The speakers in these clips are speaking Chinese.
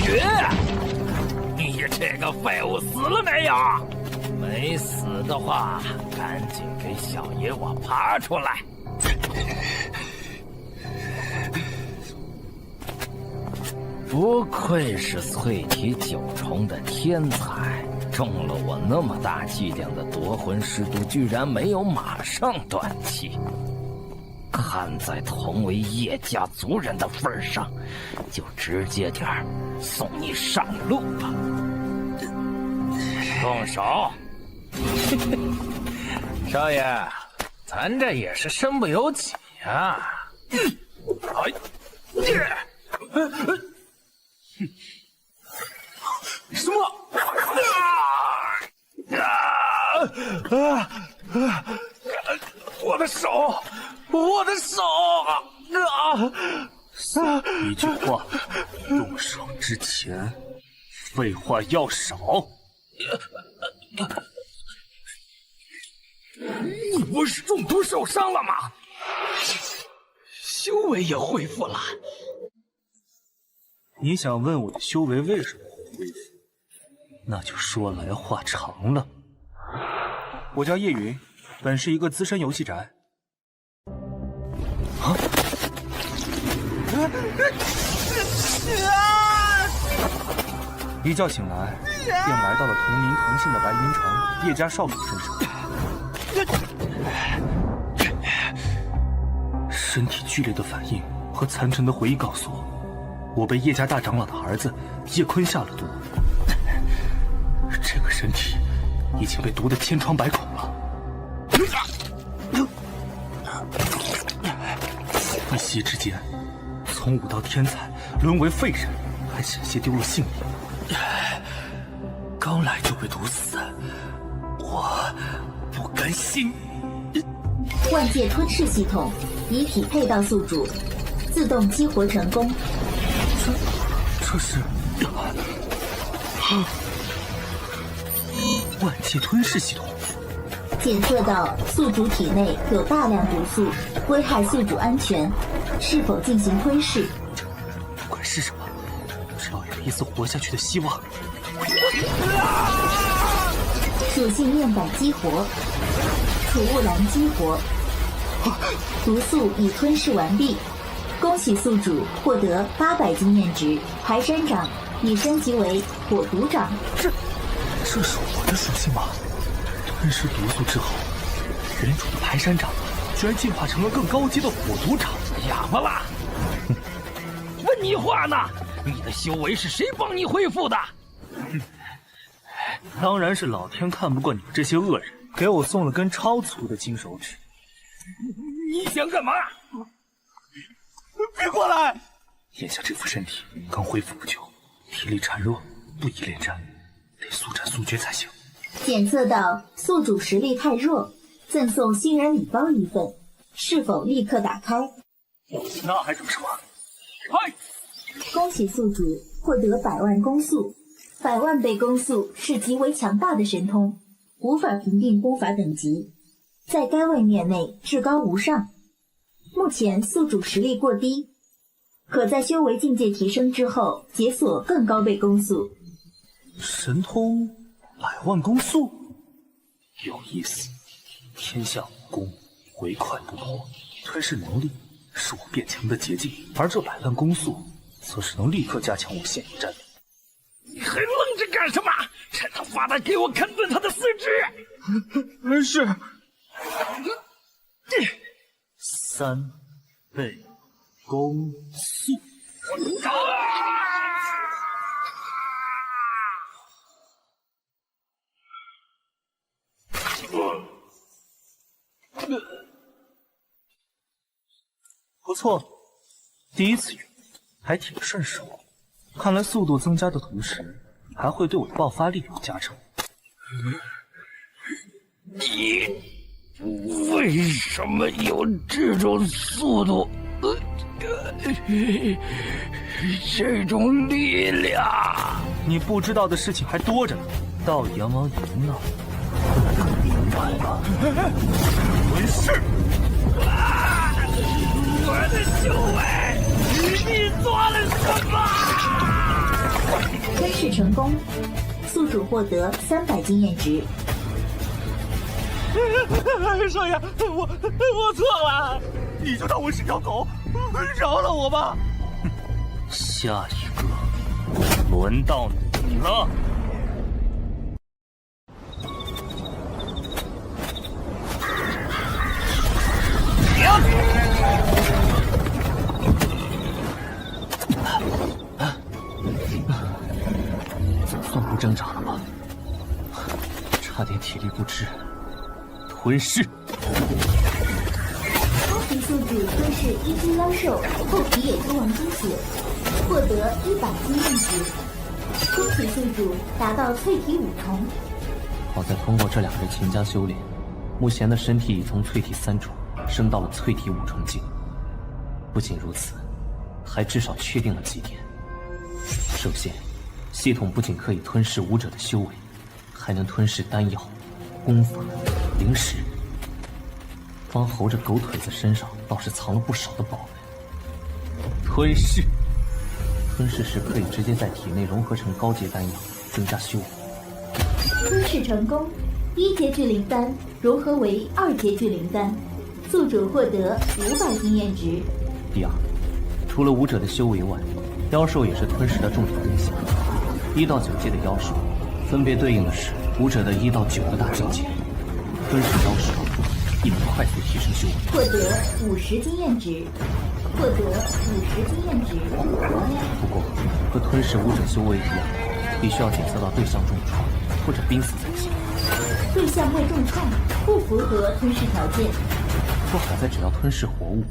绝！你这个废物死了没有？没死的话，赶紧给小爷我爬出来！不愧是淬体九重的天才，中了我那么大剂量的夺魂尸毒，居然没有马上断气。看在同为叶家族人的份上，就直接点儿送你上路吧。动手！少爷，咱这也是身不由己啊！什么？我的手！我的手！一句话，动手之前，废话要少。你不是中毒受伤了吗？修为也恢复了。你想问我的修为为什么会恢复？那就说来话长了。我叫叶云，本是一个资深游戏宅。一觉醒来，便来到了同名同姓的白云城叶家少主身上。身体剧烈的反应和残存的回忆告诉我，我被叶家大长老的儿子叶坤下了毒。这个身体已经被毒得千疮百孔了。一夕之间，从武道天才沦为废人，还险些丢了性命。刚来就被毒死，我不甘心。万界吞噬系统已匹配到宿主，自动激活成功。这是万界吞噬系统。检测到宿主体内有大量毒素，危害宿主安全，是否进行吞噬？不管是什么，只要有一丝活下去的希望。属性面板激活，储物栏激活，毒素已吞噬完毕。恭喜宿主获得800经验值，排山掌已升级为火毒掌。这是我的属性吗？吞噬毒素之后，原主的排山掌居然进化成了更高阶的火毒掌。哑巴啦！问你话呢？你的修为是谁帮你恢复的？当然是老天看不惯你们这些恶人，给我送了根超粗的金手指。你想干嘛？别过来！眼下这副身体刚恢复不久，体力孱弱，不宜恋战，得速战速决才行。检测到宿主实力太弱，赠送新人礼包1份，是否立刻打开？那还等什么？嗨！恭喜宿主获得100万攻速。100万倍攻速是极为强大的神通，无法评定功法等级，在该位面内至高无上。目前宿主实力过低，可在修为境界提升之后解锁更高倍攻速。神通100万攻速，有意思。天下武功唯快不破，吞噬能力是我变强的捷径，而这100万攻速则是能立刻加强我现有战力。你还愣着干什么？趁他发呆，给我啃断他的四肢！是。3倍攻速。不错，第一次用还挺顺手。看来速度增加的同时，还会对我的爆发力有加成。你为什么有这种速度？这种力量？你不知道的事情还多着呢。到阎王营了，更明白了。混世！我的修为，你做了什么？吞噬成功，宿主获得300经验值。少爷，我错了，你就当我是条狗，饶了我吧。下一个，轮到你了。总算不挣扎了吧？差点体力不支。吞噬。阿皮宿主吞噬1只妖兽后皮野猪王金血，获得100经验值。恭喜宿主达到淬体5重。好在通过这2日勤加修炼，目前的身体已从淬体3重升到了淬体5重境。不仅如此，还至少确定了几点。首先，系统不仅可以吞噬武者的修为，还能吞噬丹药、功法、灵石。方猴这狗腿子身上倒是藏了不少的宝贝。吞噬，吞噬时可以直接在体内融合成高阶丹药，增加修为。吞噬成功，1阶聚灵丹融合为2阶聚灵丹，宿主获得500经验值。第二，除了武者的修为外，妖兽也是吞噬的重点对象。1到9阶的妖兽，分别对应的是武者的1到9个大境界。吞噬妖兽，亦能快速提升修为。获得50经验值。获得50经验值。不过，和吞噬武者修为一样，必须要检测到对象重创或者濒死才行。对象未重创，不符合吞噬条件。不过好在只要吞噬活物，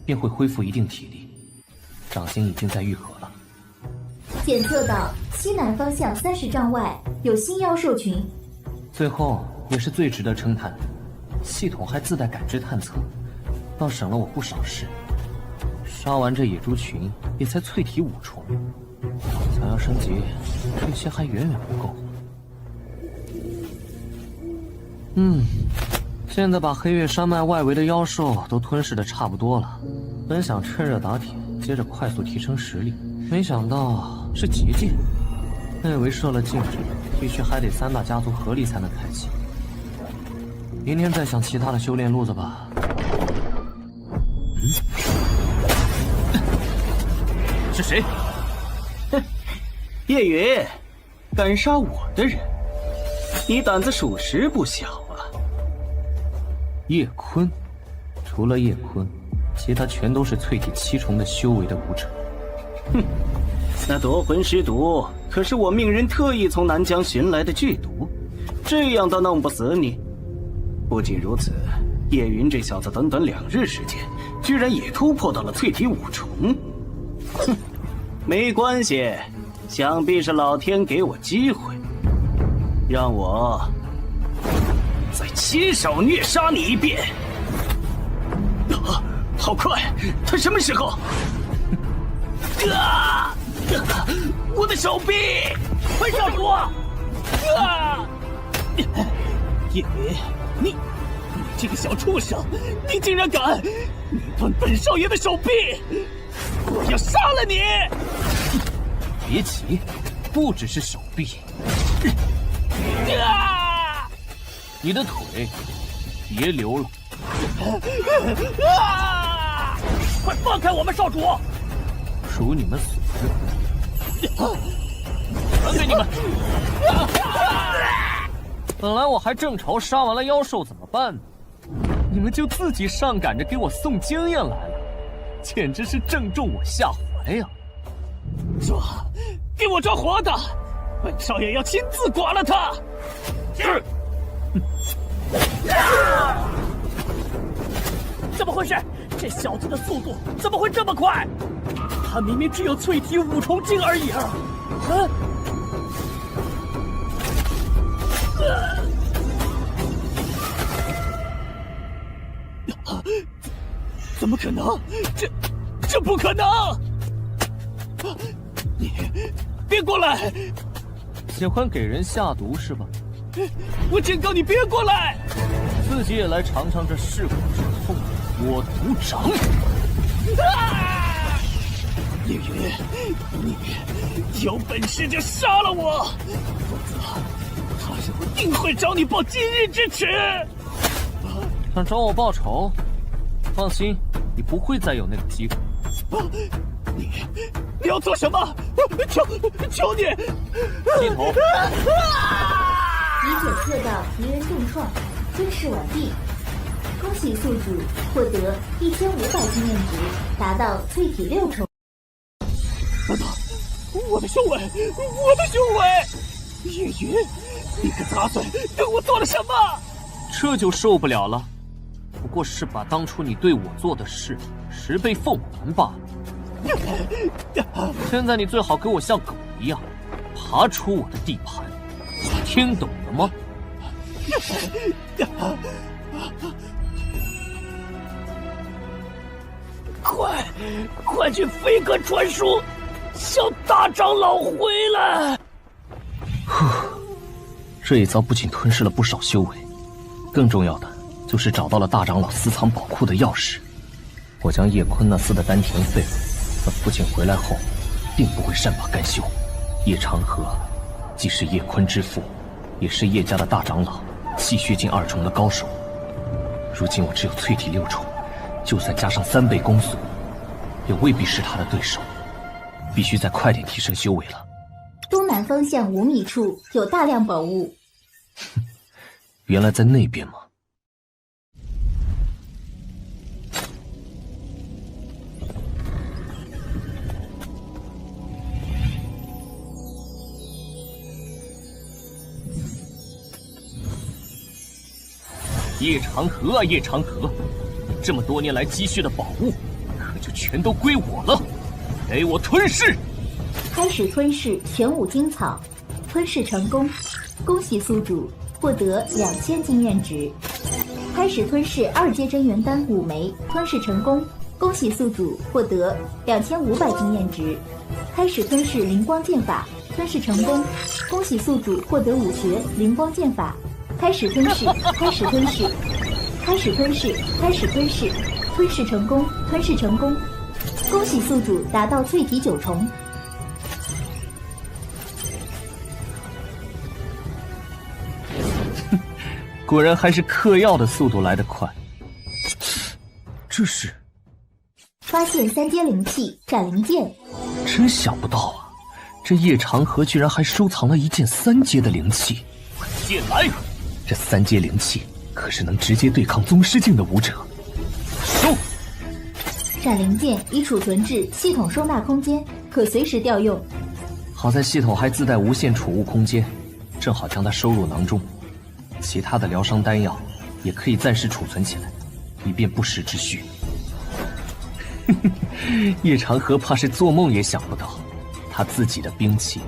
便会恢复一定体力。掌心已经在愈合了。检测到西南方向30丈外有新妖兽群。最后也是最值得称叹的，系统还自带感知探测，倒省了我不少事。杀完这野猪群，也才淬体5重，想要升级，这些还远远不够。现在把黑月山脉外围的妖兽都吞噬的差不多了，本想趁热打铁，接着快速提升实力，没想到是结界。那为设了禁制，必须还得3大家族合力才能开启。明天再想其他的修炼路子吧。是谁？哼，叶云，敢杀我的人，你胆子属实不小啊！叶坤，除了叶坤，其他全都是淬体7重的修为的武者。哼，那夺魂尸毒可是我命人特意从南疆寻来的剧毒，这样都弄不死你。不仅如此，叶云这小子短短2日时间，居然也突破到了淬体5重。哼，没关系，想必是老天给我机会，让我再亲手虐杀你一遍。啊，好快！他什么时候？我的手臂！快上主！叶云，你这个小畜生，你竟然敢捏断本少爷的手臂！我要杀了你！别急，不只是手臂，你的腿别留了。快放开我们少主！属你们所愿。还给你们！本来我还正愁杀完了妖兽怎么办呢，你们就自己上赶着给我送经验来了，简直是正中我下怀呀！抓！给我抓活的！本少爷要亲自剐了他！是。怎么回事？这小子的速度怎么会这么快？他明明只有淬体5重境而已啊！怎么可能？这不可能！你别过来！喜欢给人下毒是吧？我警告你别过来！自己也来尝尝这噬骨之痛，我独掌！叶云，你有本事就杀了我，否则他日我定会找你报今日之耻！想找我报仇？放心，你不会再有那个机会。你要做什么？求你！低头。已检测到敌人重创，吞噬完毕。恭喜宿主获得1500经验值，达到淬体6重。我的胸围！叶云，你个杂碎，对我做了什么？这就受不了了。不过是把当初你对我做的事10倍奉还罢了。现在你最好给我像狗一样爬出我的地盘，听懂了吗？快去飞鸽传书，向大长老回来！这一遭不仅吞噬了不少修为，更重要的就是找到了大长老私藏宝库的钥匙。我将叶坤那厮的丹田废了，等父亲回来后，定不会善罢甘休。叶长河既是叶坤之父，也是叶家的大长老，气血境2重的高手。如今我只有淬体6重，就算加上3倍攻速，也未必是他的对手。必须再快点提升修为了。东南方向5米处有大量宝物。原来在那边吗？叶长河啊，叶长河，你这么多年来积蓄的宝物，可就全都归我了，给我吞噬！开始吞噬玄武精草，吞噬成功，恭喜宿主获得2000经验值。开始吞噬2阶真元丹5枚，吞噬成功，恭喜宿主获得2500经验值。开始吞噬灵光剑法，吞噬成功，恭喜宿主获得5学灵光剑法。开始吞噬，开始吞噬，开始吞噬，开始吞噬，吞噬成功，吞噬成功，恭喜宿主达到淬体9重。果然还是嗑药的速度来得快。这是发现3阶灵器斩灵剑，真想不到啊！这叶长河居然还收藏了一件3阶的灵器。剑来！这3阶灵器可是能直接对抗宗师境的武者。收！斩灵剑已储存至系统收纳空间，可随时调用。好在系统还自带无限储物空间，正好将它收入囊中。其他的疗伤丹药也可以暂时储存起来，以便不时之需。叶长河怕是做梦也想不到，他自己的兵器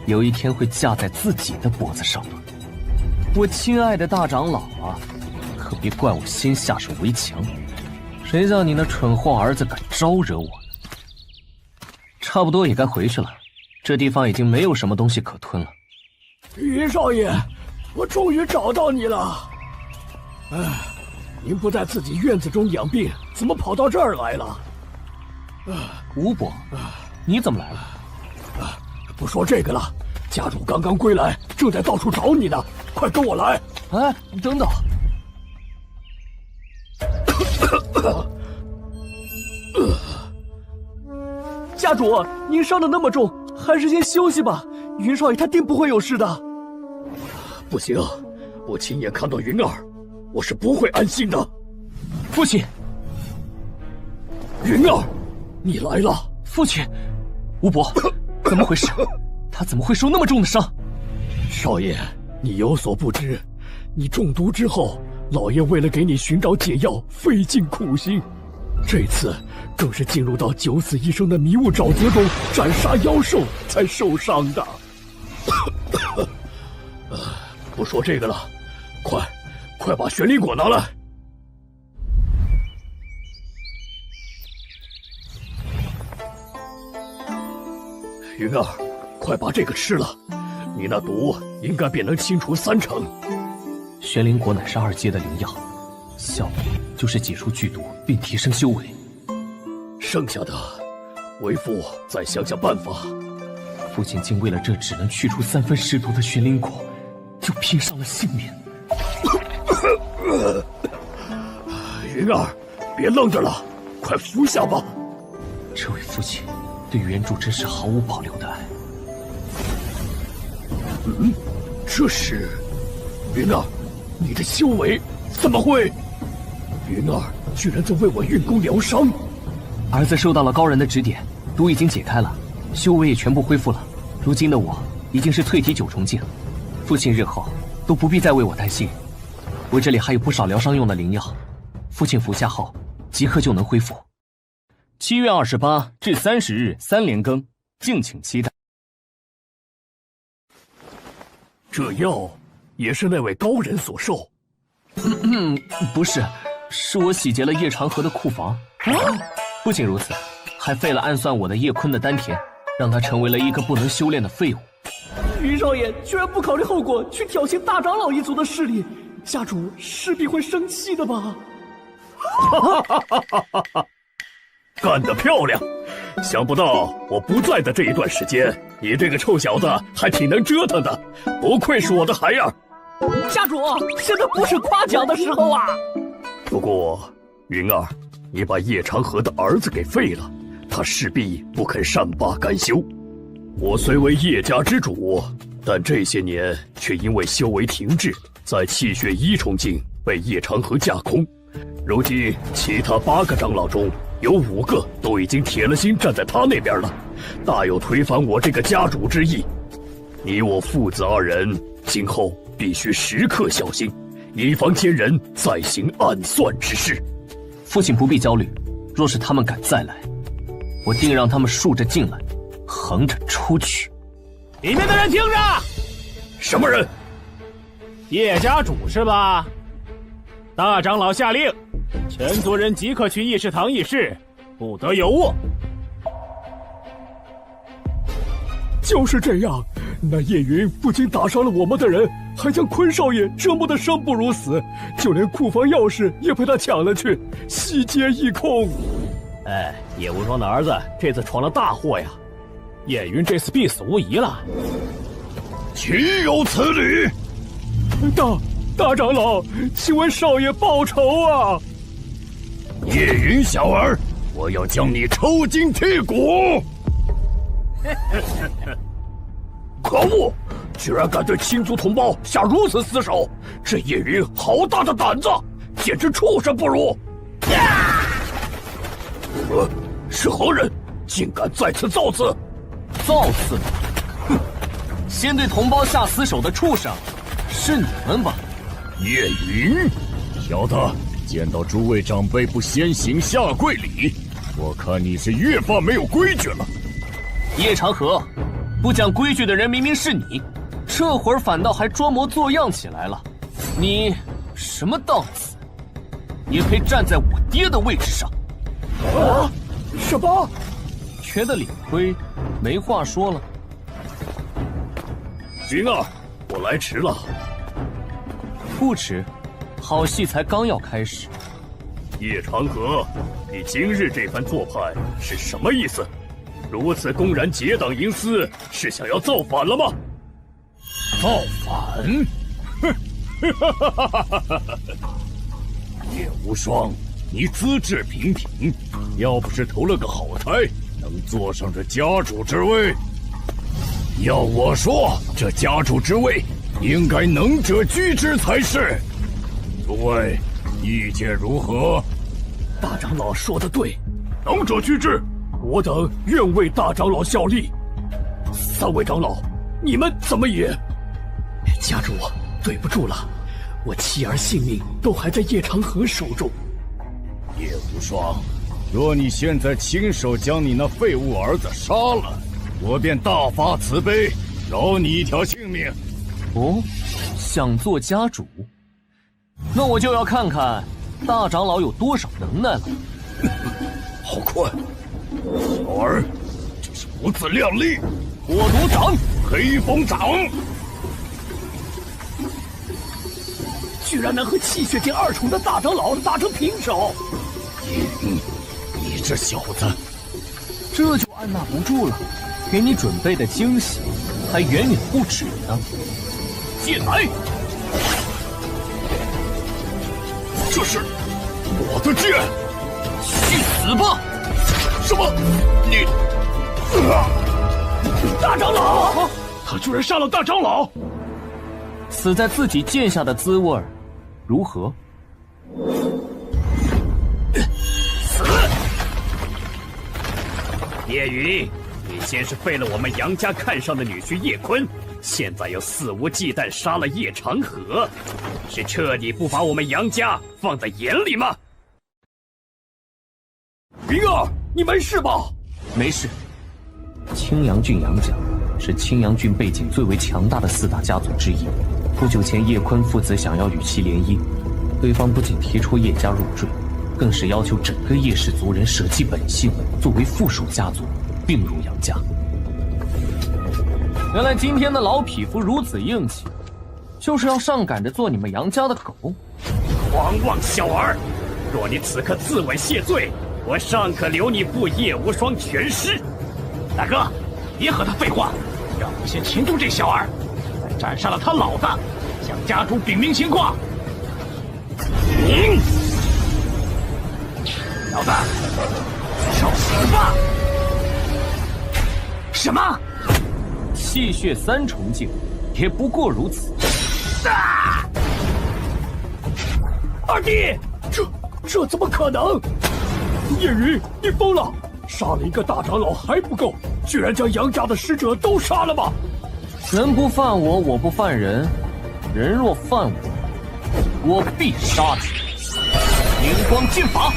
有一天会架在自己的脖子上吧。我亲爱的大长老啊，可别怪我先下手为强，谁叫你那蠢货儿子敢招惹我呢？差不多也该回去了，这地方已经没有什么东西可吞了。云少爷，我终于找到你了。您不在自己院子中养病，怎么跑到这儿来了？吴伯，你怎么来了？不说这个了，家主刚刚归来，正在到处找你呢，快跟我来！哎，等等！家主，您伤得那么重，还是先休息吧。云少爷他定不会有事的。不行，我亲眼看到云儿，我是不会安心的。父亲，云儿，你来了。父亲，吴伯，怎么回事？他怎么会受那么重的伤？少爷，你有所不知，你中毒之后，老爷为了给你寻找解药，费尽苦心。这次更是进入到九死一生的迷雾沼泽中斩杀妖兽才受伤的。不说这个了，快把玄灵果拿来。云儿，快把这个吃了，你那毒应该便能清除3成。玄灵果乃是2阶的灵药，效果就是解除剧毒并提升修为。剩下的为父再想想办法。父亲竟为了这只能去除3分尸毒的玄灵果，就拼上了性命。云儿，别愣着了，快服下吧。这位父亲对原主真是毫无保留的爱。这是云儿，你的修为怎么会？云儿居然在为我运功疗伤。儿子受到了高人的指点，毒已经解开了，修为也全部恢复了。如今的我已经是淬体9重境，父亲日后都不必再为我担心。我这里还有不少疗伤用的灵药，父亲服下后即刻就能恢复。7月28至30日3连更，敬请期待。这药也是那位高人所授？不是，是我洗劫了叶长河的库房。不仅如此，还废了暗算我的叶坤的丹田，让他成为了一个不能修炼的废物。云少爷居然不考虑后果去挑衅大长老一族的势力，家主势必会生气的吧？干得漂亮！想不到我不在的这一段时间，你这个臭小子还挺能折腾的，不愧是我的孩儿。家主，现在不是夸奖的时候啊！不过，云儿，你把叶长河的儿子给废了，他势必不肯善罢甘休。我虽为叶家之主，但这些年却因为修为停滞，在气血1重境被叶长河架空。如今其他8个长老中，有5个都已经铁了心站在他那边了，大有推翻我这个家主之意。你我父子2人今后必须时刻小心，以防天人再行暗算之事。父亲不必焦虑，若是他们敢再来，我定让他们竖着进来，横着出去。里面的人听着，什么人？叶家主是吧？大长老下令，全族人即刻去议事堂议事，不得有误。就是这样，那叶云不仅打伤了我们的人，还将坤少爷折磨得生不如死，就连库房钥匙也被他抢了去，悉皆一空。哎，叶无双的儿子这次闯了大祸呀，叶云这次必死无疑了。岂有此理！大长老，请为少爷报仇啊！叶云小儿，我要将你抽筋剔骨！可恶！居然敢对亲族同胞下如此死手！这叶云好大的胆子，简直畜生不如！是何人？竟敢在此造次！造次？哼！先对同胞下死手的畜生，是你们吧？叶云，小子，见到诸位长辈不先行下跪礼，我看你是越发没有规矩了。叶长河，不讲规矩的人明明是你，这会儿反倒还装模作样起来了。你什么档次？也配站在我爹的位置上？什么？觉得理亏，没话说了。云儿，我来迟了。不迟，好戏才刚要开始。叶长河，你今日这番做派是什么意思？如此公然结党营私，是想要造反了吗？造反？哼！叶无双，你资质平平，要不是投了个好胎，能坐上这家主之位。要我说，这家主之位应该能者居之才是。诸位，意见如何？大长老说得对，能者居之，我等愿为大长老效力。3位长老，你们怎么也？家主，对不住了，我妻儿性命都还在叶长河手中。叶无双，若你现在亲手将你那废物儿子杀了，我便大发慈悲，饶你一条性命。哦，想做家主？那我就要看看大长老有多少能耐了。好快，小儿，这是不自量力！火毒掌，黑风掌！居然能和气血境2重的大长老打成平手！叶云，你这小子，这就按捺不住了，给你准备的惊喜还远远不止呢。进来！这是我的剑，去死吧！什么？你？大长老！他居然杀了大长老！死在自己剑下的滋味如何？死！叶云，你先是废了我们杨家看上的女婿叶坤，现在又肆无忌惮杀了叶长河，是彻底不把我们杨家放在眼里吗？云儿，你没事吧？没事。青阳郡杨家是青阳郡背景最为强大的4大家族之一。不久前，叶坤父子想要与其联姻，对方不仅提出叶家入赘，更是要求整个叶氏族人舍弃本姓，作为附属家族并入杨家。原来今天的老匹夫如此硬气，就是要上赶着做你们杨家的狗。狂妄小儿！若你此刻自刎谢罪，我尚可留你步叶无双全尸。大哥，别和他废话，让我们先擒住这小儿，再斩杀了他老大，向家主禀明情况。老大，受死吧！什么？气血3重境，也不过如此。二弟，这怎么可能？叶云，你疯了！杀了一个大长老还不够，居然将杨家的使者都杀了吗？人不犯我，我不犯人；人若犯我必杀之。灵光剑法！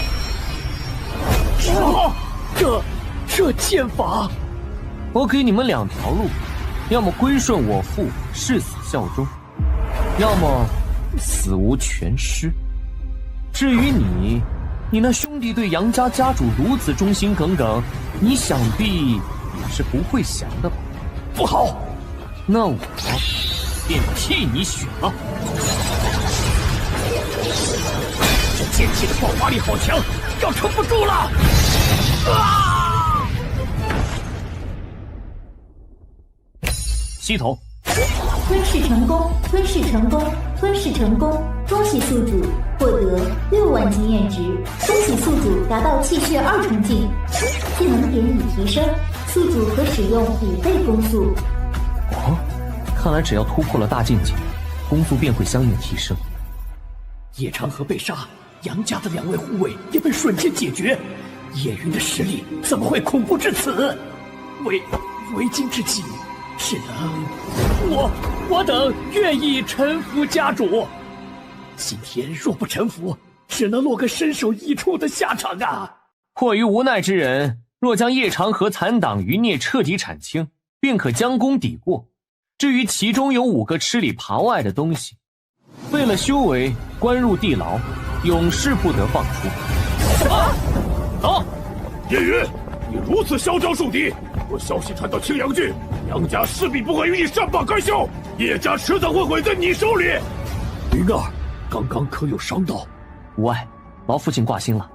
这剑法，我给你们2条路，要么归顺我父，誓死效忠；要么死无全尸。至于你那兄弟对杨家家主如此忠心耿耿，你想必也是不会降的吧？不好，那我便替你选了。这剑气的爆发力好强，要撑不住了！吸头。吞噬成功，吞噬成功，吞噬成功！恭喜宿主获得6万经验值，恭喜宿主达到气血2重境，技能点已提升，宿主可使用5倍攻速。哦，看来只要突破了大境界，攻速便会相应提升。叶长河被杀，杨家的2位护卫也被瞬间解决，叶云的实力怎么会恐怖至此？为今之计，只能我等愿意臣服家主。今天若不臣服，只能落个身首异处的下场啊！迫于无奈之人，若将叶长河残党余孽彻底铲清，便可将功抵过。至于其中有5个吃里扒外的东西，废了修为，关入地牢，永世不得放出。走！叶云，你如此嚣张树敌，若消息传到青阳郡，杨家势必不会与你善罢甘休，叶家迟早会毁在你手里。云儿，刚刚可有伤到？无碍，老父亲挂心了。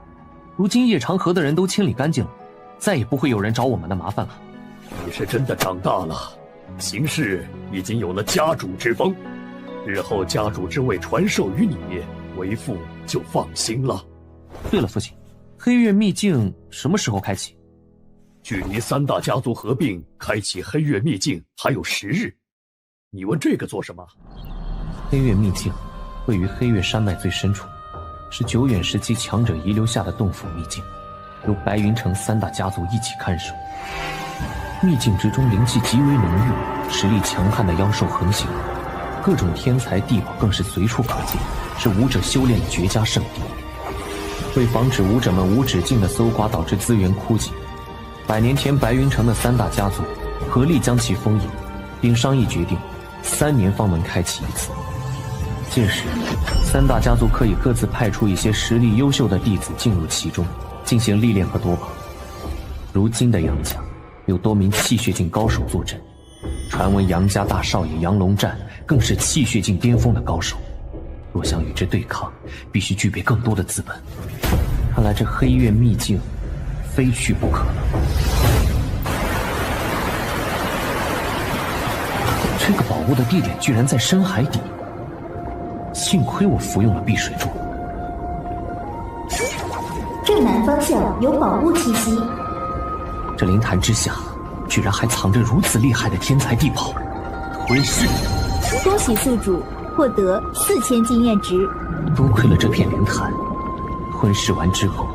如今叶长河的人都清理干净了，再也不会有人找我们的麻烦了。你是真的长大了，行事已经有了家主之风，日后家主之位传授于你，为父就放心了。对了，父亲，黑月秘境什么时候开启？距离3大家族合并开启黑月秘境还有10日。你问这个做什么？黑月秘境位于黑月山脉最深处，是久远时期强者遗留下的洞府秘境，由白云城3大家族一起看守。秘境之中灵气极为浓郁，实力强悍的妖兽横行，各种天才地宝更是随处可见，是武者修炼的绝佳圣地。为防止武者们无止境的搜刮导致资源枯竭，100年前白云城的3大家族合力将其封印，并商议决定3年方能开启一次。届时3大家族可以各自派出一些实力优秀的弟子进入其中，进行历练和夺宝。如今的杨家有多名气血境高手坐镇，传闻杨家大少爷杨龙战更是气血境巅峰的高手，若想与之对抗，必须具备更多的资本。看来这黑月秘境非去不可了。这个宝物的地点居然在深海底，幸亏我服用了避水珠。正南方向有宝物气息，这灵潭之下，居然还藏着如此厉害的天才地宝，吞噬！恭喜宿主获得4000经验值。多亏了这片灵潭，吞噬完之后，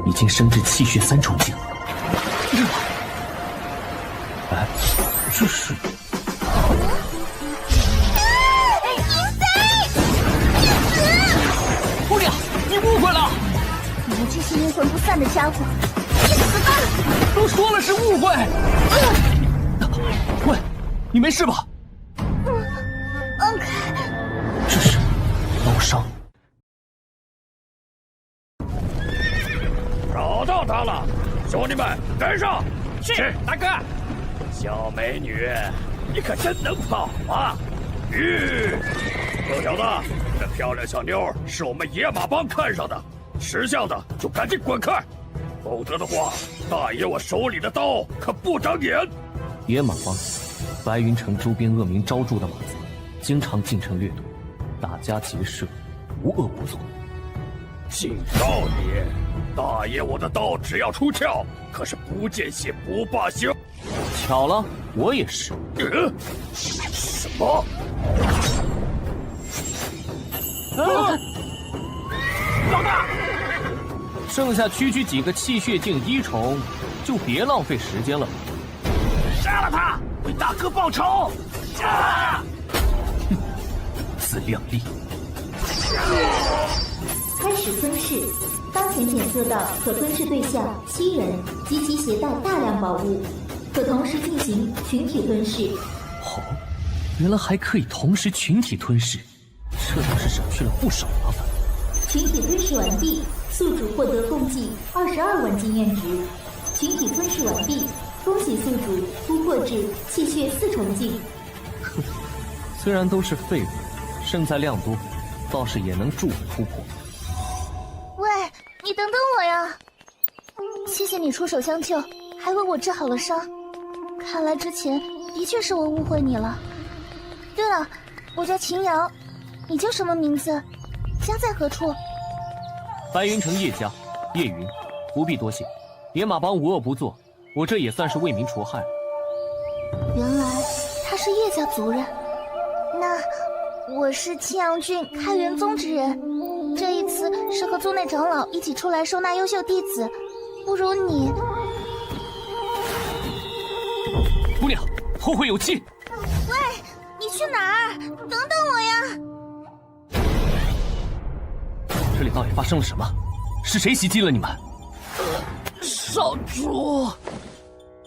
已经升至气血3重境。哎，这是……姑娘，你误会了！你们这些阴魂不散的家伙，去死吧！都说了是误会。喂，你没事吧？这是刀伤。找到他了，兄弟们跟上！是大哥。小美女，你可真能跑啊！臭小子，这漂亮小妞是我们野马帮看上的，识相的就赶紧滚开，否则的话，大爷我手里的刀可不长眼。野马帮，白云城周边恶名昭著的马子，经常进城掠夺，打家劫舍，无恶不作。敬少爷，大爷我的刀只要出鞘，可是不见血不罢休。巧了，我也是。什么？老大，剩下区区几个气血境1重，就别浪费时间了。杀了他，为大哥报仇！自量力。开始吞噬，当前检测到可吞噬对象7人及其携带大量宝物，可同时进行群体吞噬。哦，原来还可以同时群体吞噬，这倒是省去了不少麻烦。群体吞噬完毕，宿主获得共计22万经验值。群体吞噬完毕，恭喜宿主突破至气血4重境。虽然都是废物，胜在量多，倒是也能助我突破。喂，你等等我呀！谢谢你出手相救，还为我治好了伤。看来之前的确是我误会你了。对了，我叫秦瑶，你叫什么名字？家在何处？白云城叶家，叶云，不必多谢。野马帮无恶不作，我这也算是为民除害。原来他是叶家族人。那我是青阳郡开元宗之人，这一次是和宗内长老一起出来收纳优秀弟子，不如你。姑娘，后会有期。喂，你去哪儿？等等我呀！这里到底发生了什么？是谁袭击了你们？少主，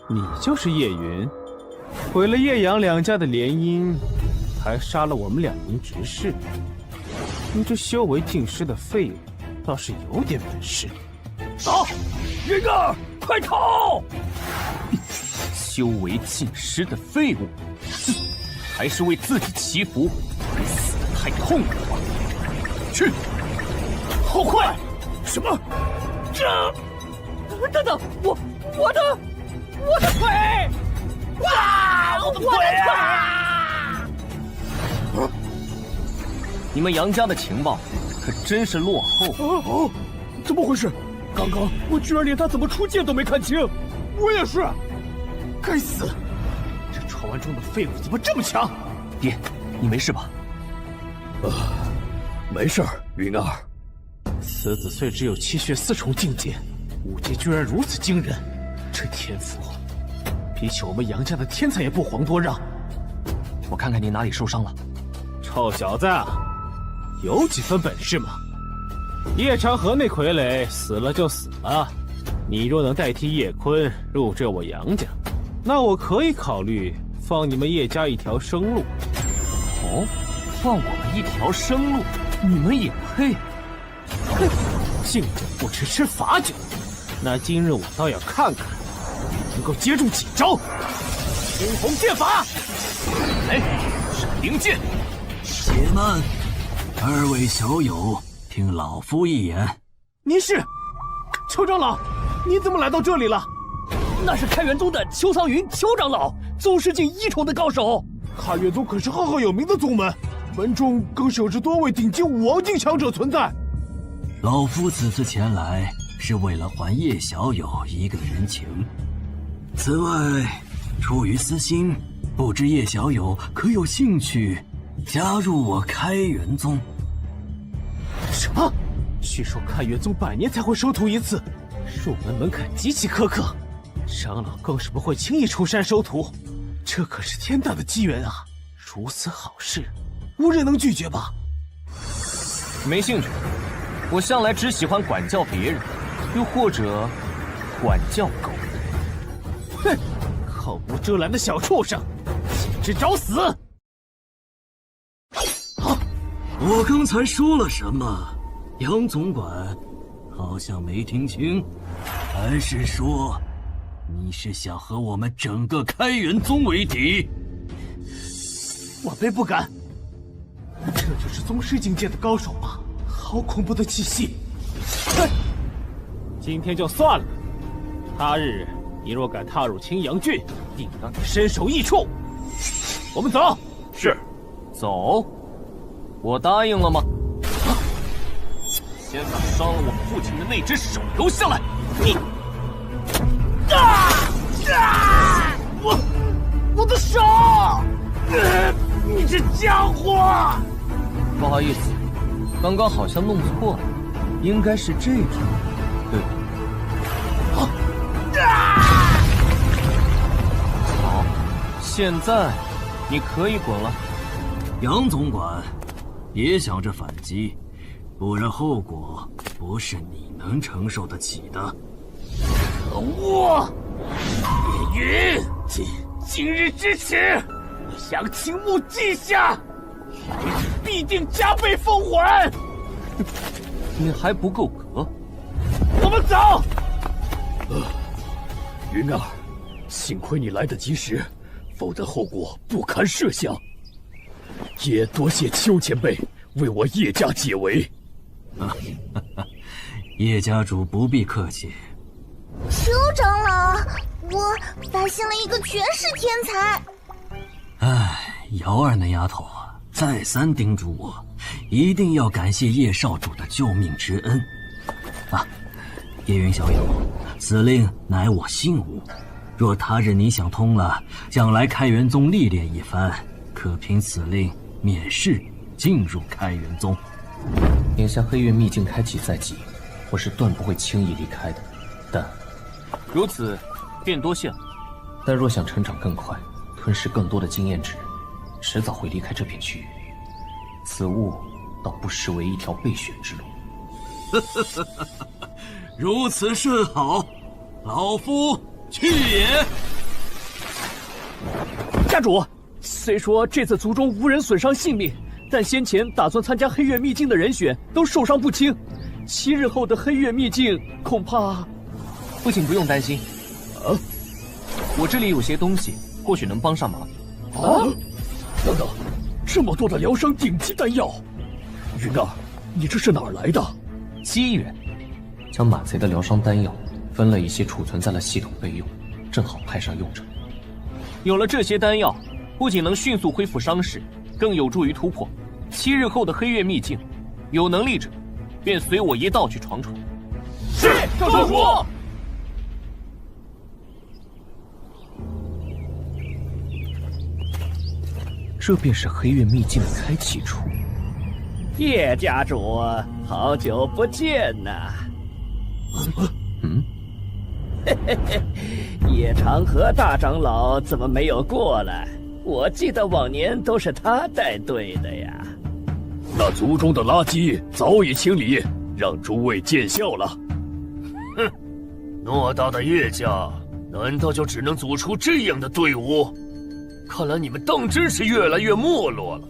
你就是叶云，毁了叶阳两家的联姻，还杀了我们2名执事。你这修为尽失的废物，倒是有点本事。走，云儿，快逃！修为尽失的废物，哼，还是为自己祈福，死得太痛快了。去，好快！什么？这……等等，我的腿！哇，我的腿啊！你们杨家的情报可真是落后。怎么回事？刚刚我居然连他怎么出剑都没看清。我也是。该死！这传闻中的废物怎么这么强？爹，你没事吧？没事儿，云儿。此子虽只有气血4重境界，武技居然如此惊人，这天赋比起我们杨家的天才也不遑多让。我看看你哪里受伤了。臭小子，有几分本事吗？叶长河那傀儡死了就死了，你若能代替叶坤入赘我杨家，那我可以考虑放你们叶家一条生路。哦，放我们一条生路，你们也配？哼，敬酒不吃吃罚酒。那今日我倒要看看能够接住几招。青红剑法，来，闪灵剑。且慢，2位小友，听老夫一言。您是邱长老，你怎么来到这里了？那是开元宗的邱苍云邱长老，宗师境1重的高手。汉月宗可是赫赫有名的宗门，门中更是有着多位顶级武王境强者存在。老夫此次前来是为了还叶小友一个人情，此外，出于私心，不知叶小友可有兴趣加入我开元宗？什么？据说开元宗100年才会收徒一次，入门门槛极其苛刻，长老更是不会轻易出山收徒。这可是天大的机缘啊！如此好事，无人能拒绝吧？没兴趣，我向来只喜欢管教别人，又或者管教狗。哼，口无遮拦的小畜生，简直找死！我刚才说了什么？杨总管好像没听清，还是说你是想和我们整个开元宗为敌？晚辈不敢。这就是宗师境界的高手吗？好恐怖的气息！哼，今天就算了，他日你若敢踏入青阳郡，定让你身首异处。我们走。是。走。我答应了吗？先把伤了我父亲的那只手留下来！你，我的手！你这家伙！不好意思，刚刚好像弄错了，应该是这条，对吧？好，现在你可以滚了。杨总管，别想着反击，不然后果不是你能承受得起的。可恶！叶云，今日之耻，想倾慕记下，必定加倍奉还。你还不够格。我们走。云儿，幸亏你来得及时，否则后果不堪设想。也多谢邱前辈为我叶家解围。叶家主不必客气。邱长老，我发现了一个绝世天才。瑶儿那丫头再三叮嘱我，一定要感谢叶少主的救命之恩。叶云小友，此令乃我信物。若他日你想通了，想来开元宗历练一番，可凭此令免试进入开元宗。眼下黑月秘境开启在即，我是断不会轻易离开的。但如此便多谢了。但若想成长更快，吞噬更多的经验值，迟早会离开这片区域。此物倒不失为一条备选之路。如此甚好，老夫去也。家主，虽说这次族中无人损伤性命，但先前打算参加黑月秘境的人选都受伤不轻，7日后的黑月秘境恐怕……父亲不用担心，我这里有些东西，或许能帮上忙。等等，这么多的疗伤顶级丹药，云儿，你这是哪儿来的？机缘，将马贼的疗伤丹药分了一些，储存在了系统备用，正好派上用场。有了这些丹药，不仅能迅速恢复伤势，更有助于突破7日后的黑月秘境。有能力者，便随我一道去闯闯。是，少主。这便是黑月秘境的开启处。叶家主，好久不见呐！叶长河大长老怎么没有过来？我记得往年都是他带队的呀。那族中的垃圾早已清理，让诸位见笑了。哼，偌大的叶家，难道就只能组出这样的队伍？看来你们当真是越来越没落了。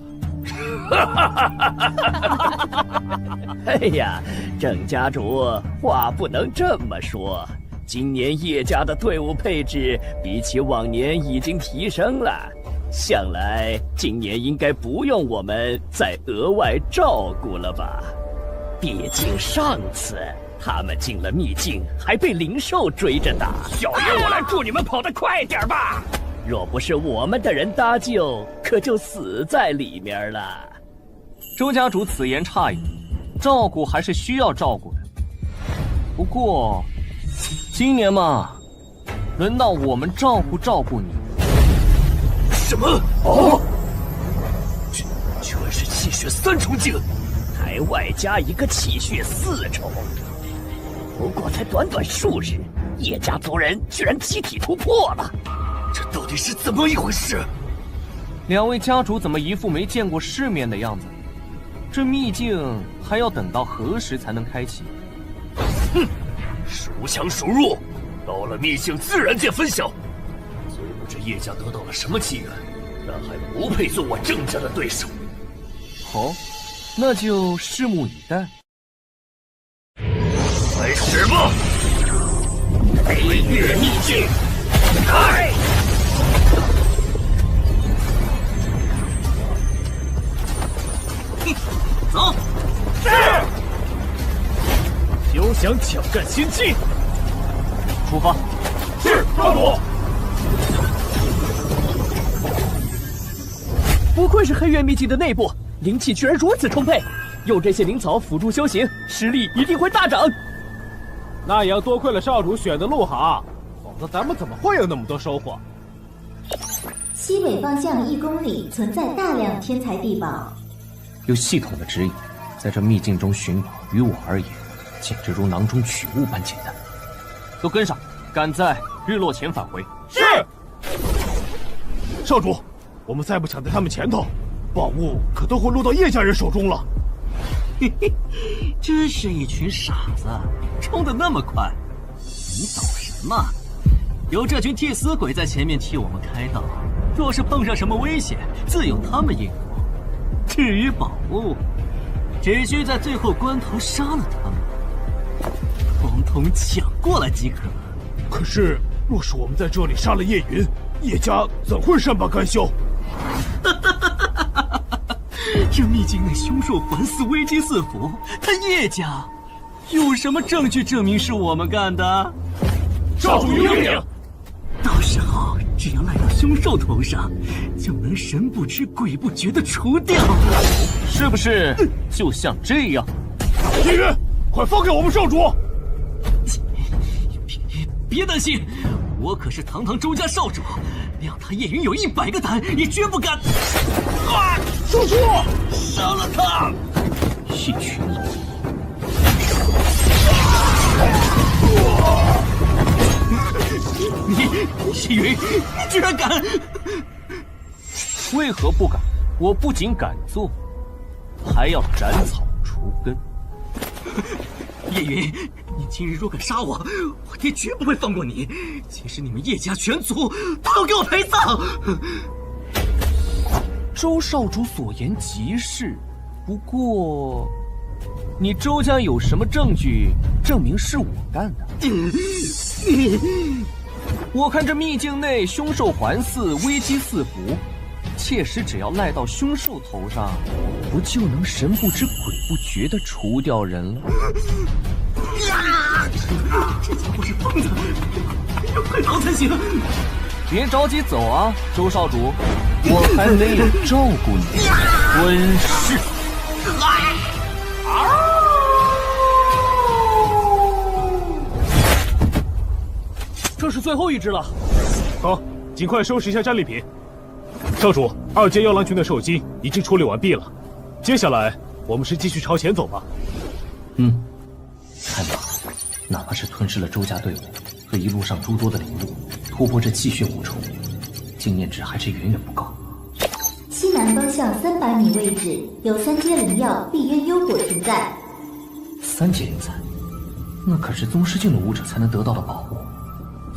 哎呀，郑家主，话不能这么说。今年叶家的队伍配置比起往年已经提升了，想来今年应该不用我们再额外照顾了吧？毕竟上次他们进了秘境，还被灵兽追着打。小爷我来助你们跑得快点吧！若不是我们的人搭救，可就死在里面了。周家主此言差矣，照顾还是需要照顾的。不过，今年嘛，轮到我们照顾你。什么？哦，居然是气血3重境，还外加一个气血4重。不过才短短数日，叶家族人居然集体突破了，这到底是怎么一回事？两位家主怎么一副没见过世面的样子？这秘境还要等到何时才能开启？哼，孰强孰弱，到了秘境自然见分晓。虽不知叶家得到了什么机缘，但还不配做我郑家的对手。好，那就拭目以待。开始吧！飞跃秘境，开！走！是。休想抢占先机！出发！是，少主。不愧是黑渊秘境的内部，灵气居然如此充沛，用这些灵草辅助修行，实力一定会大涨。那也要多亏了少主选的路好，否则咱们怎么会有那么多收获？西北方向1公里存在大量天材地宝。有系统的指引，在这秘境中寻宝，于我而言，简直如囊中取物般简单。都跟上，赶在日落前返回。是。少主，我们再不抢在他们前头，宝物可都会落到叶家人手中了。嘿嘿，真是一群傻子，冲得那么快，你懂什么？有这群替死鬼在前面替我们开道，若是碰上什么危险，自有他们应付。至于宝物，只需在最后关头杀了他们，统统抢过来即可。可是，若是我们在这里杀了叶云，叶家怎会善罢甘休？这秘境内凶兽环伺，危机四伏，他叶家有什么证据证明是我们干的？少主有令。到时候只要赖到凶兽头上，就能神不知鬼不觉地除掉，是不是就像这样？叶云，快放开我们少主！别担心，我可是堂堂周家少主，谅他叶云有100个胆，也绝不敢。啊！少主，杀了他！一群老叶云，你居然敢！为何不敢？我不仅敢做，还要斩草除根。叶云，你今日若敢杀我，我爹绝不会放过你。即使你们叶家全族都给我陪葬！周少主所言极是，不过，你周家有什么证据证明是我干的？我看这秘境内凶兽环伺，危机四伏，切实只要赖到凶兽头上，不就能神不知鬼不觉地除掉人了？这家伙是疯子，要快逃才行！别着急走啊，周少主，我还没有照顾你。温氏，这是最后一只了。好，尽快收拾一下战利品。少主，2阶妖狼群的兽精已经处理完毕了，接下来我们是继续朝前走吧。太忙了，哪怕是吞噬了周家队伍和一路上诸多的灵物，突破这气血5重，经验值还是远远不够。西南方向300米位置有3阶灵药碧渊幽果存在。3阶灵材，那可是宗师境的武者才能得到的宝物。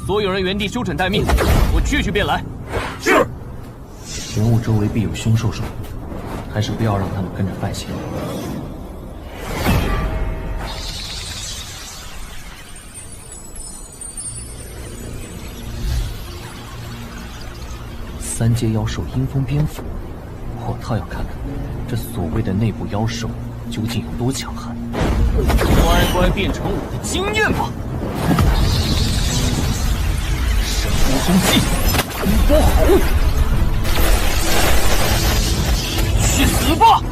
所有人原地休整待命，我去便来。是。灵物周围必有凶兽守护，还是不要让他们跟着犯险。3阶妖兽阴风蝙蝠，我倒要看看这所谓的内部妖兽究竟有多强悍。乖乖变成我的经验吧！神无风技，波吼，去死吧！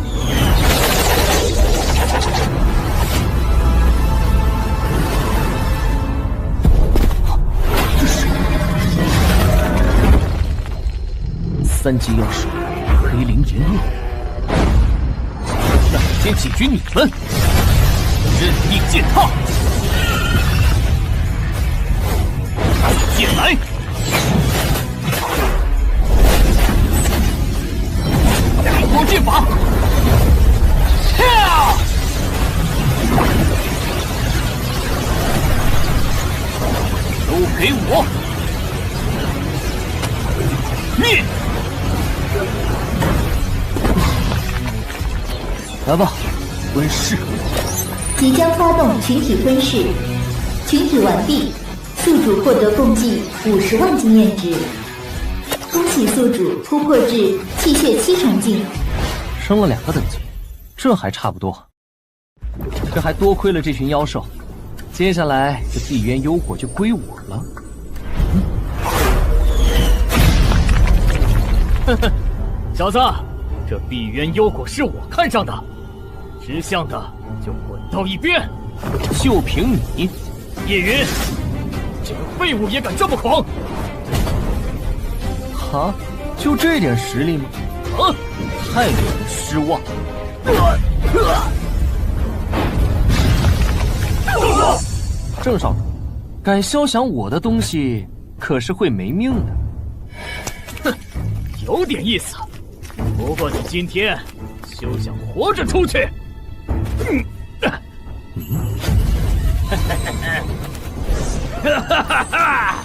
这是3级妖兽黑灵炎焰，那我先解决你们！任意践踏，剑来！灵光剑法，都给我灭！来吧，吞噬！即将发动群体吞噬，群体完毕，宿主获得共计50万经验值。恭喜宿主突破至气血7重境，升了2个等级，这还差不多。这还多亏了这群妖兽，接下来这碧渊幽火就归我了。呵呵，小子，这碧渊幽火是我看上的，识相的就滚到一边！就凭你，叶云，这个废物也敢这么狂！哈，就这点实力吗？啊，太令人失望！郑少主，敢肖想我的东西，可是会没命的。哼，有点意思。不过你今天休想活着出去！哈哈哈哈！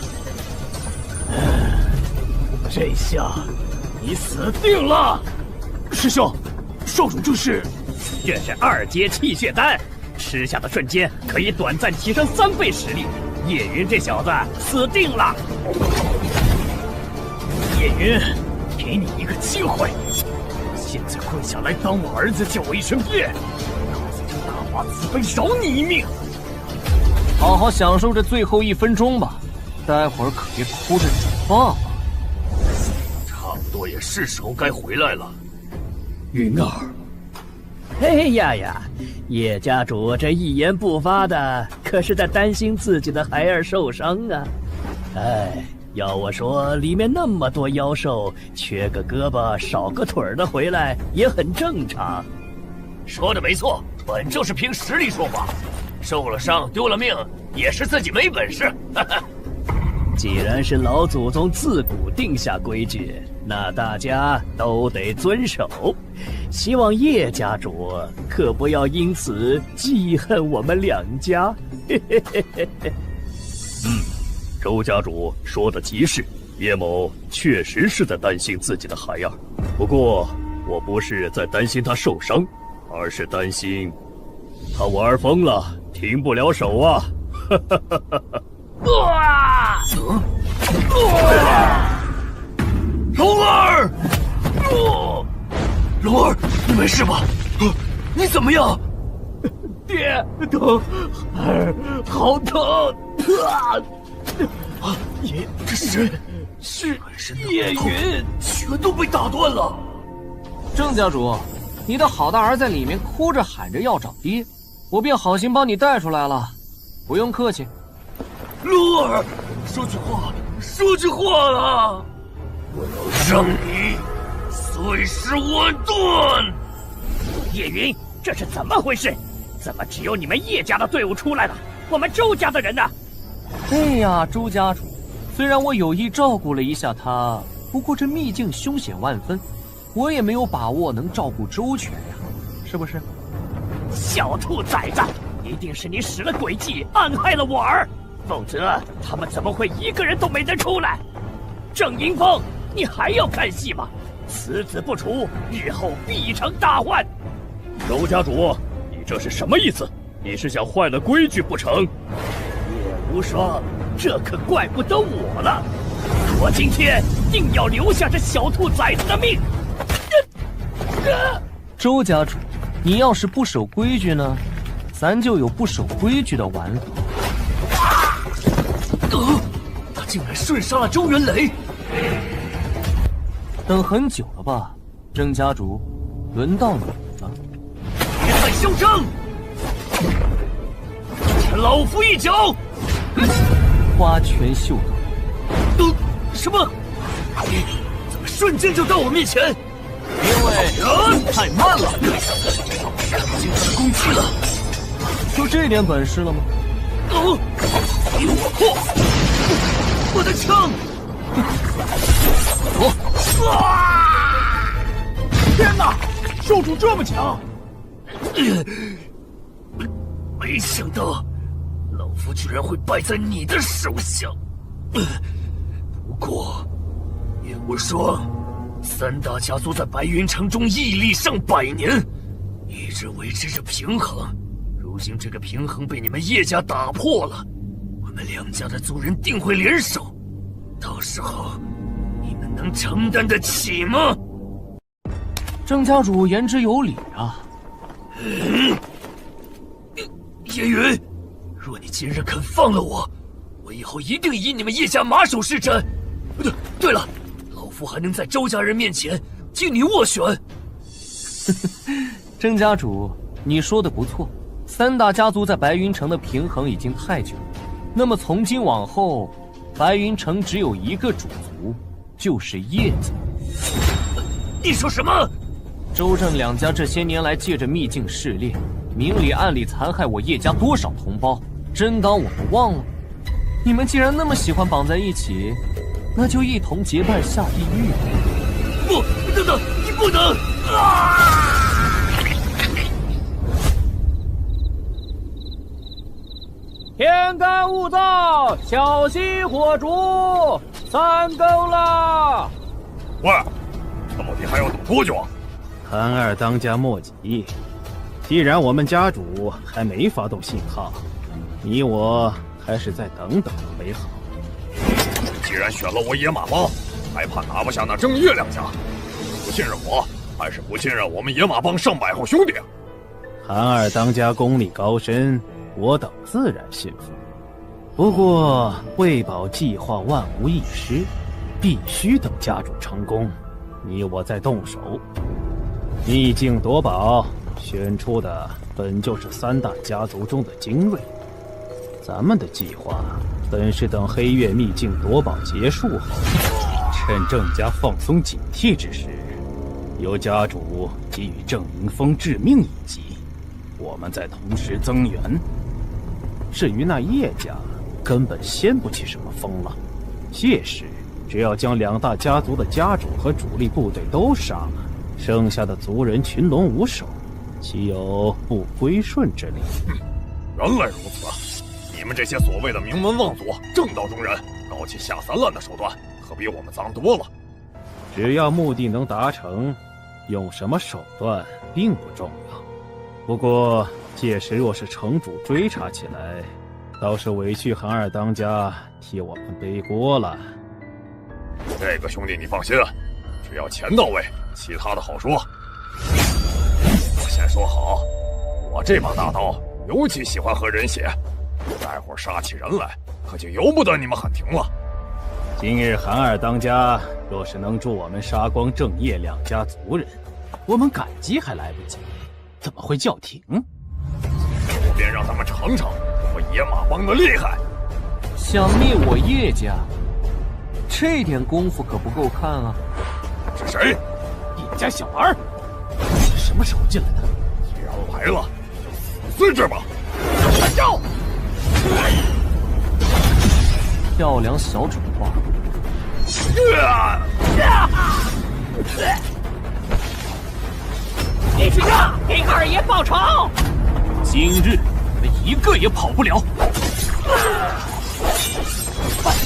这下你死定了！师兄，少主这是2阶气血丹，吃下的瞬间可以短暂提升3倍实力。叶云这小子死定了！叶云，给你一个机会，现在跪下来当我儿子，叫我一声爹，老子就大发慈悲饶你一命。好好享受这最后1分钟吧，待会儿可别哭着找爸爸。差不多也是时候该回来了。云儿，哎呀呀，叶家主这一言不发的，可是在担心自己的孩儿受伤啊。哎，要我说，里面那么多妖兽，缺个胳膊少个腿的回来也很正常。说的没错，本就是凭实力说话，受了伤丢了命也是自己没本事。既然是老祖宗自古定下规矩，那大家都得遵守。希望叶家主可不要因此记恨我们2家。周家主说的极是，叶某确实是在担心自己的孩儿。不过我不是在担心他受伤，而是担心他玩疯了，停不了手啊！龙儿，龙儿，你没事吧？你怎么样？爹，疼，儿，好疼！是叶云，全都被打断了。郑家主，你的好大儿在里面哭着喊着要找爹，我便好心帮你带出来了，不用客气。龙儿，说句话啊！我要让你碎尸万段！叶云，这是怎么回事？怎么只有你们叶家的队伍出来了？我们周家的人呢？哎呀，周家主，虽然我有意照顾了一下他，不过这秘境凶险万分，我也没有把握能照顾周全呀，是不是？小兔崽子，一定是你使了诡计，暗害了我儿，否则他们怎么会一个人都没能出来？郑迎风，你还要看戏吗？此子不除，日后必成大患。周家主，你这是什么意思？你是想坏了规矩不成？叶无双，这可怪不得我了。我今天定要留下这小兔崽子的命。周家主，你要是不守规矩呢，咱就有不守规矩的玩法。他竟然瞬杀了周元雷，等很久了吧，郑家主，轮到你了。别再嚣张！欠老夫一脚！花拳绣腿。什么？你怎么瞬间就到我面前？因为太慢了，经他的攻击了。就这点本事了吗？比我破！我的枪！天哪，兽主这么强！没想到，老夫居然会败在你的手下。不过，叶无双，三大家族在白云城中屹立上100年，一直维持着平衡。如今这个平衡被你们叶家打破了，我们两家的族人定会联手，到时候你们能承担得起吗？郑家主言之有理啊。叶云，若你今日肯放了我，我以后一定以你们叶家马首是瞻。对了，老夫还能在周家人面前替你斡旋。郑家主，你说的不错，三大家族在白云城的平衡已经太久了。那么从今往后，白云城只有一个主族，就是叶家。你说什么？周郑两家这些年来借着秘境试炼，明里暗里残害我叶家多少同胞，真当我们忘了？你们既然那么喜欢绑在一起，那就一同结伴下地狱吧。不，等等，你不能！天干物燥，小心火烛，3更了。喂，到底还要等多久啊？韩二当家莫急，既然我们家主还没发动信号，你我还是再等等为好。既然选了我野马帮，还怕拿不下那郑叶两家？不信任我，还是不信任我们野马帮上百号兄弟？韩二当家功力高深，我等自然信服。不过为保计划万无一失，必须等家主成功，你我再动手。秘境夺宝选出的本就是3大家族中的精锐，咱们的计划本是等黑月秘境夺宝结束后，趁郑家放松警惕之时，由家主给予郑迎风致命一击，我们再同时增援。至于那叶家，根本掀不起什么风浪，届时只要将2大家族的家主和主力部队都杀了，剩下的族人群龙无首，岂有不归顺之理？原来如此，你们这些所谓的名门望族、正道中人，搞起下三滥的手段，可比我们脏多了。只要目的能达成，用什么手段并不重要。不过届时若是城主追查起来，倒是委屈韩二当家替我们背锅了。这个兄弟你放心，只要钱到位，其他的好说。我先说好，我这把大刀尤其喜欢喝人血，待会儿杀起人来，可就由不得你们喊停了。今日韩二当家若是能助我们杀光郑叶2家族人，我们感激还来不及，怎么会叫停？我便让他们尝尝我野马帮的厉害。想灭我叶家，这点功夫可不够看啊！是谁？叶家小儿，什么时候进来的？既然来了，就死在这吧！传召！漂亮小蠢话！一起上，给二爷报仇！今日你们一个也跑不了！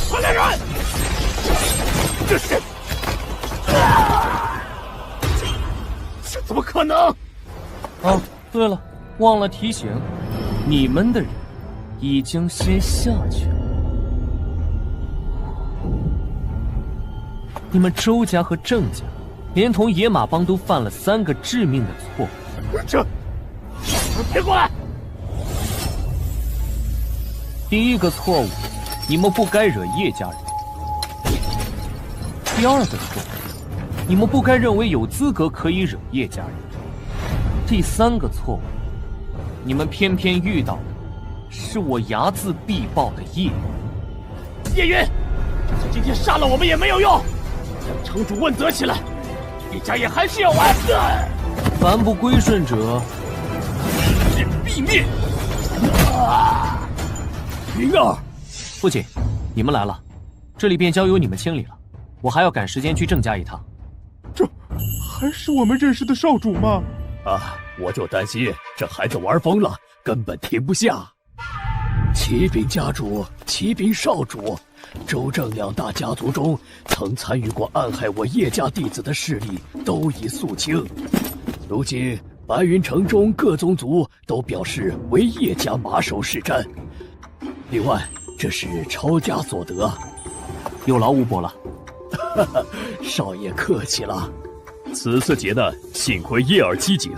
快来人！这是……这怎么可能？啊，对了，忘了提醒，你们的人已经先下去了。你们周家和郑家，连同野马帮都犯了3个致命的错误。这，别过来！第一个错误，你们不该惹叶家人。第二个错，你们不该认为有资格可以惹叶家人。第三个错误，你们偏偏遇到的是我睚眦必报的叶云。叶云，就算今天杀了我们也没有用，让城主问责起来，叶家也还是要完。凡不归顺者，必灭。云儿，父亲，你们来了，这里便交由你们清理了。我还要赶时间去郑家一趟。这还是我们认识的少主吗？啊，我就担心这孩子玩疯了，根本停不下。启禀家主，启禀少主，周郑两大家族中曾参与过暗害我叶家弟子的势力都已肃清。如今白云城中各宗族都表示为叶家马首是瞻。另外，这是抄家所得，有劳吴伯了。少爷客气了。此次劫难，幸亏叶儿机警，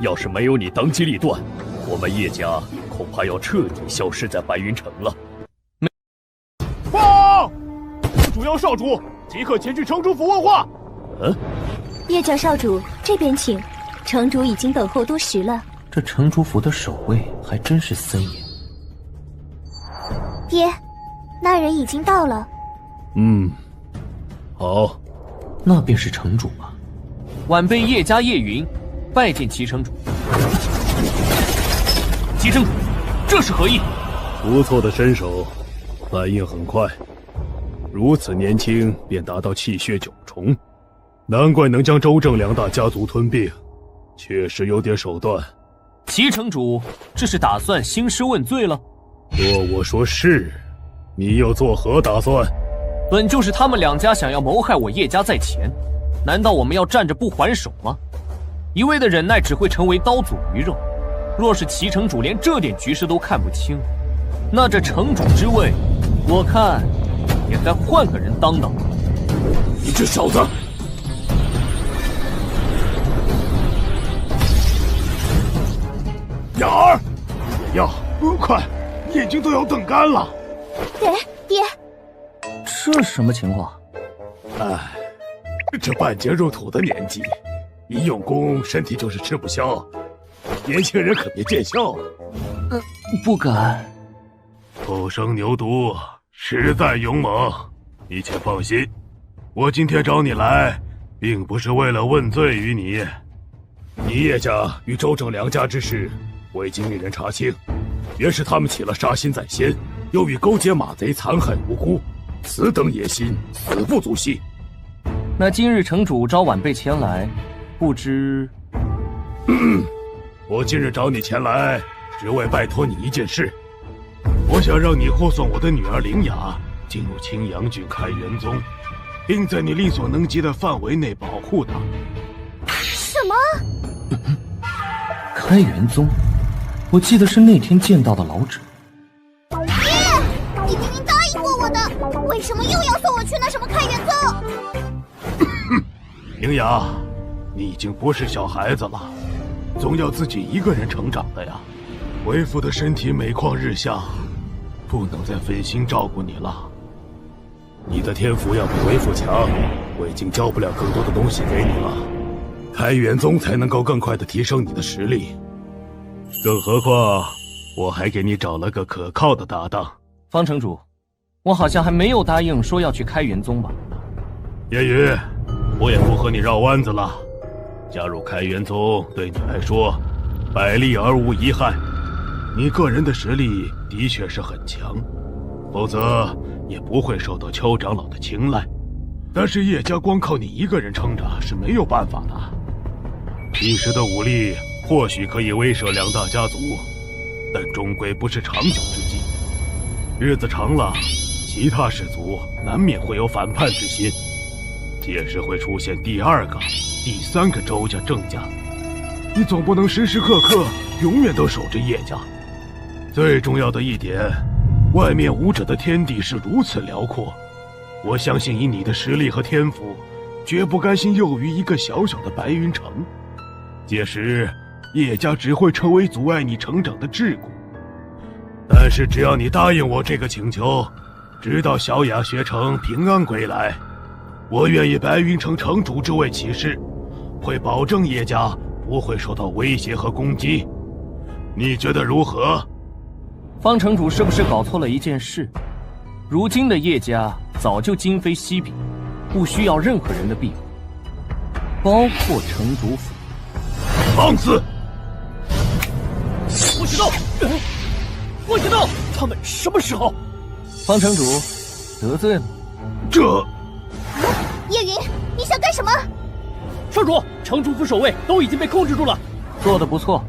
要是没有你当机立断，我们叶家恐怕要彻底消失在白云城了。报！主要少主即刻前去城主府问话。叶家少主这边请，城主已经等候多时了。这城主府的守卫还真是森严。爹，那人已经到了。好，那便是城主吗？晚辈叶家叶云，拜见齐城主。齐城主，这是何意？不错的身手，反应很快，如此年轻便达到气血9重，难怪能将周郑两大家族吞并，确实有点手段。齐城主，这是打算兴师问罪了？若我说是，你又作何打算？本就是他们两家想要谋害我叶家在前，难道我们要站着不还手吗？一味的忍耐只会成为刀俎鱼肉。若是齐城主连这点局势都看不清，那这城主之位，我看也该换个人当当。你这小子！雅儿，药，快，眼睛都要瞪干了。爹，这是什么情况？这半截入土的年纪，一用功身体就是吃不消，年轻人可别见笑啊。不敢。后生牛犊实在勇猛，你且放心，我今天找你来，并不是为了问罪于你。你叶家与周郑两家之事，我已经命人查清，原是他们起了杀心在先，又与勾结马贼残害无辜，此等野心，死不足惜。那今日城主召晚辈前来，不知……我今日找你前来，只为拜托你一件事。我想让你护送我的女儿灵雅进入青阳郡开元宗，并在你力所能及的范围内保护她。什么？开元宗？我记得是那天见到的老者。爹，你明明答应过我的，为什么又要送我去那什么开元宗？灵雅，你已经不是小孩子了，总要自己一个人成长的呀。为父的身体每况日下，不能再分心照顾你了。你的天赋要比为父强，我已经教不了更多的东西给你了。开元宗才能够更快的提升你的实力，更何况我还给你找了个可靠的搭档。方城主，我好像还没有答应说要去开元宗吧？叶云，我也不和你绕弯子了。加入开元宗对你来说，百利而无一害。你个人的实力的确是很强，否则也不会受到邱长老的青睐。但是叶家光靠你一个人撑着是没有办法的。一时的武力或许可以威慑两大家族，但终归不是长久之计。日子长了，其他氏族难免会有反叛之心，届时会出现第二个、第三个周家、郑家。你总不能时时刻刻永远都守着叶家。最重要的一点，外面武者的天地是如此辽阔，我相信以你的实力和天赋，绝不甘心囿于一个小小的白云城。届时叶家只会成为阻碍你成长的桎梏。但是只要你答应我这个请求，直到小雅学成平安归来，我愿以白云城城主之位起誓，会保证叶家不会受到威胁和攻击。你觉得如何？方城主是不是搞错了一件事？如今的叶家早就今非昔比，不需要任何人的庇护，包括城主府。放肆！不许动！不许动！他们什么时候？方城主得罪了。这……叶云，你想干什么？城主，城主府守卫都已经被控制住了。做得不错。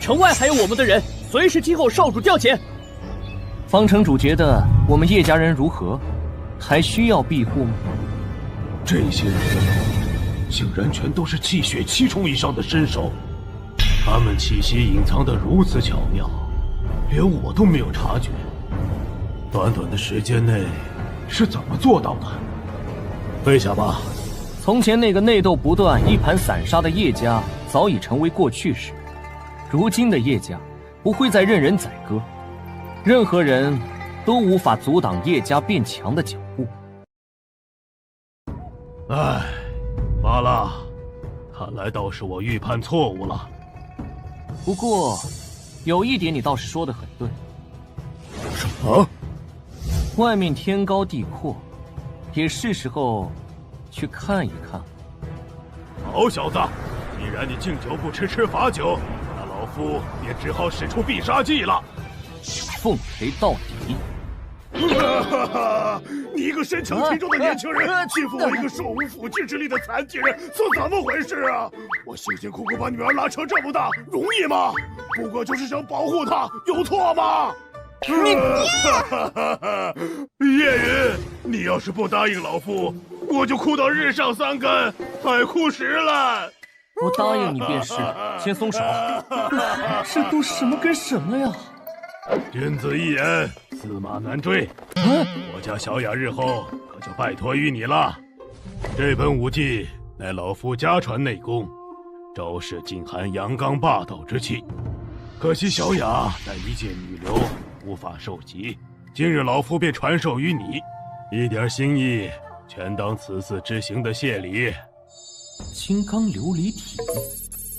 城外还有我们的人，随时听候少主调遣。方城主觉得我们叶家人如何？还需要庇护吗？这些人竟然全都是气血7重以上的身手，他们气息隐藏得如此巧妙，连我都没有察觉。短短的时间内是怎么做到的？废下吧。从前那个内斗不断、一盘散沙的叶家早已成为过去式，如今的叶家不会再任人宰割，任何人都无法阻挡叶家变强的脚步。唉，罢了，看来倒是我预判错误了。不过，有一点你倒是说得很对。什么？外面天高地阔，也是时候去看一看。好小子，既然你敬酒不吃吃罚酒，那老夫也只好使出必杀技了。奉陪到底！你一个身强体壮的年轻人，欺负我一个手无缚鸡之力的残疾人，是怎么回事啊？我辛辛苦苦把女儿拉扯这么大，容易吗？不过就是想保护她，有错吗？叶云，你要是不答应老夫，我就哭到日上3竿，海枯石烂。我答应你便是，先松手。这都什么跟什么呀？君子一言，驷马难追。我家小雅日后可就拜托于你了。这本武技乃老夫家传内功，招式尽含阳刚霸道之气。可惜小雅乃一介女流，无法受及。今日老夫便传授于你，一点心意，全当此次之行的谢礼。金刚琉璃体，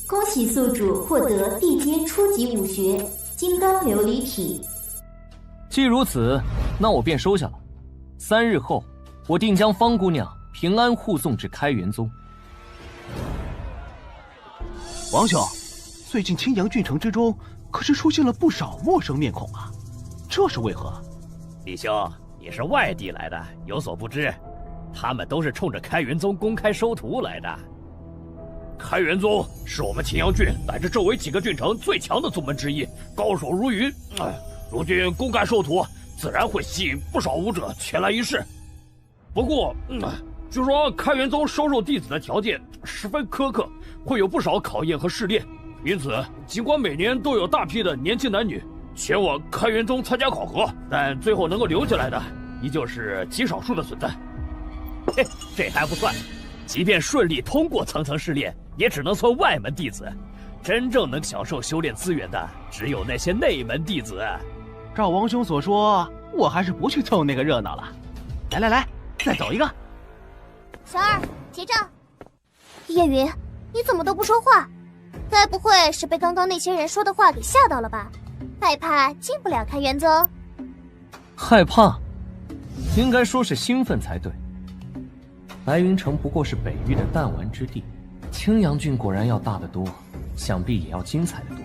恭喜宿主获得地阶初级武学金刚琉璃体。既如此，那我便收下了。3日后，我定将方姑娘平安护送至开元宗。王兄，最近青阳郡城之中可是出现了不少陌生面孔啊，这是为何？弟兄，你是外地来的，有所不知，他们都是冲着开元宗公开收徒来的。开元宗是我们青阳郡乃至周围几个郡城最强的宗门之一，高手如云。如今公开收徒，自然会吸引不少武者前来一试。不过，据说开元宗收受弟子的条件十分苛刻，会有不少考验和试炼。因此，尽管每年都有大批的年轻男女前往开元宗参加考核，但最后能够留下来的，依旧是极少数的存在。嘿，这还不算，即便顺利通过层层试炼，也只能算外门弟子。真正能享受修炼资源的，只有那些内门弟子。照王兄所说，我还是不去凑那个热闹了。来，再走一个。小二，结账。叶云，你怎么都不说话？该不会是被刚刚那些人说的话给吓到了吧？害怕进不了开元宗？害怕？应该说是兴奋才对。白云城不过是北域的弹丸之地，青阳郡果然要大得多，想必也要精彩得多。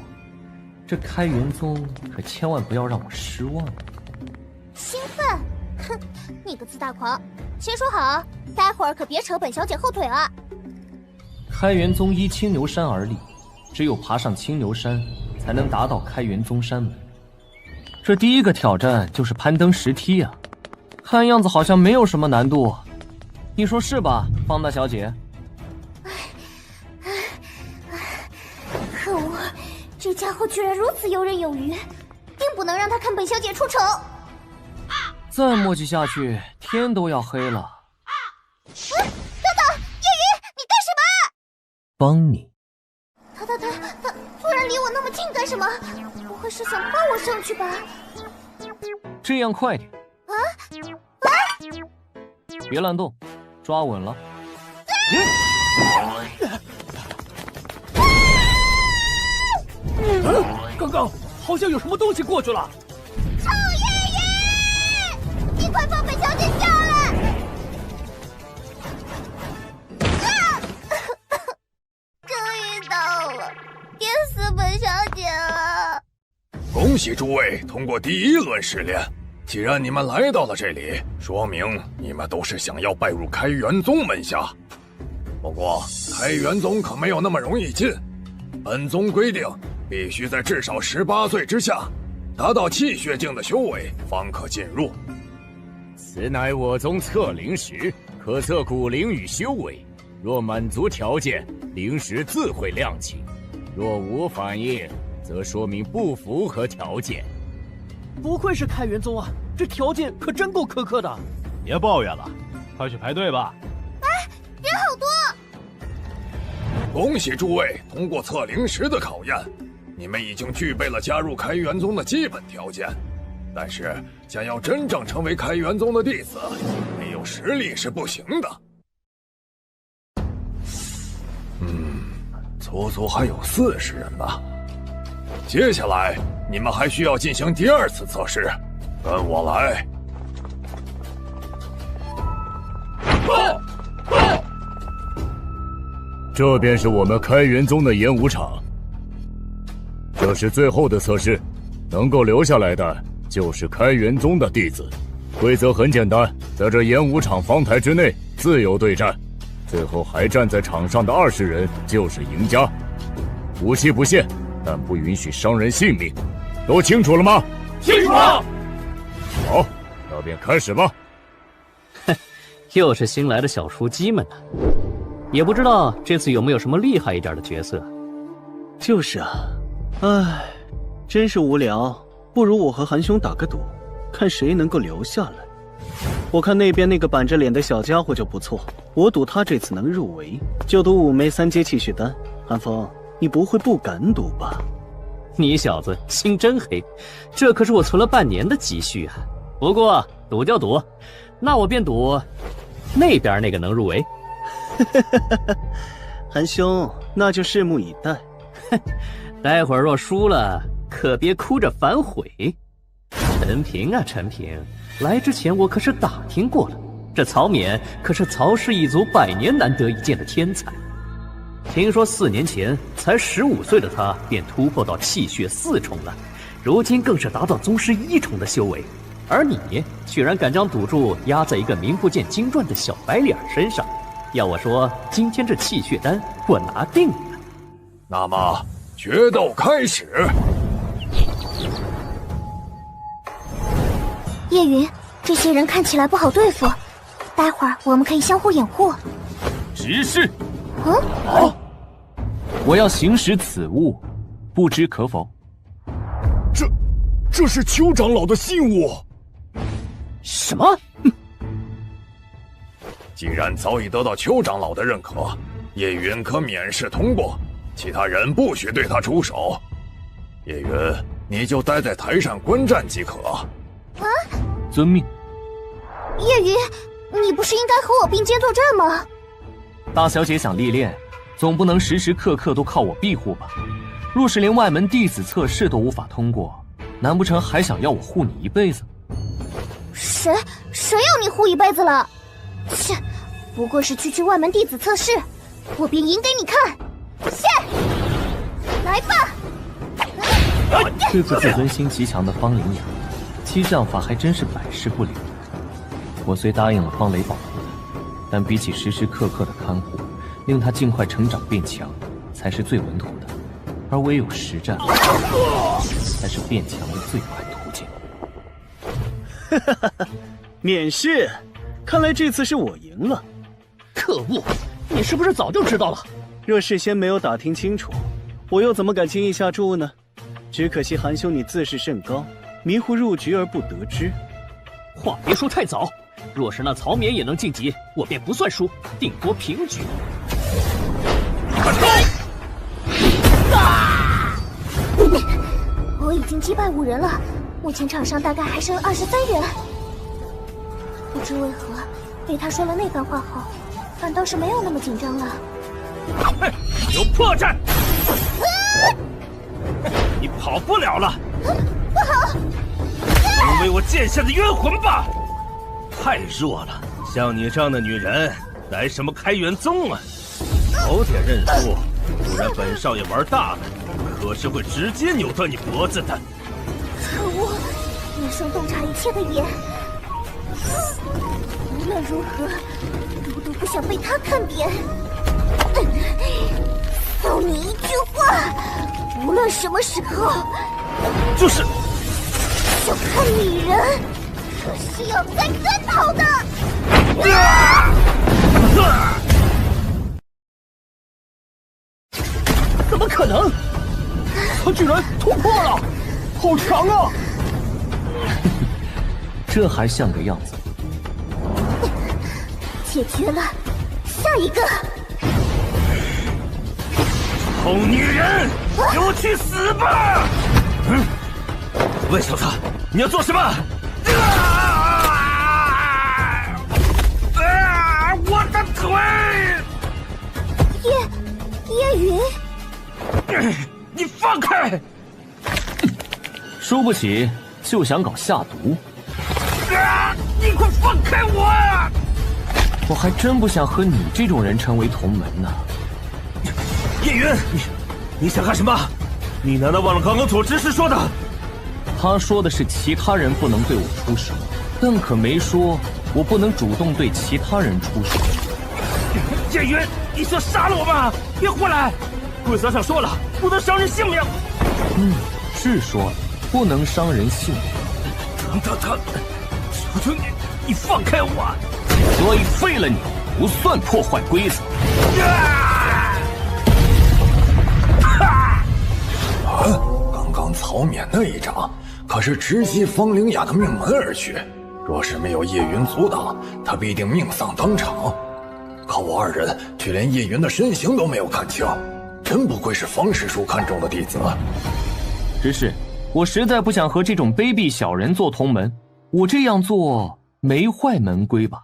这开元宗可千万不要让我失望。兴奋？哼，你个自大狂！先说好，待会儿可别扯本小姐后腿了。开元宗依青牛山而立，只有爬上青牛山，才能达到开元宗山门。这第一个挑战就是攀登石梯啊，看样子好像没有什么难度，你说是吧，方大小姐？可恶，这家伙居然如此游刃有余，定不能让他看本小姐出丑。再磨叽下去，天都要黑了。等等，叶云，你干什么？帮你。他突然离我那么近干什么？不会是想抱我上去吧？这样快点。别乱动，抓稳了。刚刚好像有什么东西过去了。臭爷爷，你快放本小姐下来！终于到了，憋死本小姐了。恭喜诸位通过第1轮试炼。既然你们来到了这里，说明你们都是想要拜入开元宗门下。不过，开元宗可没有那么容易进。本宗规定，必须在至少18岁之下，达到气血境的修为，方可进入。此乃我宗测灵石，可测骨灵与修为。若满足条件，灵石自会亮起；若无反应，则说明不符合条件。不愧是开元宗啊，这条件可真够苛刻的。别抱怨了，快去排队吧。哎，人好多！恭喜诸位通过测灵石的考验，你们已经具备了加入开元宗的基本条件。但是，想要真正成为开元宗的弟子，没有实力是不行的。足足还有40人呢。接下来，你们还需要进行第2次测试，跟我来。这便是我们开元宗的演武场，这是最后的测试，能够留下来的就是开元宗的弟子。规则很简单，在这演武场方台之内自由对战，最后还站在场上的20人就是赢家。武器不限，但不允许伤人性命，都清楚了吗？清楚了。好，那便开始吧。哼，又是新来的小雏鸡们呢，也不知道这次有没有什么厉害一点的角色。就是啊，唉，真是无聊。不如我和韩兄打个赌，看谁能够留下来。我看那边那个板着脸的小家伙就不错，我赌他这次能入围，就赌5枚3阶气血丹。韩风，你不会不敢赌吧？你小子心真黑，这可是我存了半年的积蓄啊！不过赌就赌，那我便赌那边那个能入围。韩兄，那就拭目以待。待会儿若输了，可别哭着反悔。陈平啊，陈平，来之前我可是打听过了，这曹冕可是曹氏一族100年难得一见的天才。听说4年前才15岁的他便突破到气血4重了，如今更是达到宗师1重的修为。而你居然敢将赌注压在一个名不见经传的小白脸身上，要我说，今天这气血丹我拿定了。那么，决斗开始。叶云，这些人看起来不好对付，待会儿我们可以相互掩护。指示。好，我要行使此物，不知可否？这是邱长老的信物。什么？既然早已得到邱长老的认可，叶云可免试通过，其他人不许对他出手。叶云，你就待在台上观战即可。啊！遵命。叶云，你不是应该和我并肩作战吗？大小姐想历练，总不能时时刻刻都靠我庇护吧？若是连外门弟子测试都无法通过，难不成还想要我护你一辈子？谁要你护一辈子了？切，不过是区外门弟子测试，我便赢给你看。切，来吧！对付自尊心极强的方灵雅，激将法还真是百试不灵。我虽答应了方雷保护他，但比起时时刻刻的看护，令他尽快成长变强，才是最稳妥的。而唯有实战，才是变强的最快途径。免试，看来这次是我赢了。可恶，你是不是早就知道了？若事先没有打听清楚，我又怎么敢轻易下注呢？只可惜韩兄你自视甚高，迷糊入局而不得知。话别说太早，若是那曹冕也能晋级，我便不算输，定夺平局。我已经击败5人了，目前场上大概还剩23人。不知为何，被他说了那番话后，反倒是没有那么紧张了。哼，有破绽！你跑不了了！不好！成为我剑下的冤魂吧！太弱了，像你这样的女人，来什么开元宗啊？早点认输，不然本少爷玩大了，可是会直接扭断你脖子的。可恶！野生洞察一切的眼，无论如何，嘟嘟不想被他看扁。送你一句话，无论什么时候，就是。想看女人，可是要栽跟头的。怎么可能？他居然突破了，好强啊！这还像个样子？解决了，下一个。臭女人，给我去死吧！魏小子，你要做什么？我的腿！叶云，你放开！输不起就想搞下毒？你快放开我！我还真不想和你这种人成为同门呢。叶云，你想干什么？你难道忘了刚刚左执事说的？他说的是其他人不能对我出手，但可没说我不能主动对其他人出手。叶云，你想杀了我吗？别胡来！规则上说了，不能伤人性命。是说了，不能伤人性命。疼！求求你放开我！所以废了你，不算破坏规则。刚刚曹冕那一掌，可是直击方灵雅的命门而去。若是没有叶云阻挡，他必定命丧当场。靠我二人，却连叶云的身形都没有看清，真不愧是方师叔看中的弟子。只是我实在不想和这种卑鄙小人做同门，我这样做没坏门规吧？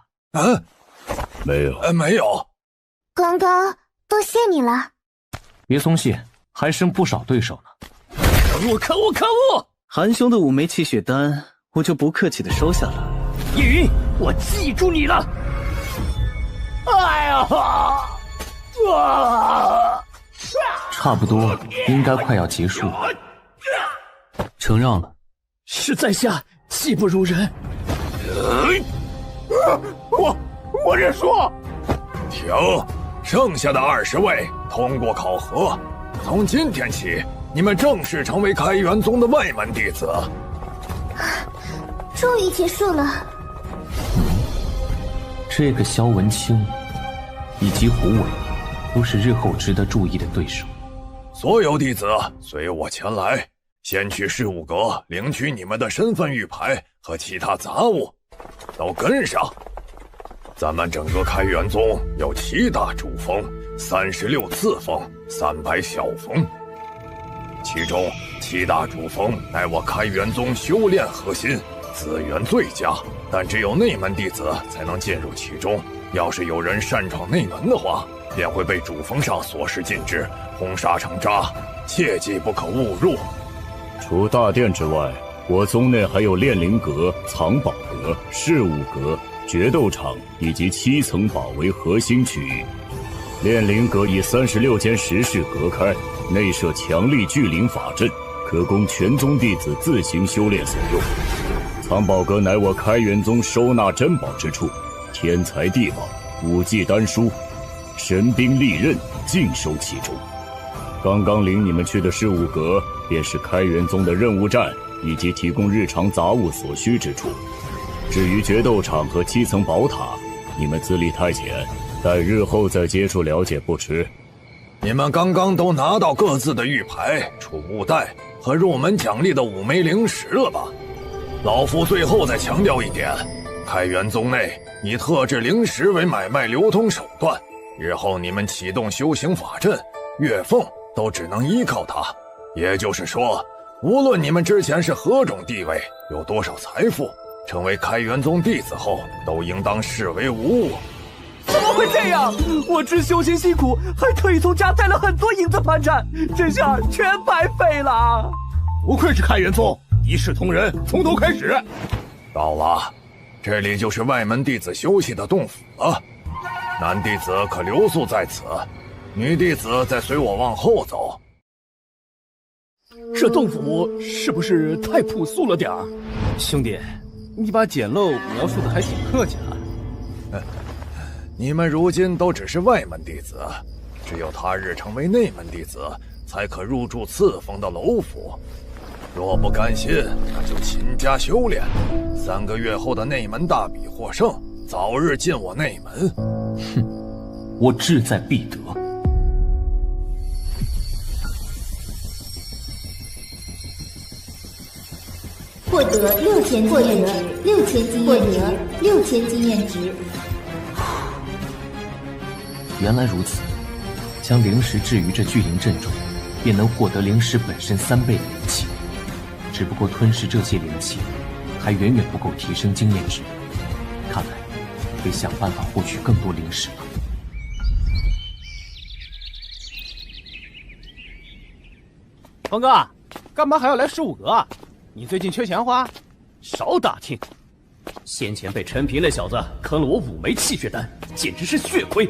没有，没有。刚刚多谢你了。别松懈，还剩不少对手呢。可恶！韩兄的5枚气血丹，我就不客气的收下了。叶云，我记住你了。哎呀！差不多，应该快要结束了。承让了。是在下技不如人。我认输。停！剩下的20位通过考核，从今天起，你们正式成为开元宗的外门弟子。终于结束了。这个萧文清以及胡伟都是日后值得注意的对手。所有弟子随我前来，先去事务阁领取你们的身份玉牌和其他杂物，都跟上。咱们整个开元宗有7大主峰、36次峰、300小峰，其中7大主峰乃我开元宗修炼核心，资源最佳，但只有内门弟子才能进入其中。要是有人擅闯内门的话，便会被主峰上所示禁制，轰杀成渣，切记不可误入。除大殿之外，我宗内还有炼灵阁、藏宝阁、事务阁、决斗场以及7层堡为核心区域。炼灵阁以36间石室隔开，内设强力聚灵法阵，可供全宗弟子自行修炼所用。藏宝阁乃我开元宗收纳珍宝之处，天材地宝、武技丹书、神兵利刃尽收其中。刚刚领你们去的事务阁，便是开元宗的任务站以及提供日常杂物所需之处。至于决斗场和7层宝塔，你们资历太浅，待日后再接触了解不迟。你们刚刚都拿到各自的玉牌、储物袋和入门奖励的5枚灵石了吧？老夫最后再强调一点，开元宗内以特制灵石为买卖流通手段，日后你们启动修行法阵、月俸都只能依靠它。也就是说，无论你们之前是何种地位，有多少财富，成为开元宗弟子后，都应当视为无物。怎么会这样？我只修行辛苦，还特意从家带了很多银子盘缠，这下全白费了。不愧是开元宗，一视同仁，从头开始。到了，这里就是外门弟子休息的洞府了。男弟子可留宿在此，女弟子再随我往后走。这洞府是不是太朴素了点儿？兄弟，你把简陋描述的还挺客气啊。你们如今都只是外门弟子，只有他日成为内门弟子，才可入住赐封的楼府。若不甘心，那就勤加修炼，3个月后的内门大比获胜，早日进我内门。哼，我志在必得。获得6000经验值，6000经验值，6000经验值。原来如此，将灵石置于这聚灵阵中，便能获得灵石本身3倍的灵气。只不过吞噬这些灵气，还远远不够提升经验值。看来得想办法获取更多灵石了。鹏哥，干嘛还要来15阁啊？你最近缺钱花？少打听！先前被陈平那小子坑了我5枚气血丹，简直是血亏。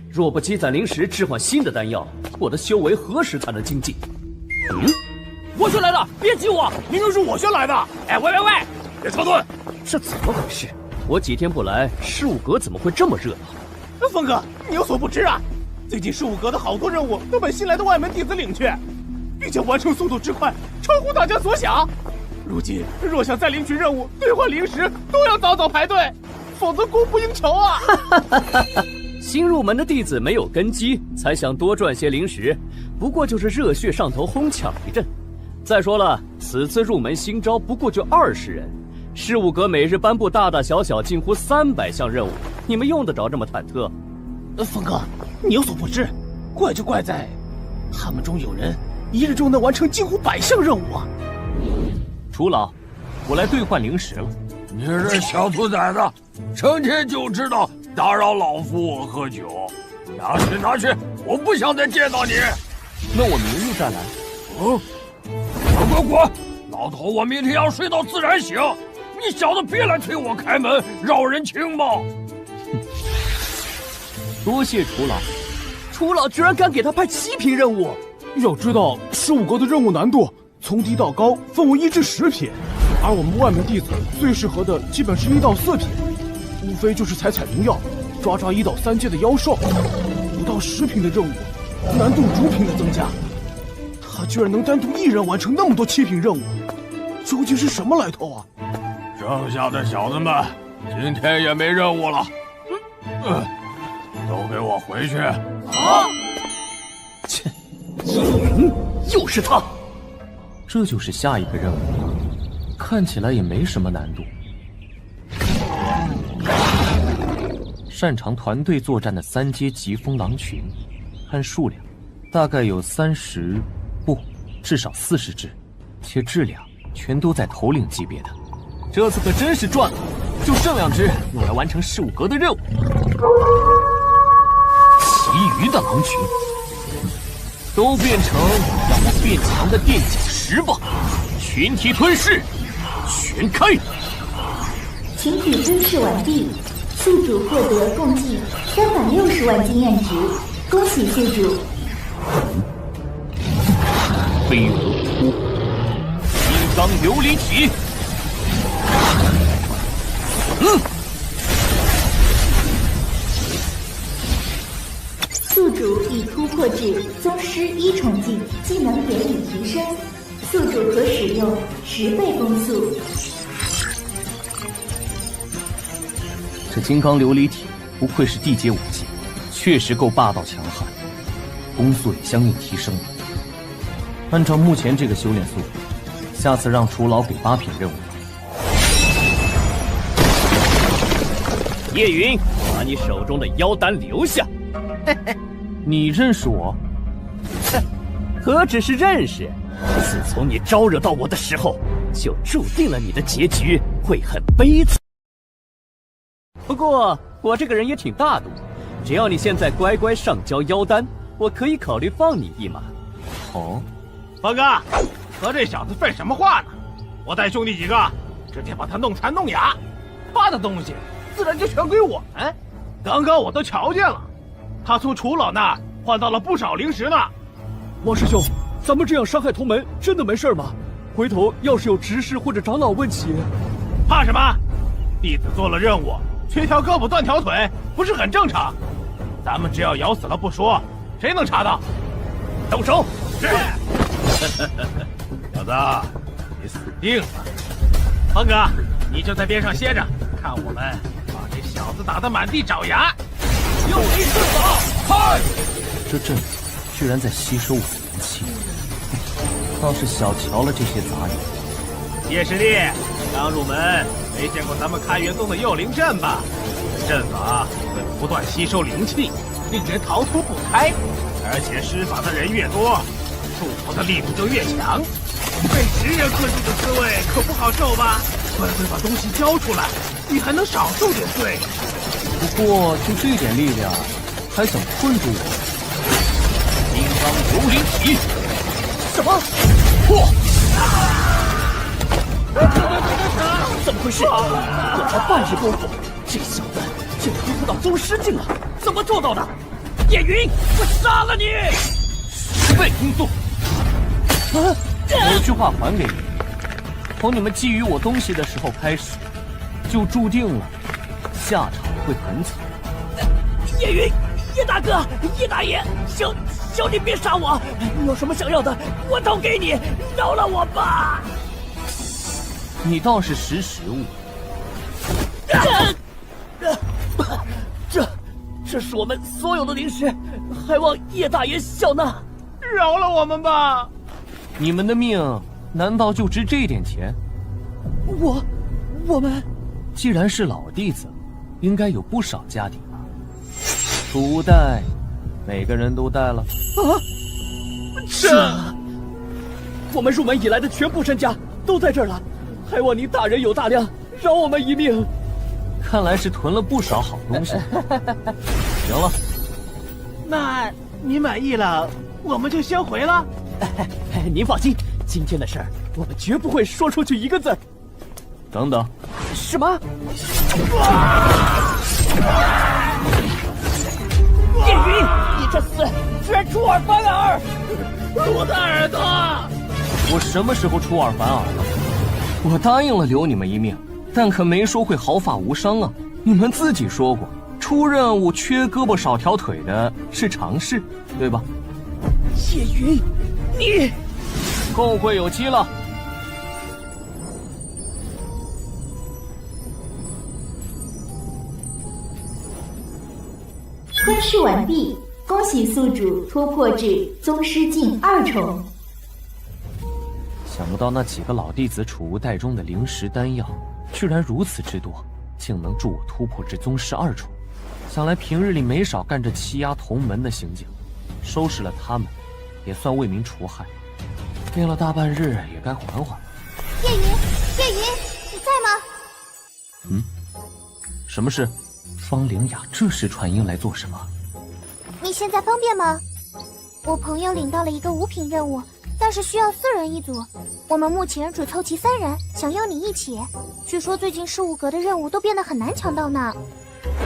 若不积攒灵石置换新的丹药，我的修为何时才能精进？我先来的，别挤我！明明是我先来的！哎，喂，别插队！这怎么回事？我几天不来，15阁怎么会这么热闹？峰哥，你有所不知啊，最近15阁的好多任务都被新来的外门弟子领去，并且完成速度之快，超乎大家所想。如今若想再领取任务、兑换灵石，都要早早排队，否则供不应求啊！新入门的弟子没有根基，才想多赚些灵石，不过就是热血上头哄抢一阵。再说了，此次入门新招不过就20人，15阁每日颁布大大小小近乎300项任务，你们用得着这么忐忑？峰哥，你有所不知，怪就怪在他们中有人一日中能完成近乎100项任务啊！楚老，我来兑换灵石了。你这小兔崽子，成天就知道打扰老夫我喝酒，拿去，我不想再见到你。那我明日再来。滚！老头，我明天要睡到自然醒，你小子别来催我开门，扰人情嘛！多谢楚老，楚老居然敢给他派7品任务。要知道15阁的任务难度从低到高分为1至10品，而我们外门弟子最适合的基本是1到4品，无非就是采灵药，抓1到3阶的妖兽。5到10品的任务难度逐品的增加，他居然能单独1人完成那么多7品任务，究竟是什么来头啊？剩下的小子们今天也没任务了，都给我回去！啊！切，叶云，又是他！这就是下一个任务，看起来也没什么难度。擅长团队作战的3阶疾风狼群，看数量，大概有30，不，至少40只，且质量全都在头领级别的。这次可真是赚了，就剩2只用来完成15阁的任务。其余的狼群，都变成让我变强的垫脚石吧！群体吞噬，全开！群体吞噬完毕，宿主获得共计360万经验值，恭喜宿主！飞蛾扑，金刚琉璃体。宿主已突破至宗师1重境，技能点已提升，宿主可使用10倍攻速。这金刚琉璃体不愧是地阶武技，确实够霸道强悍，攻速也相应提升了。按照目前这个修炼速度，下次让楚老给8品任务吧。叶云，把你手中的妖丹留下。你认识我？哼，何止是认识，自从你招惹到我的时候，就注定了你的结局。会很悲惨。不过我这个人也挺大度，只要你现在乖乖上交妖丹，我可以考虑放你一马。哦，方哥，和这小子废什么话呢？我带兄弟几个直接把他弄残弄哑，他的东西自然就全归我们。刚刚我都瞧见了，他从楚老那换到了不少灵石呢。王师兄，咱们这样伤害同门，真的没事吗？回头要是有执事或者长老问起，怕什么？弟子做了任务，缺条胳膊断条腿，不是很正常？咱们只要咬死了不说，谁能查到？动手！是。小子，你死定了！方哥，你就在边上歇着，看我们把这小子打得满地找牙。用力顺法，嗨！这阵子居然在吸收我的灵气，倒是小瞧了这些杂人。叶师弟，刚入门，没见过咱们开元宗的幽灵阵吧？阵法会不断吸收灵气，令人逃脱不开，而且施法的人越多，束缚的力度就越强。被10人困住的滋味可不好受吧？乖乖把东西交出来，你还能少受点罪。不过就这点力量，还想困住我？金刚幽灵体！什么？破！怎么回事？我才半日功夫，这小子竟突破到宗师境了，怎么做到的？叶云，我杀了你！10倍攻速！有句话还给你：从你们觊觎我东西的时候开始，就注定了下场会很惨。叶云，叶大哥，叶大爷，求你别杀我！你有什么想要的，我都给你，饶了我吧！你倒是识时务。这是我们所有的灵石，还望叶大爷笑纳，饶了我们吧！你们的命难道就值这点钱？我们既然是老弟子，应该有不少家底吧？储物袋，每个人都带了。我们入门以来的全部身家都在这儿了，还望您大人有大量，饶我们一命。看来是囤了不少好东西。行了，那你满意了，我们就先回了。您放心，今天的事儿我们绝不会说出去一个字。等等，什么？叶云，你这厮居然出尔反尔！我的耳朵！我什么时候出尔反尔了？我答应了留你们一命，但可没说会毫发无伤啊！你们自己说过，出任务缺胳膊少条腿的是常事，对吧？叶云，你后会有期了。吞噬完毕，恭喜宿主突破至宗师境2重。想不到那几个老弟子储物袋中的灵石丹药，居然如此之多，竟能助我突破至宗师2重。想来平日里没少干这欺压同门的行径，收拾了他们，也算为民除害。练了大半日，也该缓缓了。叶云，你在吗？什么事？方灵雅这时传音来做什么？你现在方便吗？我朋友领到了一个5品任务，但是需要4人一组。我们目前只凑齐3人，想要你一起。据说最近15格的任务都变得很难抢到呢。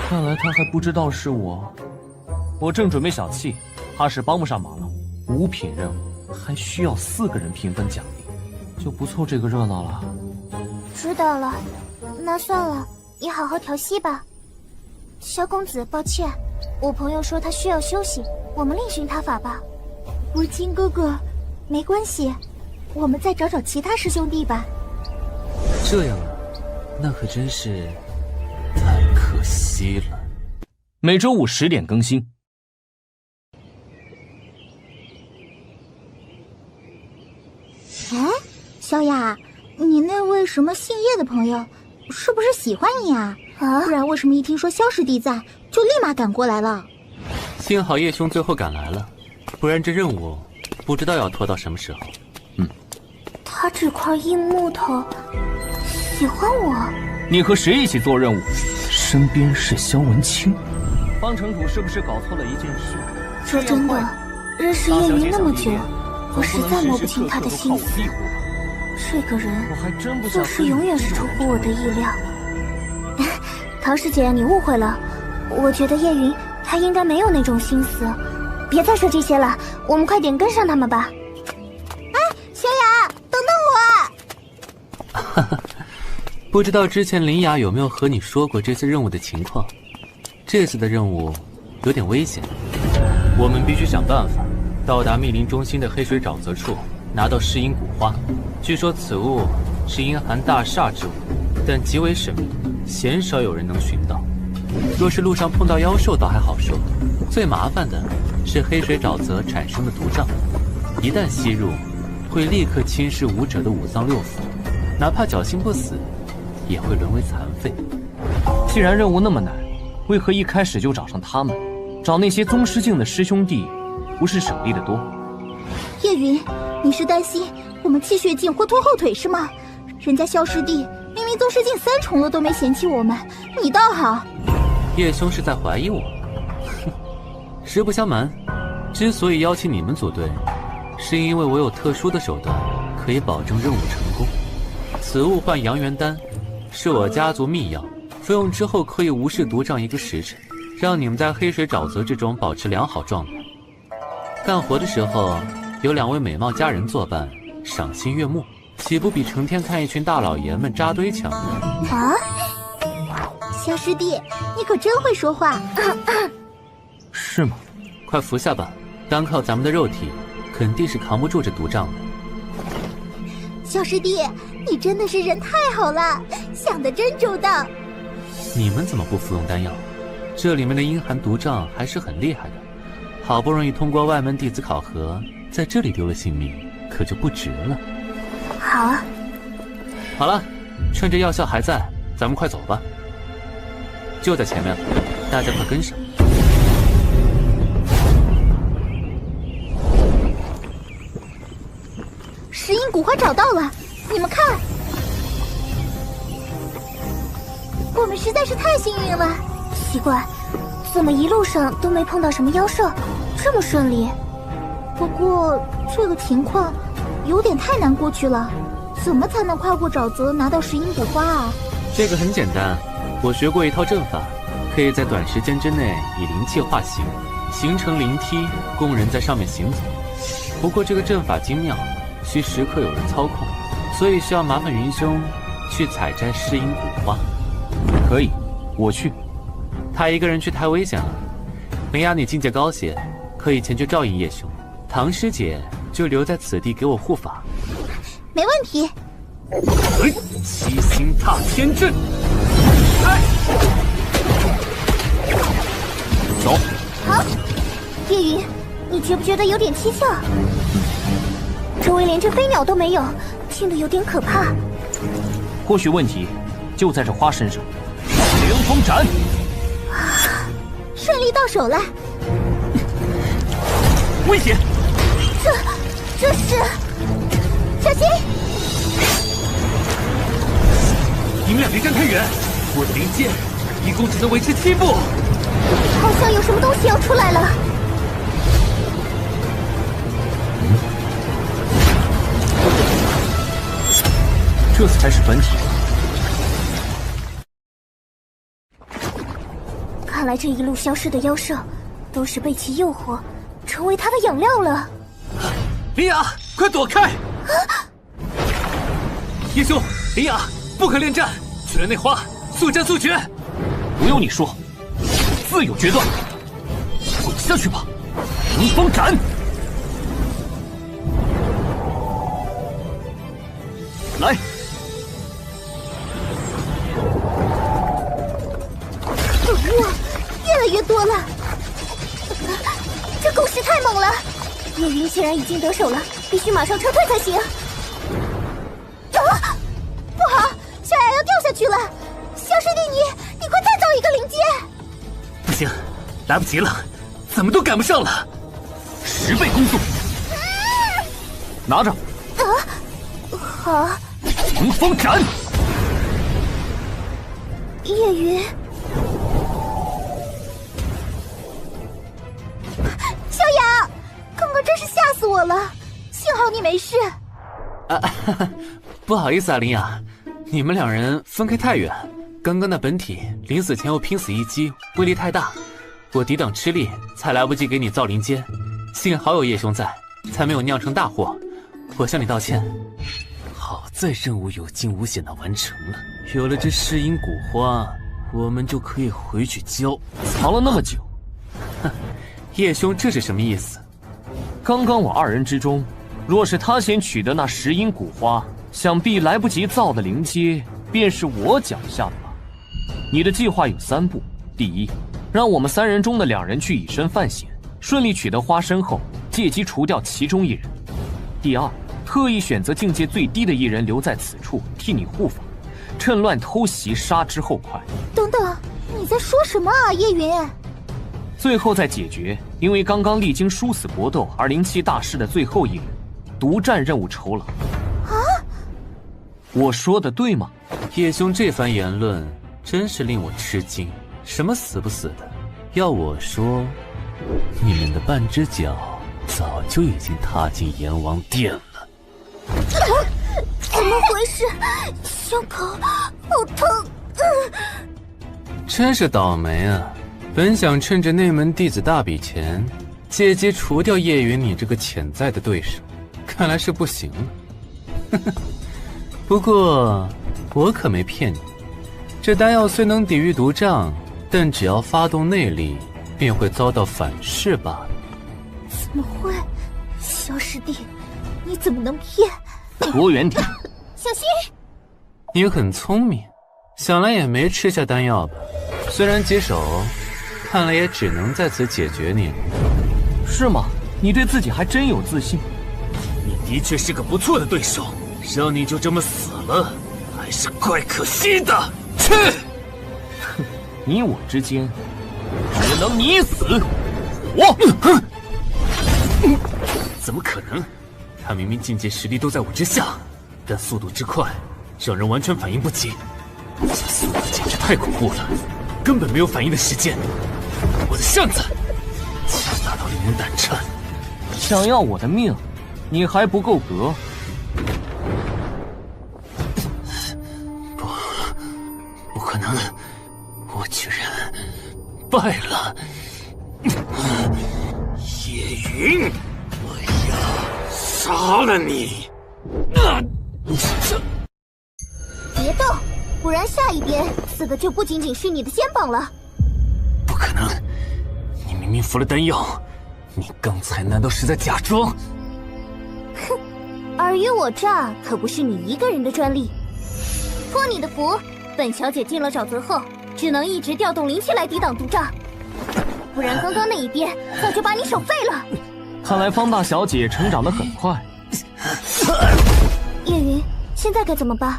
看来他还不知道是我。我正准备小气，怕是帮不上忙了。5品任务还需要4个人平分奖励，就不凑这个热闹了。知道了，那算了，你好好调息吧。萧公子，抱歉，我朋友说他需要休息，我们另寻他法吧。如今哥哥，没关系，我们再找找其他师兄弟吧。这样啊，那可真是太可惜了。每周5 10点更新。哎，萧雅，你那位什么姓叶的朋友，是不是喜欢你啊？不然为什么一听说萧师弟在，就立马赶过来了？幸好叶兄最后赶来了，不然这任务不知道要拖到什么时候。他这块硬木头喜欢我？你和谁一起做任务？身边是萧文清。方城主是不是搞错了一件事？说真的，认识叶云那么久，我实在摸不清他的心思。这个人做事永远是出乎我的意料。唐师姐，你误会了，我觉得叶云他应该没有那种心思。别再说这些了，我们快点跟上他们吧。哎，小雅，等等我！哈哈，不知道之前林雅有没有和你说过这次任务的情况？这次的任务有点危险，我们必须想办法到达密林中心的黑水沼泽处，拿到噬阴古花。据说此物是阴寒大煞之物，但极为神秘，鲜少有人能寻到。若是路上碰到妖兽倒还好说，最麻烦的是黑水沼泽产生的毒瘴，一旦吸入，会立刻侵蚀武者的五脏六腑，哪怕侥幸不死，也会沦为残废。既然任务那么难，为何一开始就找上他们？找那些宗师境的师兄弟，不是省力得多？叶云，你是担心我们气血境会拖后腿是吗？人家萧师弟明明宗师境3重了都没嫌弃我们，你倒好。叶兄是在怀疑我？哼，实不相瞒，之所以邀请你们组队，是因为我有特殊的手段可以保证任务成功。此物唤阳元丹，是我家族秘药，服用之后可以无视毒瘴1个时辰，让你们在黑水沼泽之中保持良好状态。干活的时候有2位美貌佳人作伴，赏心悦目，岂不比成天看一群大老爷们扎堆强呢？啊，萧师弟，你可真会说话。是吗？快服下吧，单靠咱们的肉体，肯定是扛不住这毒瘴的。萧师弟，你真的是人太好了，想得真周到。你们怎么不服用丹药？这里面的阴寒毒瘴还是很厉害的，好不容易通过外门弟子考核，在这里丢了性命，可就不值了。好啊。好了，趁着药效还在，咱们快走吧。就在前面了，大家快跟上。石英古花找到了，你们看，我们实在是太幸运了。奇怪，怎么一路上都没碰到什么妖兽，这么顺利？不过这个情况有点太难过去了，怎么才能跨过沼泽拿到石英古花啊？这个很简单，我学过一套阵法，可以在短时间之内以灵气化形，形成灵梯，供人在上面行走。不过这个阵法精妙，需时刻有人操控，所以需要麻烦云兄去采摘噬阴古花。可以，我去。他一个人去太危险了，林雅你境界高些，可以前去照应叶兄。唐师姐就留在此地给我护法。没问题。七星踏天阵，走。好，叶云，你觉不觉得有点蹊跷？周围连只飞鸟都没有，听得有点可怕。或许问题就在这花身上。凌风斩，顺利到手了。危险！这是小心！你们俩别站太远，我的灵剑一共只能维持7步。好像有什么东西要出来了。这才是本体。看来这一路消失的妖兽，都是被其诱惑，成为他的养料了。林雅，快躲开！叶兄，林雅，不可恋战，去了内花，速战速决。不用你说，自有决断。滚下去吧，迎风斩！来。哇，越来越多了！这攻势太猛了，叶云显然已经得手了，必须马上撤退才行。啊，不好，小雅要掉下去了！小师弟，你快再造一个灵阶！不行，来不及了，怎么都赶不上了。10倍攻速，拿着。好。迎风斩！叶云，小雅，刚刚真是吓死我了，幸好你没事。不好意思啊，林雅，你们两人分开太远，刚刚那本体临死前又拼死一击，威力太大，我抵挡吃力，才来不及给你造灵间。幸好有叶兄在，才没有酿成大祸。我向你道歉。好在任务有惊无险的完成了，有了这噬阴古花，我们就可以回去交。藏了那么久，哼，叶兄这是什么意思？刚刚我二人之中，若是他先取得那石阴古花，想必来不及造的灵阶，便是我脚下的吧。你的计划有3步：第一，让我们3人中的2人去以身犯险，顺利取得花身后，借机除掉其中1人；第二，特意选择境界最低的1人留在此处替你护法，趁乱偷袭，杀之后快。等等，你在说什么啊，叶云？最后再解决因为刚刚历经殊死搏斗而灵气大失的最后1人，独占任务酬劳。啊？我说的对吗？叶兄这番言论真是令我吃惊。什么死不死的？要我说，你们的半只脚早就已经踏进阎王殿了。怎么回事？胸口好疼。真是倒霉啊！本想趁着内门弟子大比钱，借机除掉叶云你这个潜在的对手，看来是不行了。不过我可没骗你，这丹药虽能抵御毒瘴，但只要发动内力，便会遭到反噬罢了。怎么会？小师弟，你怎么能骗？躲远点！小心！你很聪明，想来也没吃下丹药吧？虽然棘手，看来也只能在此解决你了。是吗？你对自己还真有自信。你的确是个不错的对手，让你就这么死了，还是怪可惜的。去！你我之间，只能你死我。怎么可能？他明明境界实力都在我之下，但速度之快，让人完全反应不及。这速度简直太恐怖了，根本没有反应的时间。我的扇子，强大到令人胆颤。想要我的命，你还不够格。不可能，我居然败了。叶云，我要杀了你！别动，不然下一边死的就不仅仅是你的肩膀了。不可能，你明明服了丹药，你刚才难道是在假装？哼，尔虞我诈可不是你一个人的专利。托你的福，本小姐进了沼泽后，只能一直调动灵气来抵挡毒瘴，不然刚刚那一鞭早就把你手废了。看来方大小姐成长得很快。叶云，现在该怎么办？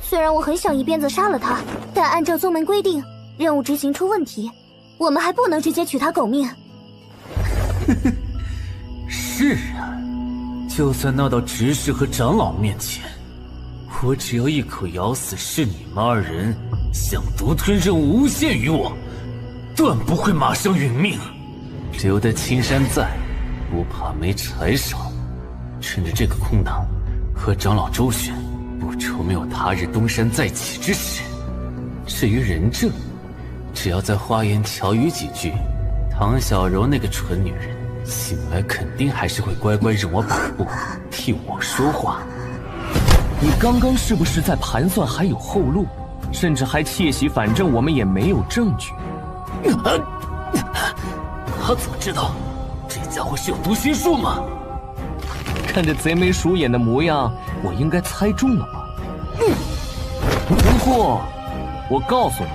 虽然我很想一鞭子杀了他，但按照宗门规定，任务执行出问题，我们还不能直接取他狗命。是啊，就算闹到执事和长老面前，我只要一口咬死是你们2人想独吞任务诬陷于我，断不会马上殒命。留得青山在，不怕没柴烧。趁着这个空档，和长老周旋，不愁没有他日东山再起之时。至于人证，只要在花言巧语几句，唐小柔那个蠢女人醒来肯定还是会乖乖认我摆布，替我说话。你刚刚是不是在盘算还有后路，甚至还窃喜反正我们也没有证据？他怎么知道这家伙是有读心术吗？看着贼眉鼠眼的模样，我应该猜中了吧？不过，我告诉你，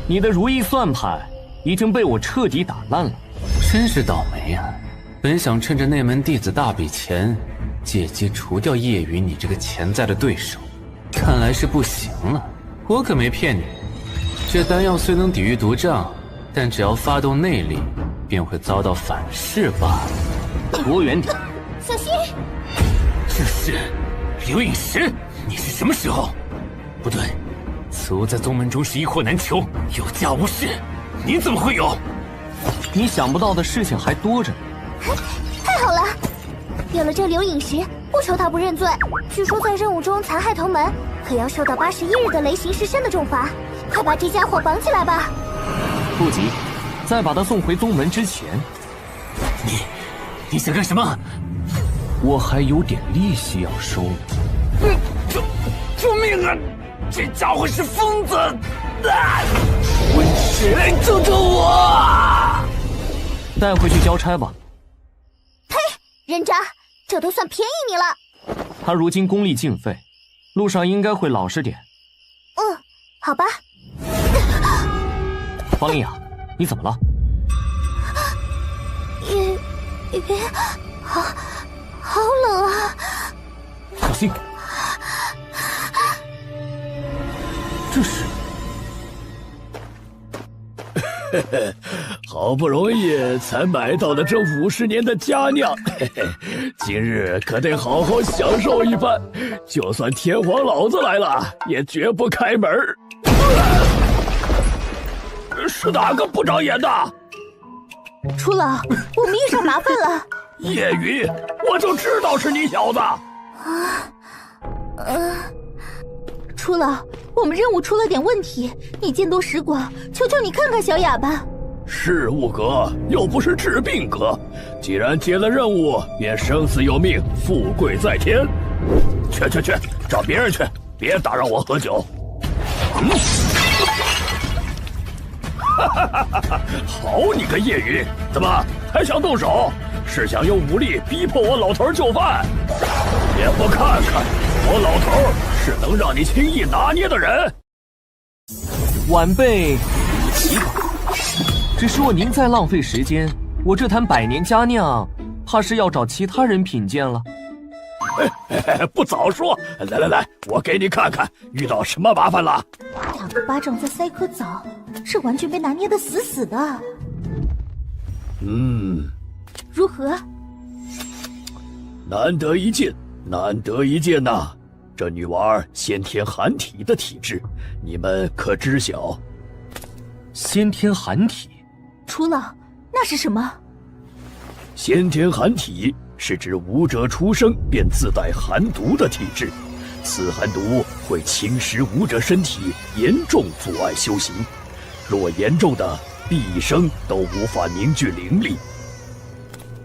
你的如意算盘已经被我彻底打烂了。真是倒霉啊！本想趁着内门弟子大比钱，借机除掉叶云你这个潜在的对手，看来是不行了。我可没骗你，这丹药虽能抵御毒瘴，但只要发动内力，便会遭到反噬罢了。躲远点！小心！这是刘饮石，你是什么时候？不对，此物在宗门中是一货难求，有价无市，你怎么会有？你想不到的事情还多着呢。太好了，有了这流影石，不求他不认罪。据说在任务中残害同门，可要受到81日的雷刑尸身的重罚。快把这家伙绑起来吧！不急，在把他送回宗门之前，你想干什么？我还有点利息要收呢。救命啊！这家伙是疯子！温氏人，救救我！带回去交差吧。嘿，人渣，这都算便宜你了。他如今功力尽废，路上应该会老实点。好吧。方丽雅，你怎么了？云，好冷啊！小心！这是……好不容易才买到的这50年的佳酿，今日可得好好享受一番。就算天皇老子来了，也绝不开门。是哪个不长眼的？初老，我们遇上麻烦了。叶云，我就知道是你小子。初老，我们任务出了点问题，你见多识广，求求你看看小雅吧。事务阁又不是治病阁，既然接了任务，便生死有命，富贵在天。去，找别人去，别打扰我喝酒。好你个叶云，怎么还想动手？是想用武力逼迫我老头就范？也不看看我老头是能让你轻易拿捏的人。晚辈祈祷，只是您再浪费时间，我这坛100年佳酿，怕是要找其他人品鉴了。不早说！来，我给你看看遇到什么麻烦了。2个巴掌再塞颗枣，是完全被拿捏得死死的。如何？难得一见呐！这女娃先天寒体的体质，你们可知晓？先天寒体？初老，那是什么？先天寒体是指武者出生便自带寒毒的体质，此寒毒会侵蚀武者身体，严重阻碍修行。若严重的，毕生都无法凝聚灵力。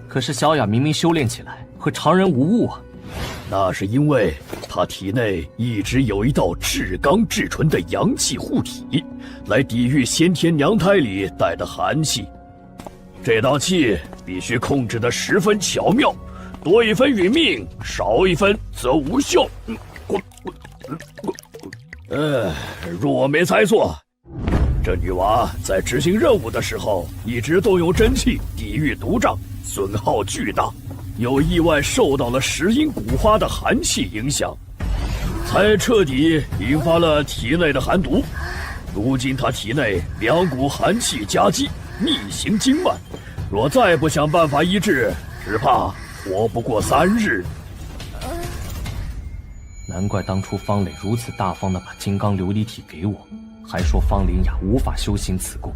可是小雅明明修炼起来和常人无误啊。那是因为她体内一直有一道至刚至纯的阳气护体，来抵御先天娘胎里带的寒气。这道气必须控制得十分巧妙，多一分殒命，少一分则无效。若我没猜错，这女娃在执行任务的时候一直动用真气抵御毒瘴，损耗巨大，又意外受到了石英古花的寒气影响，才彻底引发了体内的寒毒。如今她体内2股寒气夹击，逆行经脉，若再不想办法医治，只怕活不过3日。难怪当初方磊如此大方地把金刚琉璃体给我，还说方灵雅无法修行此功。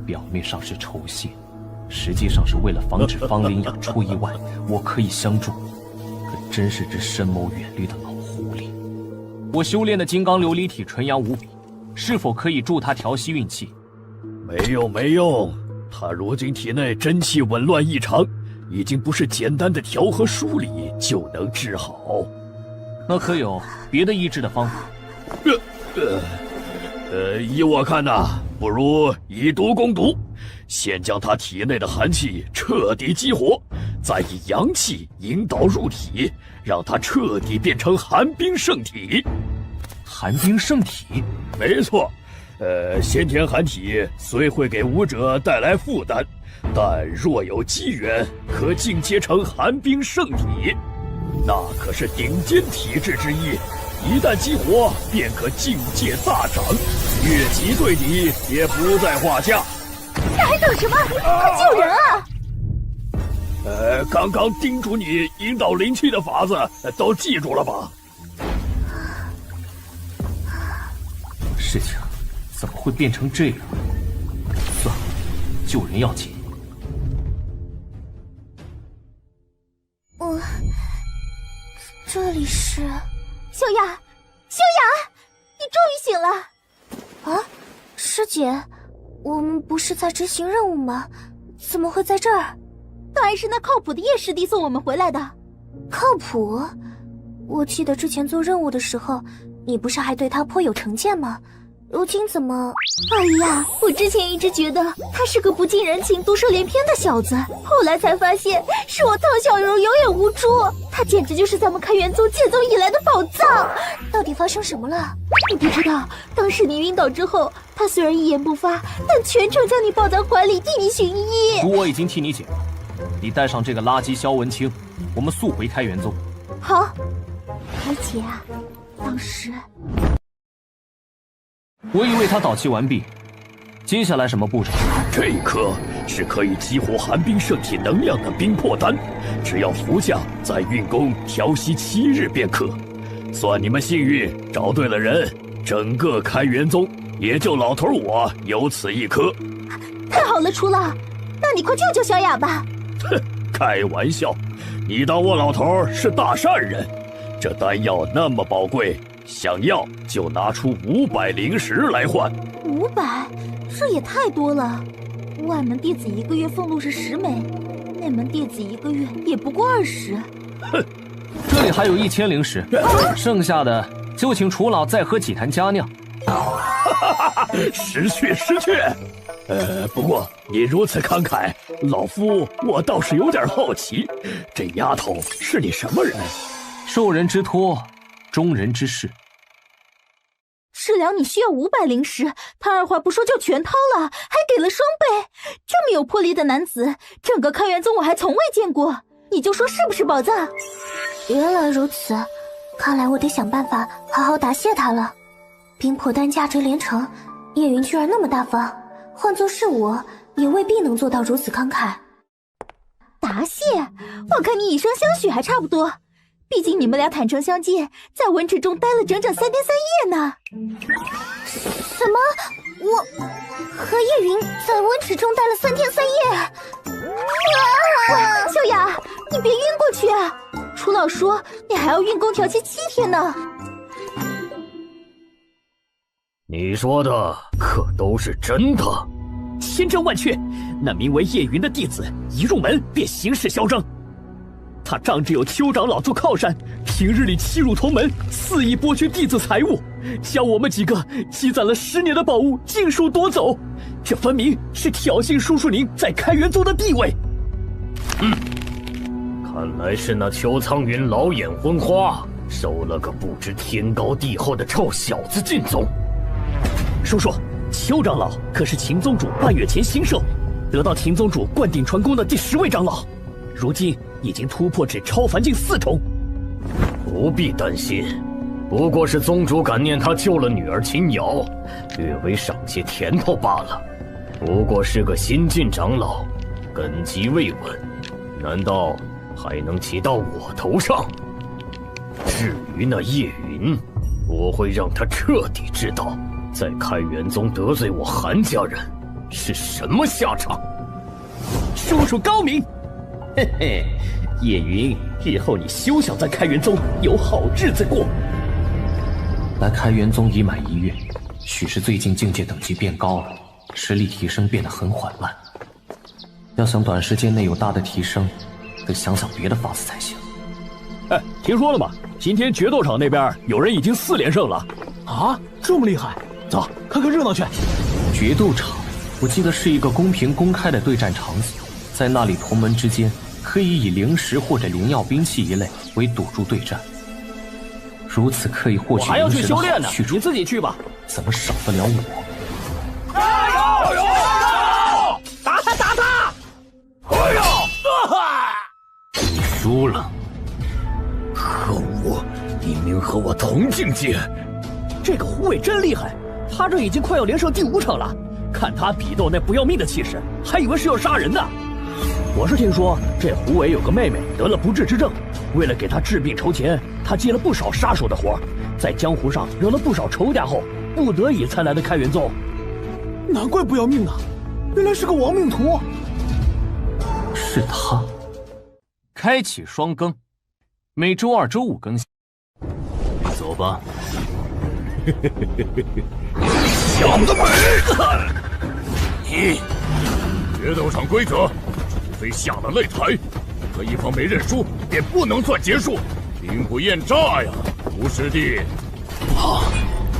表面上是酬谢，实际上是为了防止方灵雅出意外，我可以相助。可真是只深谋远虑的老狐狸。我修炼的金刚琉璃体纯阳无比，是否可以助他调息运气？没用，他如今体内真气紊乱异常，已经不是简单的调和梳理就能治好。那可有别的医治的方法？依我看呐，不如以毒攻毒，先将他体内的寒气彻底激活，再以阳气引导入体，让他彻底变成寒冰圣体。寒冰圣体？没错。先天寒体虽会给武者带来负担，但若有机缘，可进阶成寒冰圣体，那可是顶尖体质之一。一旦激活，便可境界大涨，越级对敌也不在话下。那还等什么？快救人啊！刚刚叮嘱你引导灵气的法子，都记住了吧？事情怎么会变成这样？算了，救人要紧。这里是小雅，小雅，你终于醒了！啊，师姐，我们不是在执行任务吗？怎么会在这儿？当然是那靠谱的叶师弟送我们回来的。靠谱？我记得之前做任务的时候，你不是还对他颇有成见吗？如今怎么……哎呀，我之前一直觉得他是个不近人情、毒舌连篇的小子，后来才发现是我唐小柔有眼无珠，他简直就是咱们开元宗建宗以来的宝藏。到底发生什么了？你不知道，当时你晕倒之后，他虽然一言不发，但全程将你抱在怀里，替你寻医。毒我已经替你解了，你带上这个垃圾萧文清，我们速回开元宗。好，而且啊，当时我以为他导气完毕，接下来什么步骤？这一颗是可以激活寒冰圣体能量的冰魄丹，只要服下，再运功调息7日便可。算你们幸运，找对了人，整个开元宗也就老头我有此一颗。太好了，除了，那你快救救小雅吧。哼，开玩笑，你当我老头是大善人？这丹药那么宝贵，想要就拿出500灵石来换。500，这也太多了。外门弟子1个月俸禄是10枚，内门弟子1个月也不过20。哼，这里还有1000灵石，剩下的就请楚老再喝几坛佳酿。识趣识趣。不过你如此慷慨，老夫我倒是有点好奇，这丫头是你什么人？受人之托，忠人之事。治疗你需要500灵石，他二话不说就全掏了，还给了双倍。这么有魄力的男子，整个开元宗我还从未见过。你就说是不是宝藏？原来如此，看来我得想办法好好答谢他了。冰魄丹价值连城，叶云居然那么大方，换作是我，也未必能做到如此慷慨。答谢？我看你以身相许还差不多。毕竟你们俩坦诚相见，在文池中待了整整3天3夜呢。什么？我和叶云在温池中待了3天3夜？小雅，你别晕过去啊！楚老说你还要运功调息7天呢。你说的可都是真的？千真万确，那名为叶云的弟子一入门便行事嚣张。他仗着有邱长老做靠山，平日里欺辱同门，肆意剥削弟子财物，将我们几个积攒了10年的宝物尽数夺走，这分明是挑衅叔叔您在开元宗的地位。看来是那邱苍云老眼昏花，收了个不知天高地厚的臭小子进宗。叔叔，邱长老可是秦宗主半月前新授，得到秦宗主灌顶传功的第10位长老，如今已经突破至超凡境4重。不必担心，不过是宗主感念他救了女儿秦瑶，略微赏些甜头罢了。不过是个新晋长老，根基未稳，难道还能骑到我头上？至于那叶云，我会让他彻底知道，在开元宗得罪我韩家人是什么下场。叔叔高明。嘿嘿，叶云，日后你休想在开元宗有好日子过。来开元宗已满1月，许是最近境界等级变高了，实力提升变得很缓慢。要想短时间内有大的提升，得想想别的法子才行。哎，听说了吗？今天决斗场那边有人已经4连胜了。啊，这么厉害！走，看看热闹去。决斗场，我记得是一个公平公开的对战场所，在那里同门之间可以以灵石或者灵药兵器一类为赌注对战。如此可以获取灵石的好去处，你自己去吧。怎么少得了我？加油！打他！打他！哎呀！你输了。可恶，你明和我同境界。这个胡伟真厉害，他这已经快要连胜第5场了。看他比斗那不要命的气势，还以为是要杀人呢。我是听说这胡伟有个妹妹得了不治之症，为了给她治病筹钱，他接了不少杀手的活，在江湖上惹了不少仇家后，不得已才来的开元宗。难怪不要命呢，原来是个亡命徒。是他。开启双更，每周2、周5更新。走吧。想得美！你决斗场规则，除非下了擂台，和一方没认输，便不能算结束。兵不厌诈呀，吴师弟。啊，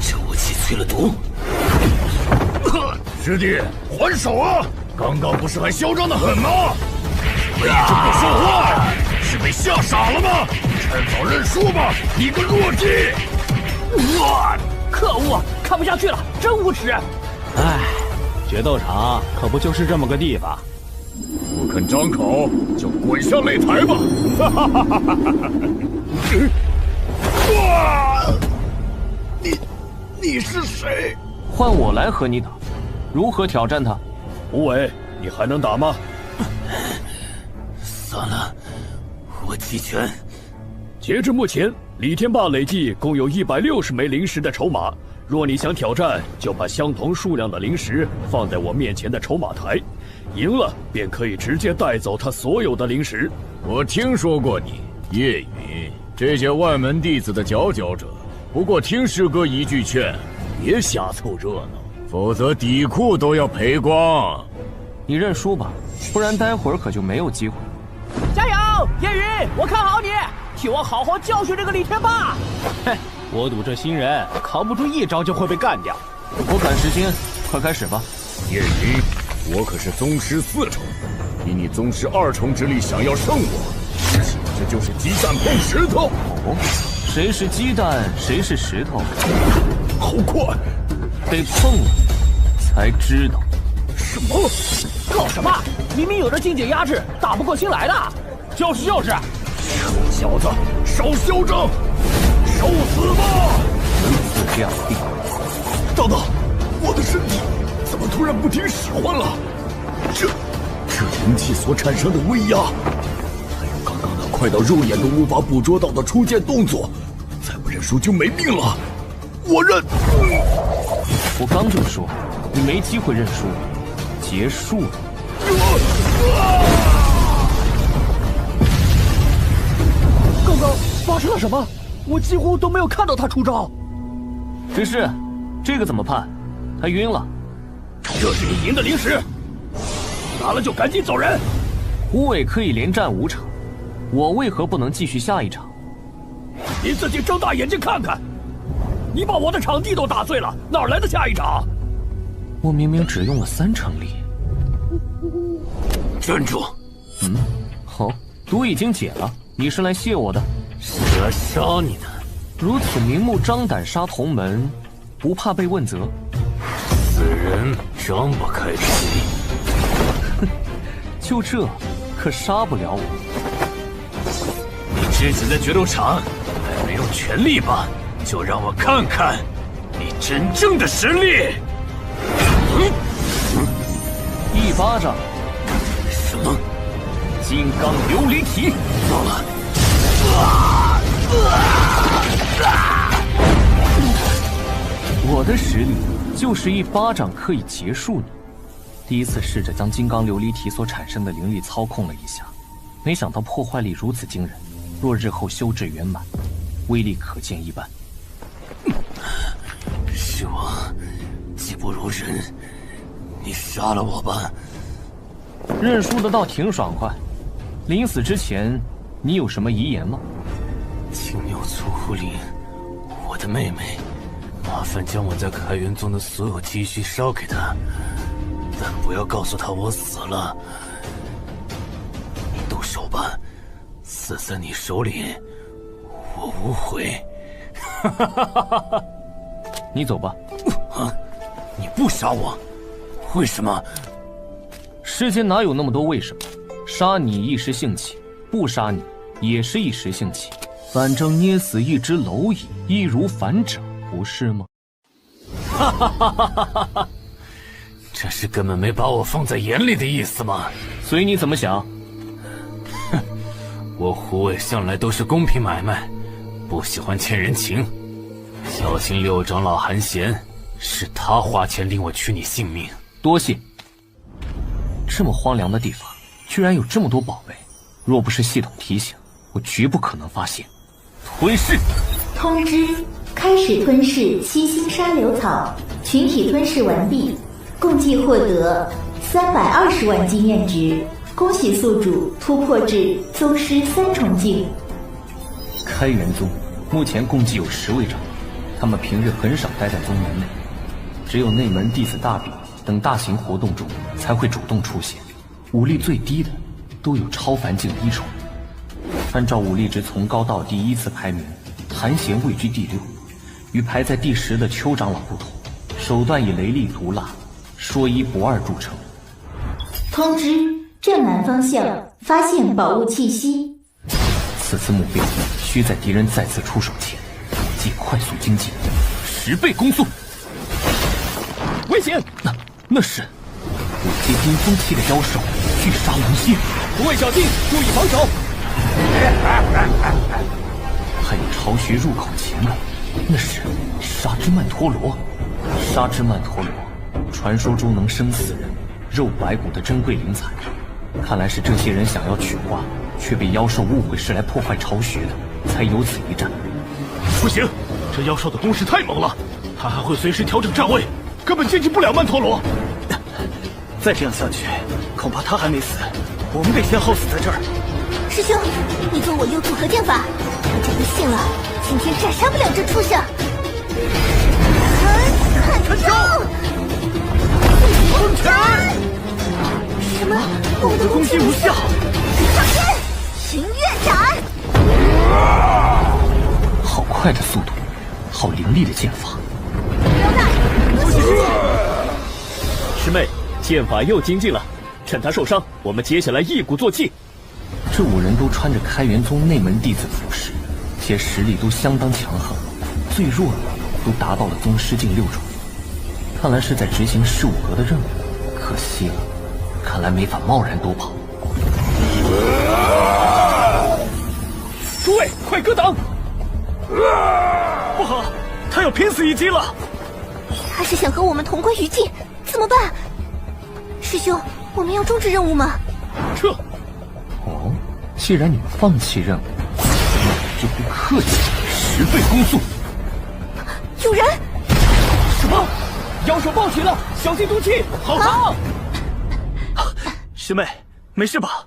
这武器淬了毒。师弟，还手啊！刚刚不是还嚣张得很吗？为什么不说话？是被吓傻了吗？趁早认输吧，你个弱鸡！可恶，看不下去了，真无耻！唉，决斗场可不就是这么个地方。不肯张口，就滚下擂台吧！哈哈哈哈哈！你是谁？换我来和你打，如何挑战他？吴伟，你还能打吗？算了，我弃权。截至目前，李天霸累计共有160枚灵石的筹码。若你想挑战，就把相同数量的灵石放在我面前的筹码台，赢了便可以直接带走他所有的灵石。我听说过你，叶云，这届外门弟子的佼佼者。不过听师哥一句劝，别瞎凑热闹，否则底裤都要赔光。你认输吧，不然待会儿可就没有机会。加油，叶云，我看好你，替我好好教训这个李天霸。嘿，我赌这新人扛不住一招就会被干掉。我赶时间，快开始吧。叶云，我可是宗师4重，以你宗师2重之力想要胜我，岂不是就是鸡蛋碰石头？哦，谁是鸡蛋，谁是石头？好快，得碰了才知道。什么？搞什么？明明有着境界压制，打不过新来的。就是。臭小子，少嚣张，受死吧！如此两地。等等，我的身体怎么突然不听使唤了？这灵气所产生的威压，还有刚刚那快到肉眼都无法捕捉到的出剑动作，再不认输就没命了。我认。我刚就说，你没机会认输，结束了。刚刚发生了什么？我几乎都没有看到他出招。只是，这个怎么判？他晕了。这是你赢的灵石，拿了就赶紧走人。吴伟可以连战5场，我为何不能继续下一场？你自己睁大眼睛看看，你把我的场地都打碎了，哪来的下一场？我明明只用了3成力。站住！好，毒已经解了，你是来谢我的？是来杀你的。如此明目张胆杀同门，不怕被问责？此人张不开嘴。哼，就这，可杀不了我。你之前在决斗场还没用全力吧？就让我看看你真正的实力。一巴掌。什么？金刚琉璃体。到了。我的实力就是一巴掌可以结束你。第一次试着将金刚琉璃体所产生的灵力操控了一下，没想到破坏力如此惊人。若日后修治圆满，威力可见一斑。是我技不如人，你杀了我吧。认输的倒挺爽快。临死之前，你有什么遗言吗？青牛粗狐狸，我的妹妹，麻烦将我在开元宗的所有积蓄烧给她，但不要告诉她我死了。你动手吧，死在你手里，我无悔。你走吧。啊！你不杀我，为什么？世间哪有那么多为什么？杀你一时兴起，不杀你也是一时兴起。反正捏死一只蝼蚁，易如反掌，不是吗？哈哈哈哈哈！这是根本没把我放在眼里的意思吗？随你怎么想。哼，我胡伟向来都是公平买卖，不喜欢欠人情。小心6长老韩贤，是他花钱令我取你性命。多谢。这么荒凉的地方，居然有这么多宝贝，若不是系统提醒，我绝不可能发现。吞噬！通知：开始吞噬七星沙流草，群体吞噬完毕，共计获得320万经验值。恭喜宿主突破至宗师3重境。开元宗目前共计有10位长老，他们平日很少待在宗门内，只有内门弟子大比等大型活动中才会主动出现。武力最低的都有超凡境1重。按照武力值从高到低依次排名，韩贤位居第6，与排在第10的邱长老不同，手段以雷厉毒辣、说一不二著称。通知：正南方向发现宝物气息。此次目标需在敌人再次出手前，即快速精进，10倍攻速。危险！那是武阶巅峰期的妖兽巨杀龙蝎，诸位小心，注意防守。还有巢穴入口前的，那是沙之曼陀罗。沙之曼陀罗，传说中能生死人、肉白骨的珍贵灵材。看来是这些人想要取花，却被妖兽误会是来破坏巢穴的，才有此一战。不行，这妖兽的攻势太猛了，他还会随时调整站位，根本接近不了曼陀罗。再这样下去，恐怕他还没死，我们得先耗死在这儿。师兄，你做我右组合剑法，我就不信了，今天斩杀不了这畜生。看招！封拳！什么？我的攻击无效！上天，寻月斩！好快的速度，好凌厉的剑法。师妹，剑法又精进了，趁他受伤，我们接下来一鼓作气。这5人都穿着开元宗内门弟子服饰，且实力都相当强横，最弱的都达到了宗师境6重。看来是在执行15格的任务，可惜了，看来没法贸然多跑。诸位，快格挡！不好，他要拼死一击了！他是想和我们同归于尽，怎么办？师兄，我们要终止任务吗？撤！哦，既然你们放弃任务，那我就不客气，10倍攻速。有人！什么？妖兽暴起了，小心毒气！好！师妹，没事吧？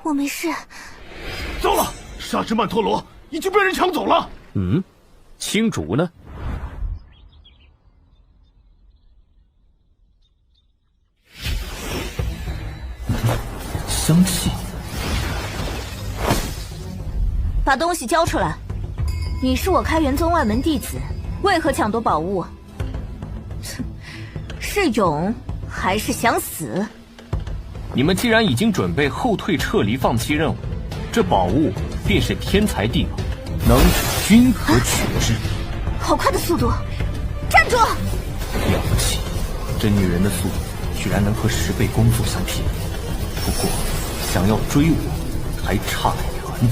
我没事。糟了，沙之曼陀罗已经被人抢走了。青竹呢？香气。把东西交出来！你是我开元宗外门弟子，为何抢夺宝物？是勇还是想死？你们既然已经准备后退撤离放弃任务，这宝物便是天才地宝，能均可取之。好快的速度！站住！了不起，这女人的速度居然能和10倍攻速相媲。不过想要追我还差得远。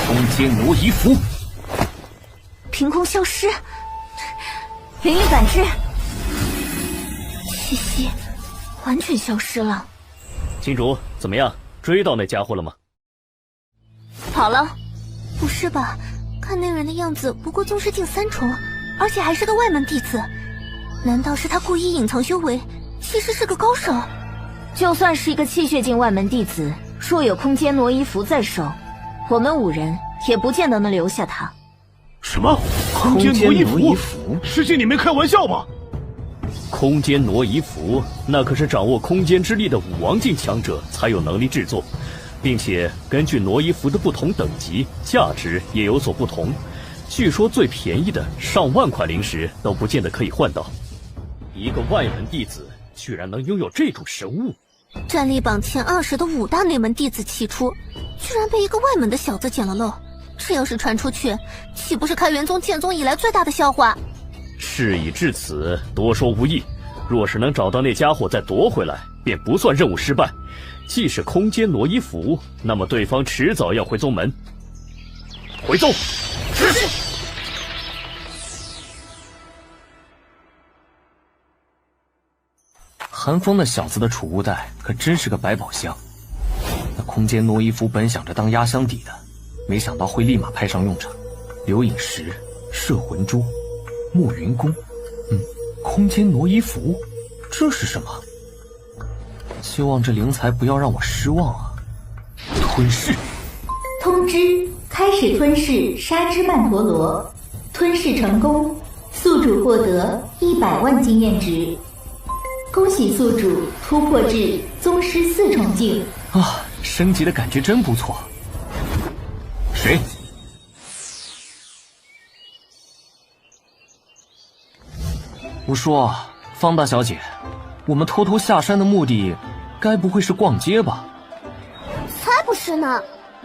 空间挪移符凭空消失，灵力感知，气息完全消失了。青竹怎么样？追到那家伙了吗？跑了？不是吧？看那人的样子，不过宗师境3重，而且还是个外门弟子。难道是他故意隐藏修为，其实是个高手？就算是一个气血境外门弟子，若有空间挪移符在手，我们5人也不见得能留下他。什么？空间挪移符？师姐，你没开玩笑吧？空间挪移符，那可是掌握空间之力的5王境强者才有能力制作，并且根据挪移符的不同等级，价值也有所不同。据说最便宜的上万块灵石都不见得可以换到。一个外门弟子居然能拥有这种神物！战力榜前20的5大内门弟子起初，居然被一个外门的小子捡了漏。这要是传出去，岂不是开元宗建宗以来最大的笑话？事已至此，多说无益。若是能找到那家伙再夺回来，便不算任务失败。既是空间挪移符，那么对方迟早要回宗门。回宗！是。韩风那小子的储物袋可真是个百宝箱。那空间挪移符本想着当压箱底的，没想到会立马派上用场。流影石、摄魂珠、暮云弓，空间挪移符，这是什么？希望这灵才不要让我失望啊！吞噬。通知：开始吞噬沙之曼陀罗，吞噬成功，宿主获得100万经验值。恭喜宿主突破至宗师4重境啊！升级的感觉真不错。谁？我说，方大小姐，我们偷偷下山的目的，该不会是逛街吧？才不是呢！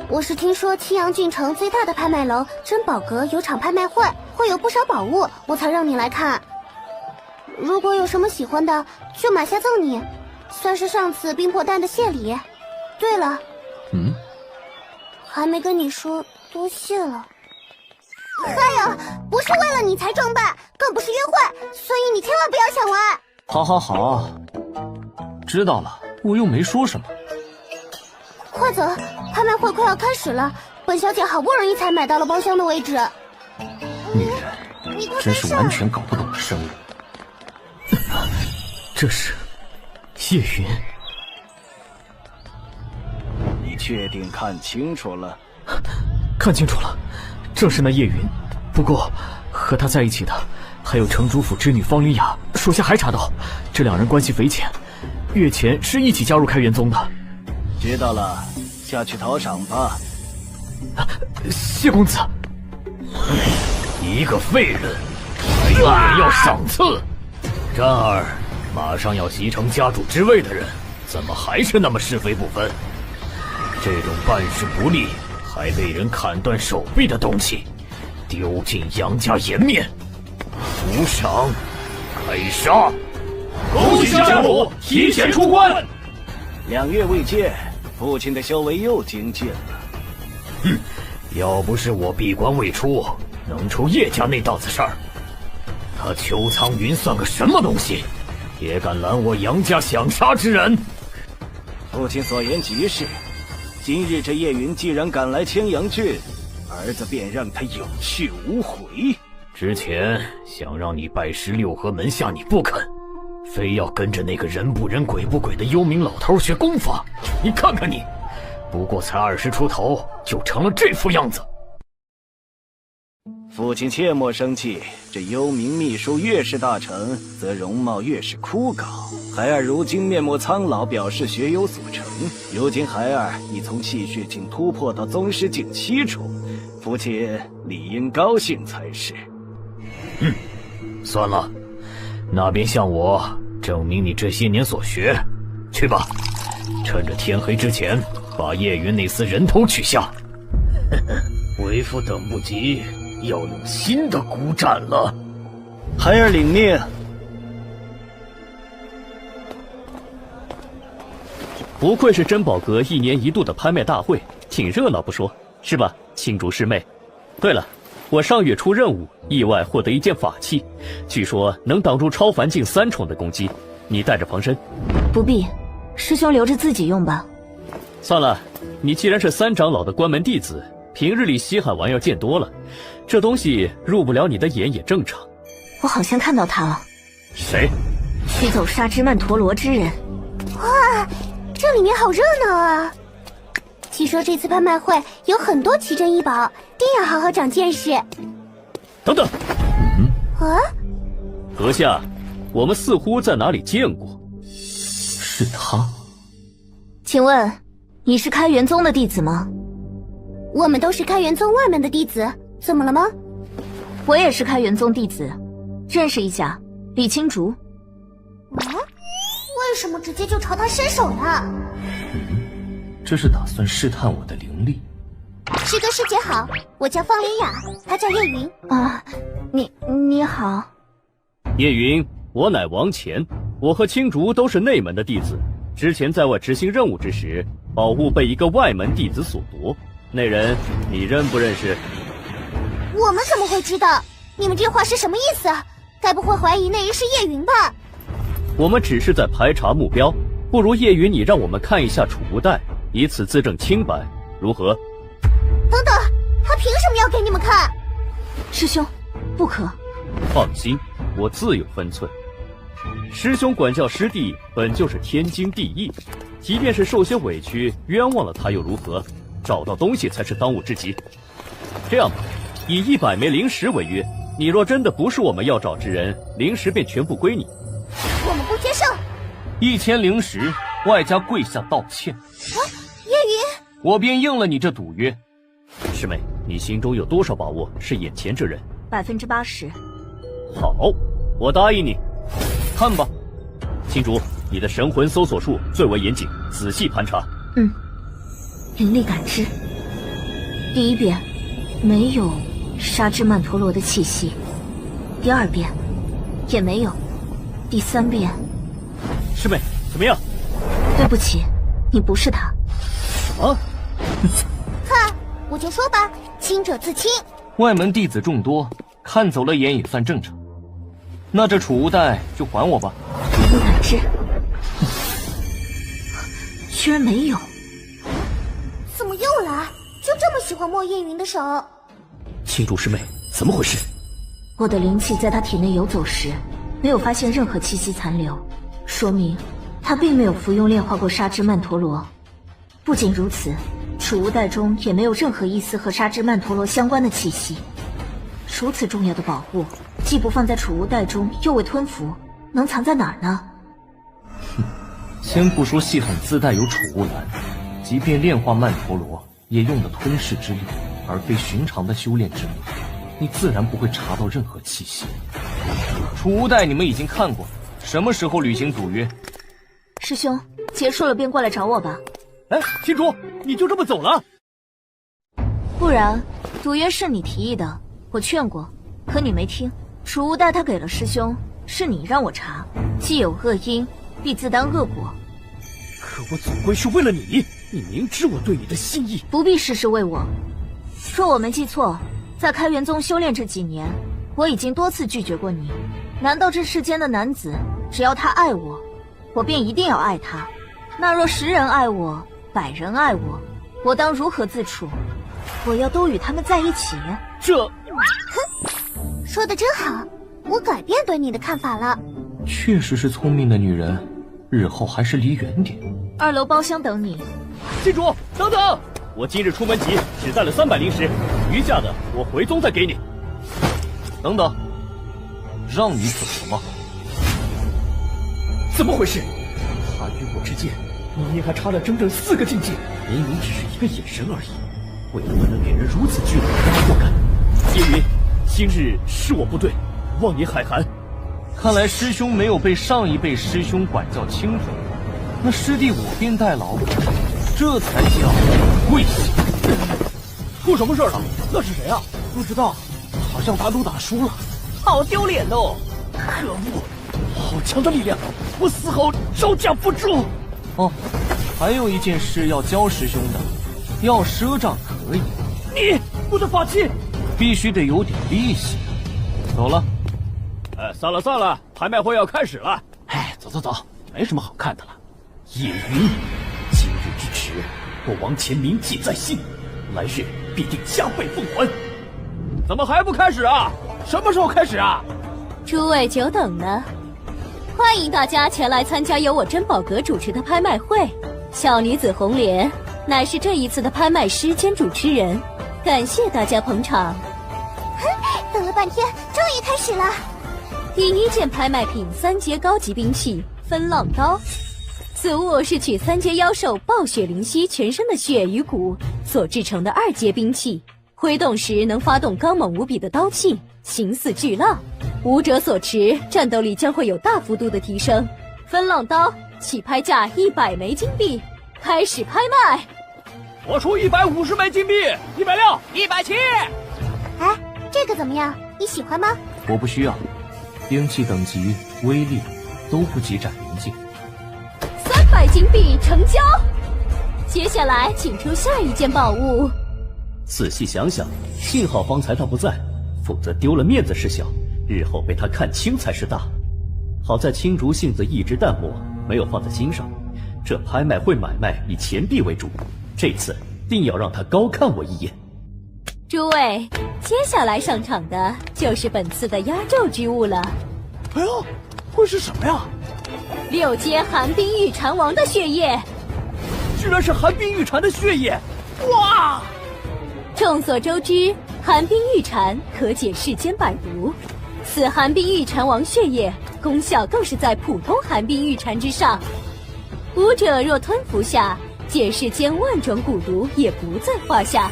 我是听说青阳郡城最大的拍卖楼珍宝阁有场拍卖会，会有不少宝物，我才让你来看。如果有什么喜欢的，就买下赠你，算是上次冰魄丹的谢礼。对了，还没跟你说，多谢了。还有，不是为了你才装扮，更不是约会，所以你千万不要想歪。好好好，知道了，我又没说什么。快走，拍卖会快要开始了，本小姐好不容易才买到了包厢的位置。女人真是完全搞不懂的生物。这是叶云。你确定看清楚了？看清楚了，正是那叶云。不过和他在一起的还有城主府织女方灵雅，属下还查到这两人关系匪浅，月前是一起加入开元宗的。知道了，下去讨赏吧。谢公子。一个废人，还有人要赏赐。然而，马上要袭城家主之位的人，怎么还是那么是非不分？这种办事不力，还被人砍断手臂的东西，丢进杨家颜面，无赏，开杀！恭喜家主提前出关。2月未见，父亲的修为又精进了。哼，要不是我闭关未出，能出叶家那档子事儿，他邱苍云算个什么东西，也敢拦我杨家想杀之人？父亲所言极是，今日这叶云既然赶来青阳郡，儿子便让他有去无回。之前想让你拜师六合门下，你不肯，非要跟着那个人不人鬼不鬼的幽冥老头学功法。你看看你，不过才20出头，就成了这副样子。父亲切莫生气，这幽冥秘术越是大成，则容貌越是枯槁。孩儿如今面目苍老，表示学有所成。如今孩儿已从气血境突破到宗师境7重，父亲理应高兴才是。算了，那便向我证明你这些年所学，去吧。趁着天黑之前，把叶云那丝人头取下。为父等不及，要用新的骨斩了。孩儿领命。不愧是珍宝阁1年1度的拍卖大会，挺热闹不说，是吧，青竹师妹？对了，我上月出任务，意外获得一件法器，据说能挡住超凡境3重的攻击，你带着防身。不必，师兄留着自己用吧。算了，你既然是3长老的关门弟子，平日里稀罕玩意见多了，这东西入不了你的眼也正常。我好像看到他了。谁？驱走沙之曼陀罗之人。哇，这里面好热闹啊！据说这次拍卖会有很多奇珍异宝，定要好好长见识。等等，阁下，我们似乎在哪里见过。是他。请问，你是开元宗的弟子吗？我们都是开元宗外门的弟子，怎么了吗？我也是开元宗弟子，认识一下，李青竹。为什么直接就朝他伸手呢？这是打算试探我的灵力。师哥师姐好，我叫方灵雅，她叫叶云。啊，你好。叶云，我乃王乾，我和青竹都是内门的弟子。之前在我执行任务之时，宝物被一个外门弟子所夺，那人你认不认识？我们怎么会知道？你们这话是什么意思？该不会怀疑那人是叶云吧？我们只是在排查目标，不如叶云你让我们看一下储物袋，以此自证清白，如何？等等，他凭什么要给你们看？师兄，不可。放心，我自有分寸。师兄管教师弟本就是天经地义，即便是受些委屈，冤枉了他又如何？找到东西才是当务之急。这样吧，以100枚灵石为约，你若真的不是我们要找之人，灵石便全部归你。我们不接受。1000灵石，外加跪下道歉。叶云，我便应了你这赌约。师妹，你心中有多少把握是眼前这人？80%。好，我答应你。看吧，青竹，你的神魂搜索术最为严谨，仔细盘查。灵力感知。第一遍，没有沙之曼陀罗的气息；第二遍，也没有；第三遍，师妹，怎么样？对不起，你不是他。啊？看，我就说吧，清者自清。外门弟子众多，看走了眼也算正常。那这储物袋就还我吧。灵力感知，居然没有。怎么又来？就这么喜欢摸叶云的手？青竹师妹，怎么回事？我的灵气在他体内游走时，没有发现任何气息残留，说明他并没有服用炼化过沙之曼陀罗。不仅如此，储物袋中也没有任何一丝和沙之曼陀罗相关的气息。如此重要的宝物，既不放在储物袋中，又未吞服，能藏在哪儿呢？先不说系统自带有储物栏，即便炼化曼陀罗，也用了吞噬之力，而非寻常的修炼之力，你自然不会查到任何气息。储物袋你们已经看过，什么时候履行赌约？师兄，结束了便过来找我吧。哎，青竹，你就这么走了？不然，赌约是你提议的，我劝过，可你没听。储物袋他给了师兄，是你让我查，既有恶因，必自担恶果。可我总归是为了你，你明知我对你的心意，不必事事为我。若我没记错，在开元宗修炼这几年，我已经多次拒绝过你。难道这世间的男子，只要他爱我，我便一定要爱他？那若10人爱我，100人爱我，我当如何自处？我要都与他们在一起？这，说得真好，我改变对你的看法了。确实是聪明的女人，日后还是离远点。2楼包厢等你。记住，等等，我今日出门急，只带了300灵石，余下的我回宗再给你。等等，让你走了吗？怎么回事？他与我之间明明还差了整整4个境界，明明只是一个眼神而已，为何能给人如此巨大的压迫感？叶云，今日是我不对，望你海涵。看来师兄没有被上一辈师兄管教清楚，那师弟我便代劳，这才叫跪下。出什么事了？那是谁啊？不知道，好像打赌打输了，好丢脸哦！可恶，好强的力量，我丝毫招架不住。哦，还有一件事要教师兄的，要赊账可以，你我的法器必须得有点利息。走了。算了算了，拍卖会要开始了。哎，走走走，没什么好看的了。叶云，今日之耻，我王前铭记在心，来日必定加倍奉还。怎么还不开始啊？什么时候开始啊？诸位久等了，欢迎大家前来参加由我珍宝阁主持的拍卖会。小女子红莲乃是这一次的拍卖师兼主持人，感谢大家捧场。等了半天，终于开始了。第一件拍卖品3阶高级兵器分浪刀，此物是取3阶妖兽暴雪灵犀全身的血与骨所制成的2阶兵器，挥动时能发动刚猛无比的刀气，形似巨浪，武者所持战斗力将会有大幅度的提升。分浪刀起拍价100枚金币，开始拍卖。我出150枚金币，160、170。哎，这个怎么样？你喜欢吗？我不需要。兵器等级、威力都不及斩灵镜。300金币成交。接下来请出下一件宝物。仔细想想，幸好方才他不在，否则丢了面子是小，日后被他看清才是大。好在青竹性子一直淡漠，没有放在心上。这拍卖会买卖以钱币为主，这次定要让他高看我一眼。诸位，接下来上场的就是本次的压轴之物了。哎呦，会是什么呀？6阶寒冰玉蝉王的血液，居然是寒冰玉蝉的血液！哇！众所周知，寒冰玉蝉可解世间百毒，此寒冰玉蝉王血液功效更是在普通寒冰玉蝉之上。武者若吞服下，解世间万种蛊毒也不在话下，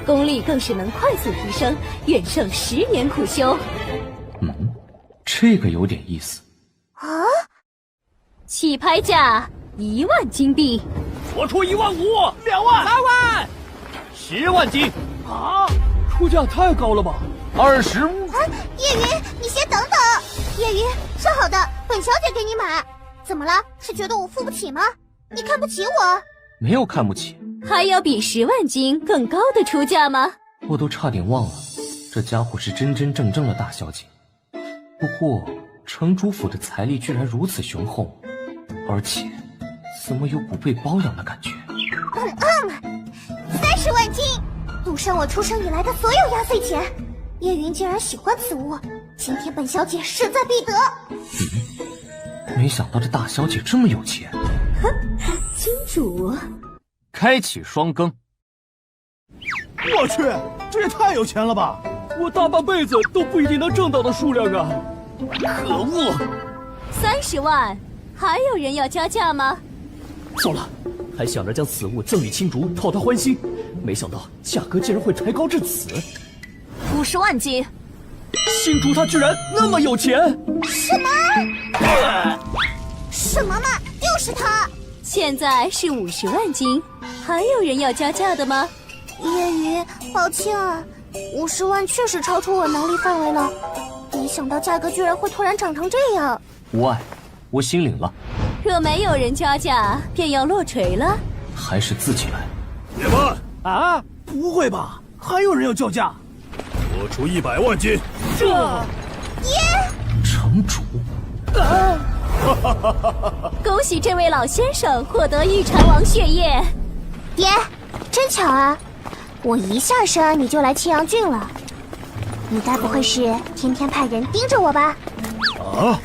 功力更是能快速提升，远胜10年苦修。这个有点意思啊！起拍价1万金币，我出1万5、2万、3万、10万金啊！出价太高了吧？25。叶云，你先等等。叶云，说好的，本小姐给你买。怎么了？是觉得我付不起吗？你看不起我？没有看不起。还有比10万金更高的出价吗？我都差点忘了，这家伙是真真正正的大小姐。不过城主府的财力居然如此雄厚，而且怎么有不被包养的感觉？30万金，赌上我出生以来的所有压岁钱。叶云竟然喜欢此物，今天本小姐势在必得。没想到这大小姐这么有钱。哼，金主，开启双更。我去，这也太有钱了吧！我大半辈子都不一定能挣到的数量啊！可恶！30万，还有人要加价吗？糟了，还想着将此物赠与青竹，讨他欢心，没想到价格竟然会抬高至此。50万金！青竹他居然那么有钱！什么？什么嘛！就是他！现在是50万金，还有人要加价的吗？叶云，抱歉啊，50万确实超出我能力范围了。没想到价格居然会突然涨成这样。无碍，我心领了。若没有人加价，便要落锤了。还是自己来。别慢啊！不会吧？还有人要叫价？我出100万金。这城主。恭喜这位老先生获得玉蝉王血液。爹，真巧啊！我一下山你就来青阳郡了，你该不会是天天派人盯着我吧？啊，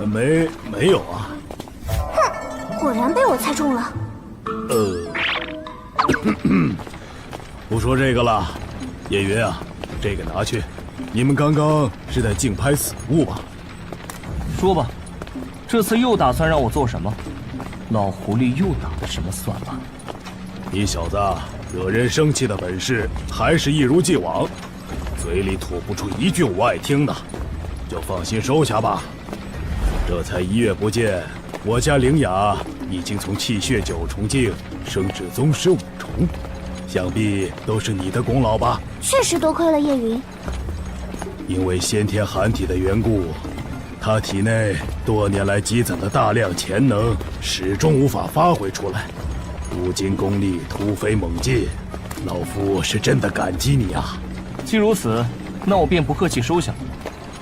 没有啊。哼，果然被我猜中了。不说这个了，叶云啊，这个拿去。你们刚刚是在竞拍此物吧？说吧，这次又打算让我做什么？老狐狸又打的什么算盘？你小子惹人生气的本事还是一如既往，嘴里吐不出一句我爱听的，就放心收下吧。这才1月不见，我家灵雅已经从气血9重境升至宗师5重，想必都是你的功劳吧？确实多亏了叶云。因为先天寒体的缘故，他体内多年来积攒的大量潜能始终无法发挥出来，如今功力突飞猛进，老夫是真的感激你啊！既如此，那我便不客气收下。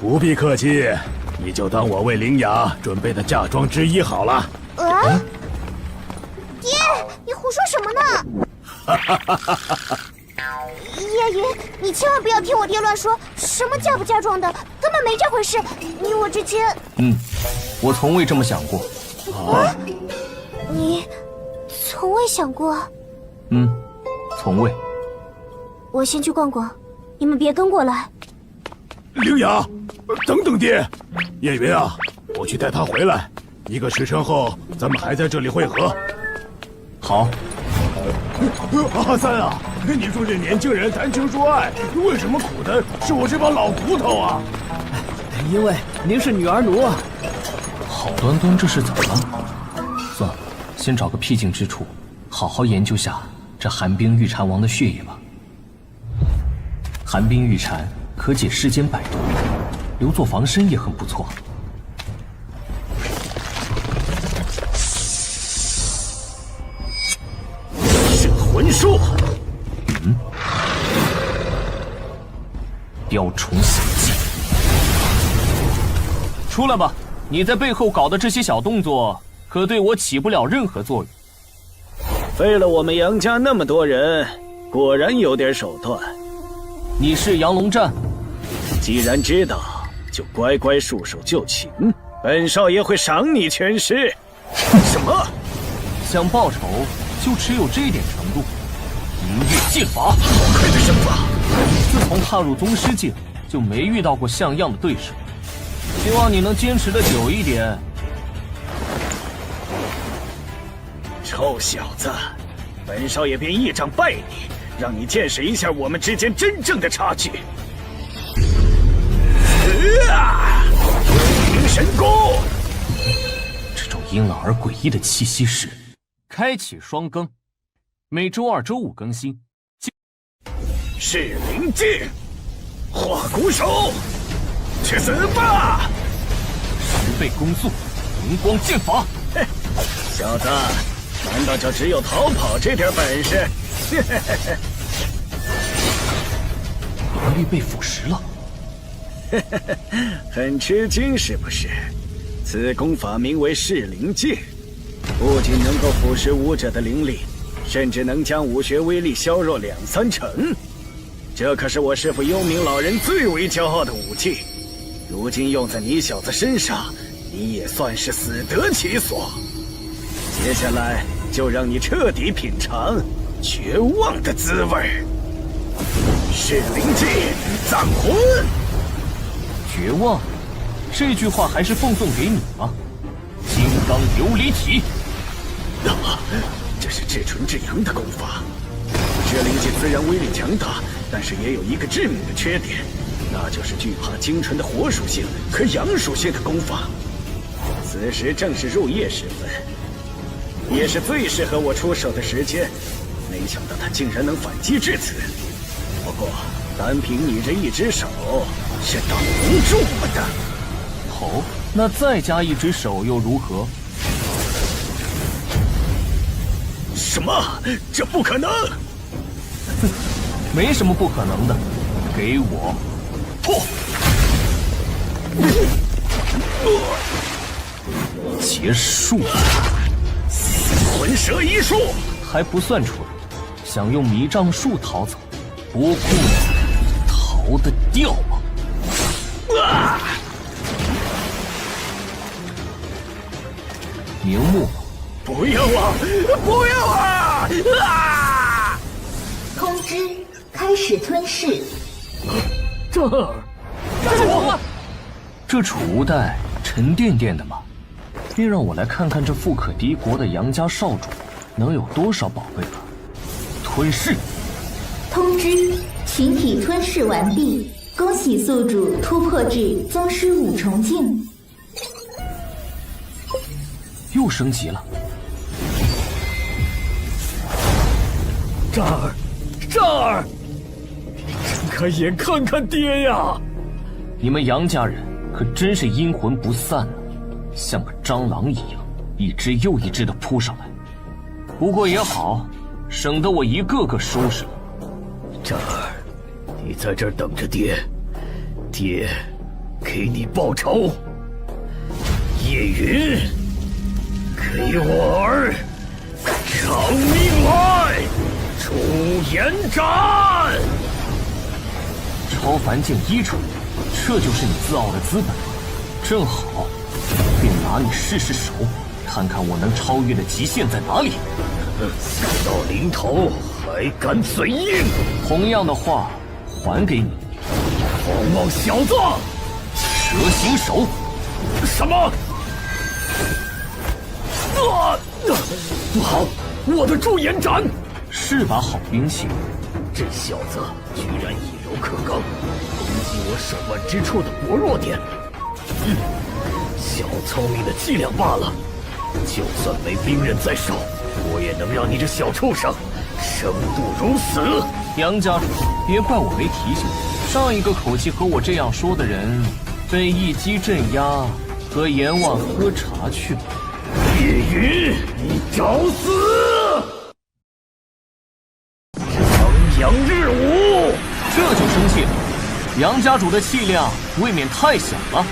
不必客气，你就当我为灵雅准备的嫁妆之一好了。爹，你胡说什么呢？叶云，你千万不要听我爹乱说，什么嫁不嫁妆的，根本没这回事。你我之间……我从未这么想过。啊？你从未想过？从未。我先去逛逛，你们别跟过来。灵雅，等等爹！叶云啊，我去带他回来，1个时辰后咱们还在这里会合。好。阿三啊，你说这年轻人谈情说爱，为什么苦的是我这把老骨头啊？因为您是女儿奴啊。好端端这是怎么了？算了，先找个僻静之处，好好研究下这寒冰玉蝉王的血液吧。寒冰玉蝉可解世间百毒，留作防身也很不错。魂术，雕虫小技，出来吧！你在背后搞的这些小动作，可对我起不了任何作用。废了我们杨家那么多人，果然有点手段。你是杨龙战，既然知道，就乖乖束手就擒。本少爷会赏你全尸。什么？想报仇，就只有这点程度。明月剑法，快的身法。自从踏入宗师境，就没遇到过像样的对手。希望你能坚持的久一点。臭小子，本少爷便一掌败你，让你见识一下我们之间真正的差距。鬼灵神功。这种阴冷而诡异的气息是开启双更，每周2、周5更新。噬灵镜，化骨手，去死吧！10倍攻速，灵光剑法。小子，难道就只有逃跑这点本事？灵力被腐蚀了。很吃惊是不是？此功法名为噬灵镜，不仅能够腐蚀武者的灵力，甚至能将武学威力削弱2、3成。这可是我师父幽冥老人最为骄傲的武器。如今用在你小子身上，你也算是死得其所。接下来就让你彻底品尝绝望的滋味。噬灵镜葬魂。绝望，这句话还是奉送给你吗？金刚琉璃体。这是至纯至阳的功法。噬灵镜虽然威力强大，但是也有一个致命的缺点，那就是惧怕精纯的火属性和阳属性的功法。此时正是入夜时分，也是最适合我出手的时间。没想到他竟然能反击至此。不过单凭你这一只手是挡不住我的。哦，那再加一只手又如何？什么？这不可能！没什么不可能的，给我破！结束！魂蛇一术还不算蠢，想用迷障术逃走，不顾逃得掉吗？明目！不要啊！不要啊！通知，开始吞噬。这储物袋沉甸甸的吗？便让我来看看这富可敌国的杨家少主能有多少宝贝吧。吞噬！通知，群体吞噬完毕，恭喜宿主突破至宗师5重境。又升级了。战儿，战儿，睁开眼看看爹呀！你们杨家人可真是阴魂不散呢，像个蟑螂一样，一只又一只的扑上来。不过也好，省得我一个个收拾了。战儿，你在这儿等着爹，爹给你报仇。叶云，给我儿偿命来！出延斩！超凡境1重，这就是你自傲的资本。正好，便拿你试试手，看看我能超越的极限在哪里。事到临头还敢嘴硬！同样的话还给你。狂妄小子！蛇形手！什么？不好，我的驻延斩是把好兵器。这小子居然以柔克刚，攻击我手腕之处的薄弱点。小聪明的伎俩罢了。就算没兵刃在手，我也能让你这小畜生生不如死。杨家主，别怪我没提醒你，上一个口气和我这样说的人，被一击镇压，和阎王喝茶去了。叶云，你找死！阳阳日午，这就生气了。杨家主的气量未免太小了。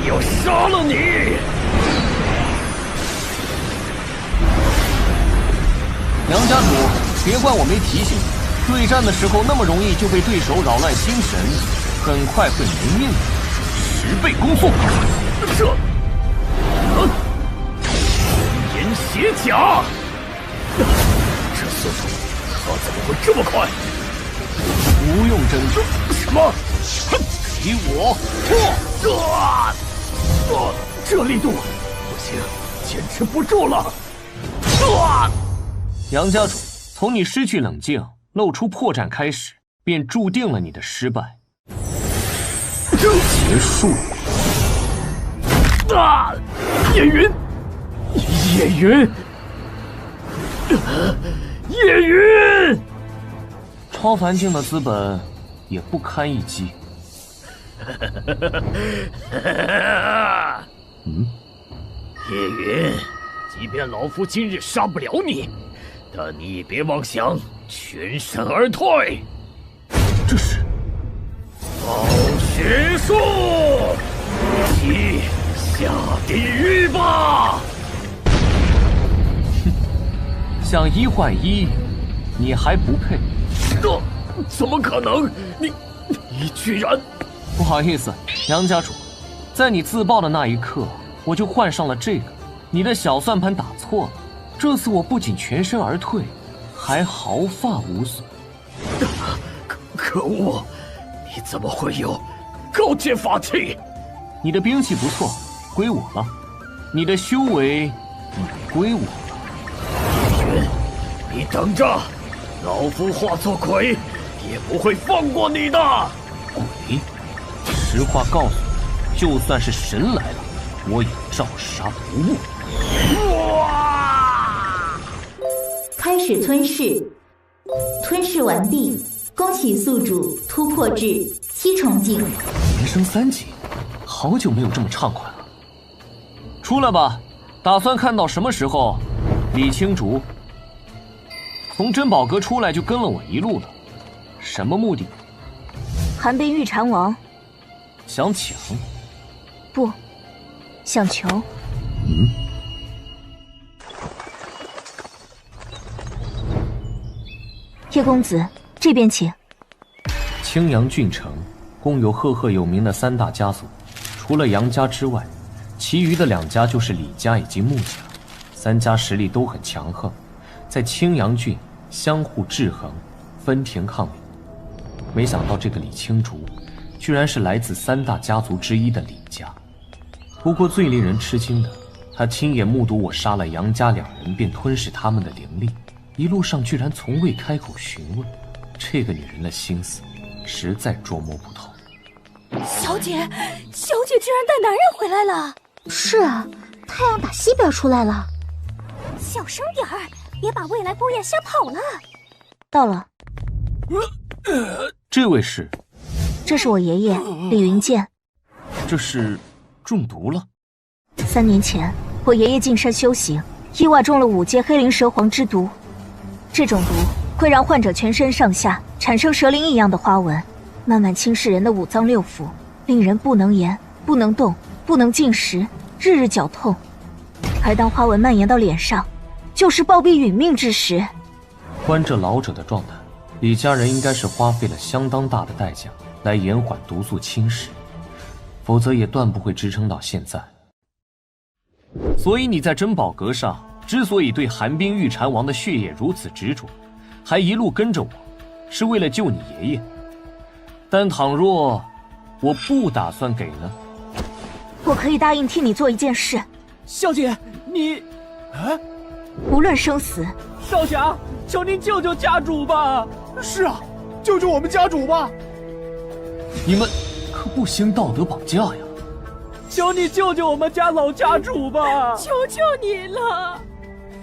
要杀了你！杨家主，别怪我没提醒你，对战的时候那么容易就被对手扰乱心神，很快会没命的。10倍攻速，炎邪甲，这速度，他怎么会这么快？不用争执。什么？给我破！这力度不行，坚持不住了！杨家主，从你失去冷静、露出破绽开始，便注定了你的失败。结束。叶云，叶云，叶云，超凡境的资本也不堪一击。叶云，即便老夫今日杀不了你，但你也别妄想全身而退。这是暴血术，下地狱吧！想1换1，你还不配。怎么可能？你居然……不好意思，杨家主，在你自爆的那一刻，我就换上了这个。你的小算盘打错了，这次我不仅全身而退，还毫发无损。可恶！你怎么会有高阶法器？你的兵器不错，归我了；你的修为也归我了。叶云，你等着，老夫化作鬼也不会放过你的。鬼？实话告诉你，就算是神来了，我也照杀不误。开始吞噬，吞噬完毕，恭喜宿主突破至7重境，连升3级，好久没有这么畅快了。出来吧，打算看到什么时候？李青竹从珍宝阁出来就跟了我一路了，什么目的？寒冰玉蝉王想抢？不，想求。叶公子，这边请。青阳郡城共有赫赫有名的3大家族，除了杨家之外，其余的2家就是李家以及穆家。3家实力都很强横，在青阳郡相互制衡，分庭抗礼。没想到这个李青竹，居然是来自3大家族之一的李家。不过最令人吃惊的，他亲眼目睹我杀了杨家2人，便吞噬他们的灵力，一路上居然从未开口询问。这个女人的心思，实在捉摸不透。小姐，小姐居然带男人回来了！是啊，太阳打西边出来了。小声点儿，别把未来波焰吓跑了。到了。这位是？这是我爷爷李云剑。这是中毒了。3年前，我爷爷进山修行，意外中了5阶黑灵蛇皇之毒。这种毒会让患者全身上下产生蛇鳞一样的花纹，慢慢侵蚀人的5脏6腑，令人不能言、不能动、不能进食，日日绞痛。而当花纹蔓延到脸上，就是暴毙殒命之时。观这老者的状态，李家人应该是花费了相当大的代价来延缓毒素侵蚀，否则也断不会支撑到现在。所以你在珍宝阁上之所以对寒冰玉蝉王的血液如此执着，还一路跟着我，是为了救你爷爷。但倘若我不打算给呢？我可以答应替你做一件事。小姐，你……无论生死，少侠，求您救救家主吧！是啊，救救我们家主吧！你们可不兴道德绑架呀！求你救救我们家老家主吧！求求你了！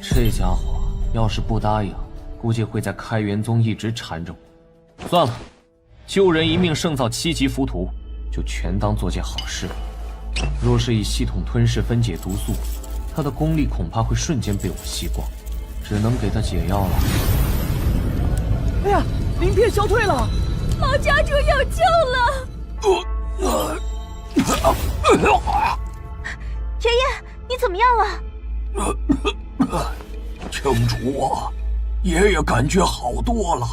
这家伙要是不答应，估计会在开元宗一直缠着我。算了，救人一命胜造7级浮屠，就全当做件好事。若是以系统吞噬分解毒素，他的功力恐怕会瞬间被我吸光，只能给他解药了。哎呀，鳞片消退了，老家主有救了！爷爷，你怎么样了？青竹啊，爷爷感觉好多了，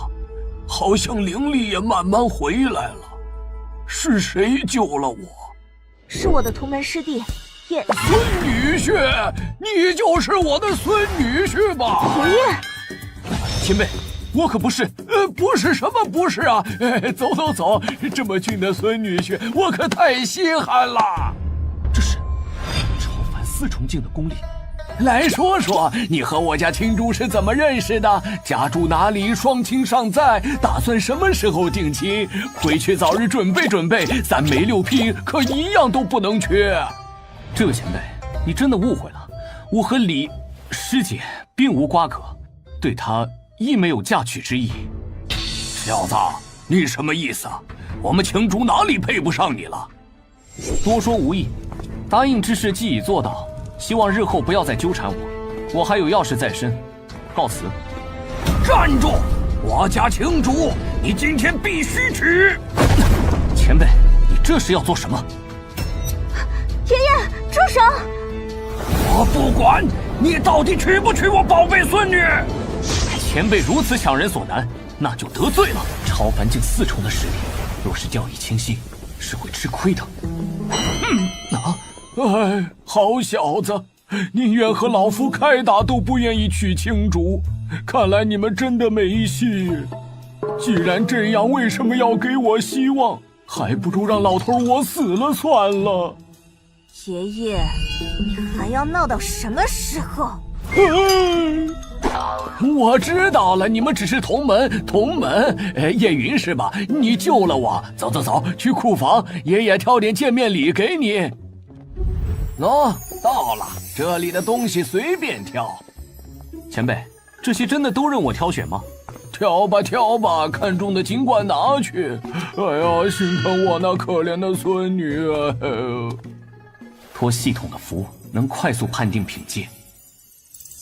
好像灵力也慢慢回来了。是谁救了我？是我的同门师弟，孙女婿，你就是我的孙女婿吧？爷爷，前辈，我可不是。不是什么不是啊？走走走，这么俊的孙女婿，我可太稀罕了。这是超凡4重境的功力。来说说，你和我家青竹是怎么认识的？家住哪里？双亲尚在？打算什么时候定亲？回去早日准备准备，3媒6聘可一样都不能缺。这位前辈，你真的误会了，我和李师姐并无瓜葛，对她亦没有嫁娶之意。小子，你什么意思？我们青竹哪里配不上你了？多说无益，答应之事既已做到，希望日后不要再纠缠我。我还有要事在身，告辞。站住！我家青竹，你今天必须娶。前辈，你这是要做什么？爷爷，住手！我不管你到底娶不娶我宝贝孙女。前辈如此强人所难，那就得罪了。超凡境4重的实力，若是掉以轻心，是会吃亏的。好小子，宁愿和老夫开打都不愿意娶青竹。看来你们真的没戏。既然这样，为什么要给我希望？还不如让老头我死了算了。爷爷，你还要闹到什么时候？我知道了，你们只是同门。叶云是吧？你救了我。走走走，去库房，爷爷挑点见面礼给你。喏，到了，这里的东西随便挑。前辈，这些真的都任我挑选吗？挑吧挑吧，看中的尽管拿去。哎呀，心疼我那可怜的孙女啊！托系统的福，能快速判定品阶。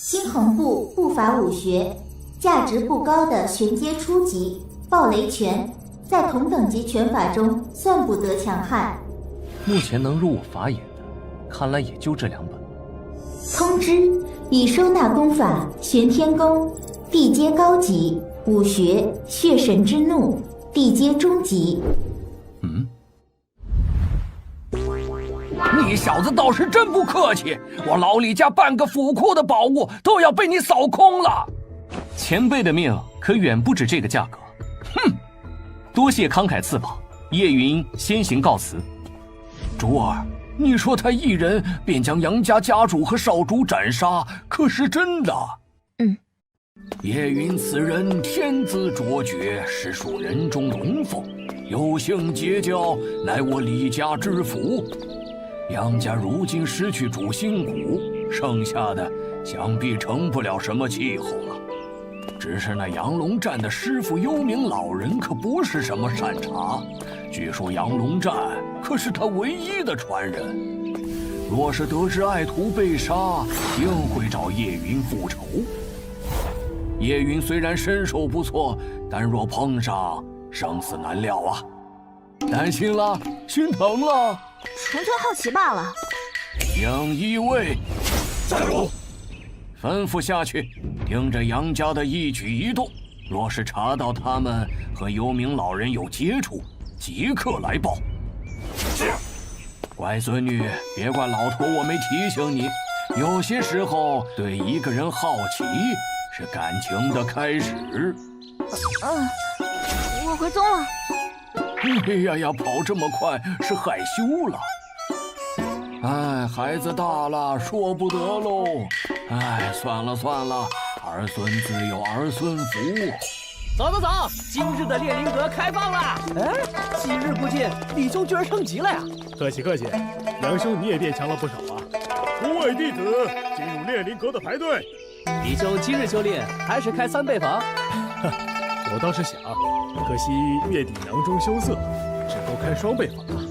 青铜步步法武学，价值不高的玄阶初级暴雷拳，在同等级拳法中算不得强悍。目前能入我法眼的，看来也就这2本。通知：已收纳功法玄天功，地阶高级，武学血神之怒，地阶中级。你小子倒是真不客气，我老李家半个府库的宝物都要被你扫空了。前辈的命可远不止这个价格。哼，多谢慷慨赐宝，叶云先行告辞。竹儿，你说他一人便将杨家家主和少主斩杀，可是真的？叶云此人天资卓绝，实属人中龙凤，有幸结交，乃我李家之福。杨家如今失去主心骨，剩下的想必成不了什么气候了。只是那杨龙战的师傅幽冥老人可不是什么善茬，据说杨龙战可是他唯一的传人。若是得知爱徒被杀，定会找叶云复仇。叶云虽然身手不错，但若碰上，生死难料啊！担心了，心疼了，纯粹好奇罢了。杨一卫，站住！吩咐下去，盯着杨家的一举一动。若是查到他们和幽冥老人有接触，即刻来报。是。乖孙女，别怪老头我没提醒你，有些时候对一个人好奇是感情的开始。我回宗了。哎呀，跑这么快是害羞了。哎，孩子大了，说不得喽。哎，算了，儿孙自有儿孙福。走，今日的炼灵阁开放了！哎，几日不见，李兄居然升级了呀！客气，杨兄你也变强了不少啊！5位弟子进入炼灵阁的排队。李兄今日修炼还是开3倍房？我倒是想，可惜月底囊中羞涩，只够开2倍房了。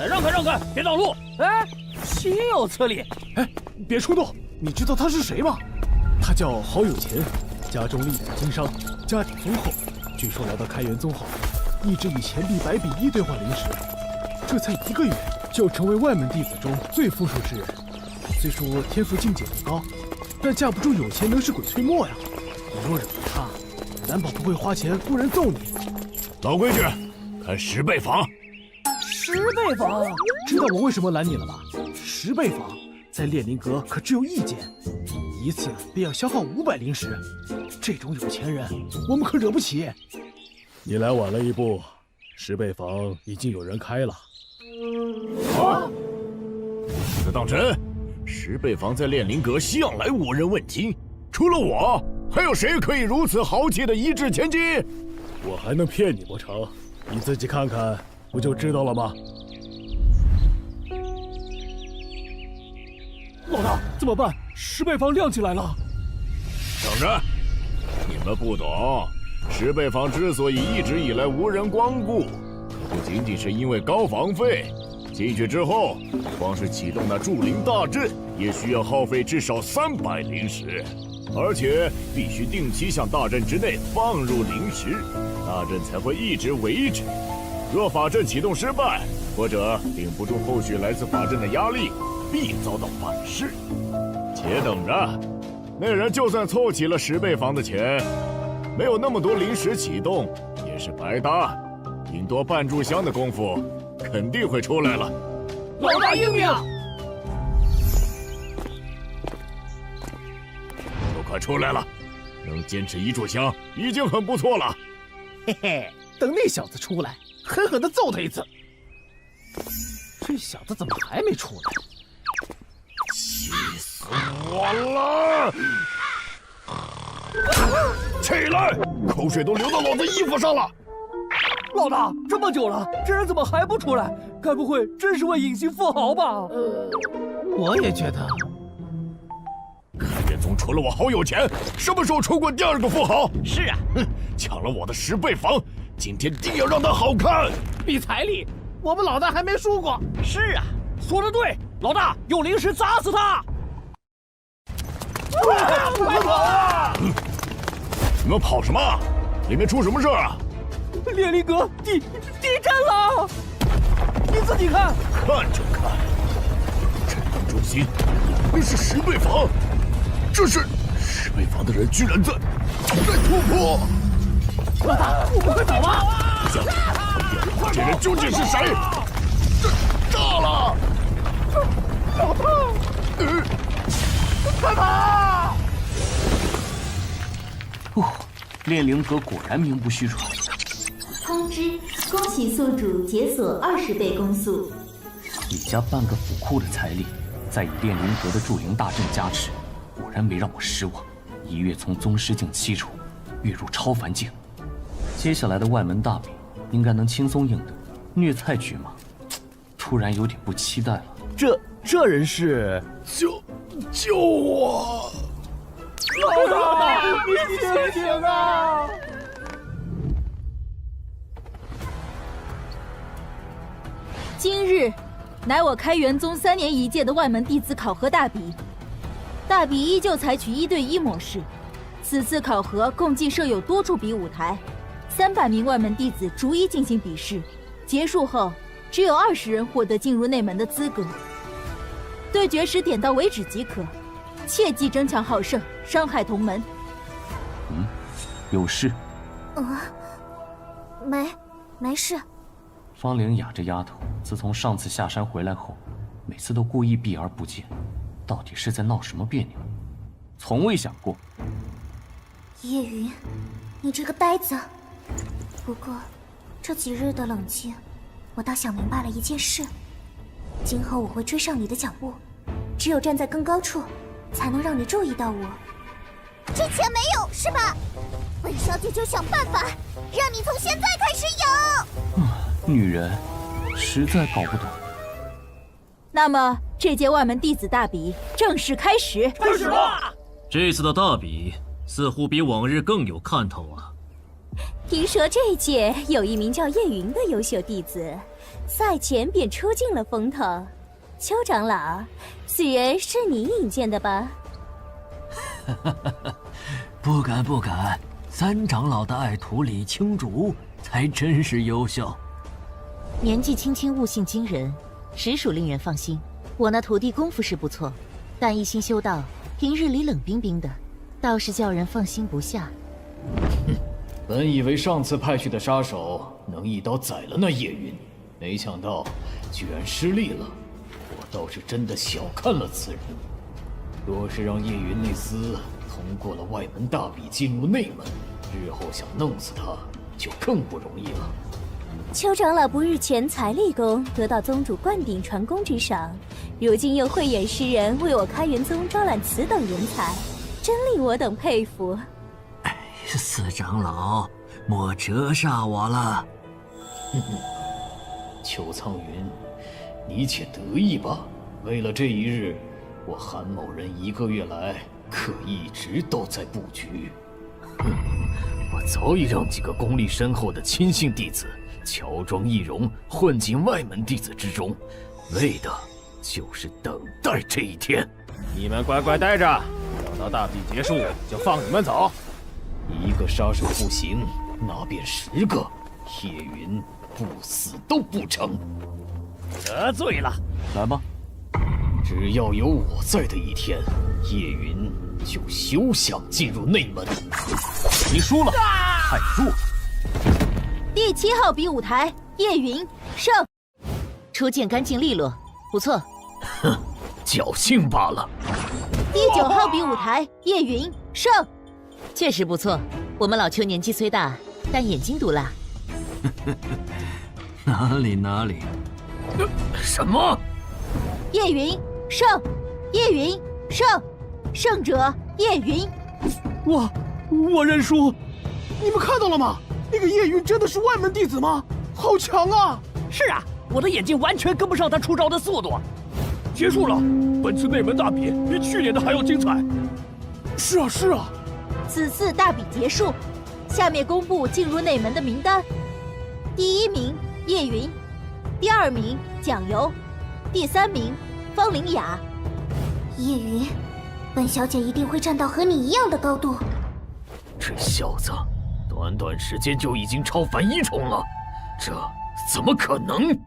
让开，别挡路！哎，心有此理。哎，别冲动！你知道他是谁吗？他叫郝有钱，家中历代经商，家底丰厚。据说来到开元宗后，一直以钱币100比1兑换灵石，这才1个月就成为外门弟子中最富庶之人。虽说天赋境界不高，但架不住有钱能使鬼推磨呀。你若惹了他，难保不会花钱雇人揍你。老规矩，看10倍房。10倍房，知道我为什么拦你了吧？10倍房在炼灵阁可只有1间，一次便要消耗500灵石。这种有钱人，我们可惹不起。你来晚了一步，10倍房已经有人开了。啊！此当真？10倍房在炼灵阁向来无人问津，除了我，还有谁可以如此豪气的一掷千金？我还能骗你不成？你自己看看，不就知道了吗？老大，怎么办？10倍房亮起来了！等着，你们不懂，10倍房之所以一直以来无人光顾，可不仅仅是因为高房费。进去之后，光是启动那筑灵大阵，也需要耗费至少300灵石，而且必须定期向大阵之内放入灵石，大阵才会一直维持。若法阵启动失败，或者顶不住后续来自法阵的压力，必遭到反噬。且等着，那人就算凑齐了10倍房的钱，没有那么多灵石启动也是白搭，顶多半炷香的功夫，肯定会出来了。老大英明！都快出来了，能坚持1炷香已经很不错了。嘿嘿，等那小子出来，狠狠地揍他一次。这小子怎么还没出来？气死我了！起来，口水都流到老子衣服上了。老大，这么久了，这人怎么还不出来？该不会真是位隐形富豪吧？我也觉得。开元宗除了我好有钱，什么时候出过第2个富豪？是啊，哼，抢了我的10倍房，今天定要让他好看。比财力，我们老大还没输过。是啊，说得对，老大用灵石砸死他！快跑啊！你们跑什么？里面出什么事啊？炼灵阁地震了！你自己看，看就看。震荡中心，那是10倍房，这是10倍房的人居然在突破！老大，我们快走吧！这人究竟是谁？炸了！老大，快跑！哦，炼灵阁果然名不虚传。通知：恭喜宿主解锁20倍攻速。李家半个府库的财力，再以炼灵阁的筑灵大阵加持，果然没让我失望。一跃从宗师境7重跃入超凡境，接下来的外门大比应该能轻松应对。虐菜局嘛，突然有点不期待了。这人是救我！老大，你醒醒啊！今日，乃我开元宗3年1届的外门弟子考核大比。大比依旧采取1对1模式。此次考核共计设有多处比舞台，300名外门弟子逐一进行比试。结束后，只有20人获得进入内门的资格。对决时点到为止即可，切忌争强好胜，伤害同门。有事？没事。方灵雅这丫头，自从上次下山回来后，每次都故意避而不见，到底是在闹什么别扭？从未想过。叶云，你这个呆子！不过，这几日的冷静，我倒想明白了一件事：今后我会追上你的脚步，只有站在更高处，才能让你注意到我。之前没有是吧？本小姐就想办法，让你从现在开始有。女人，实在搞不懂。那么，这届外门弟子大比正式开始。开始吧！这次的大比似乎比往日更有看头啊。听说这届有一名叫叶云的优秀弟子，赛前便出尽了风头。邱长老，此人是你引荐的吧？不敢，3长老的爱徒李青竹才真是优秀。年纪轻轻悟性惊人，实属令人放心。我那徒弟功夫是不错，但一心修道，平日里冷冰冰的，倒是叫人放心不下。本以为上次派去的杀手能一刀宰了那叶云，没想到居然失利了。我倒是真的小看了此人。若是让叶云那厮通过了外门大比进入内门，日后想弄死他就更不容易了。邱长老不日前才立功，得到宗主灌顶传功之赏，如今又慧眼识人，为我开元宗招揽此等人才，真令我等佩服。四长老，莫折煞我了。邱苍云，你且得意吧。为了这一日，我韩某人1个月来可一直都在布局。我早已让几个功力深厚的亲信弟子乔装易容，混进外门弟子之中，为的就是等待这一天。你们乖乖待着，等到大比结束就放你们走。一个杀手不行，那便10个，叶云不死都不成。得罪了，来吧，只要有我在的一天，叶云就休想进入内门。你输了，太弱。第7号比武台，叶云胜。出剑干净利落，不错。哼，侥幸罢了。第9号比武台，叶云胜。确实不错。我们老邱年纪虽大，但眼睛毒辣。哪里？什么？叶云胜，叶云胜，胜者叶云。我认输。你们看到了吗？那个叶云真的是外门弟子吗？好强啊！是啊，我的眼睛完全跟不上他出招的速度。结束了，本次内门大比比去年的还要精彩。是啊。此次大比结束，下面公布进入内门的名单：第1名叶云，第2名蒋由，第3名方灵雅。叶云，本小姐一定会站到和你一样的高度。这小子，短短时间就已经超凡1重了，这怎么可能？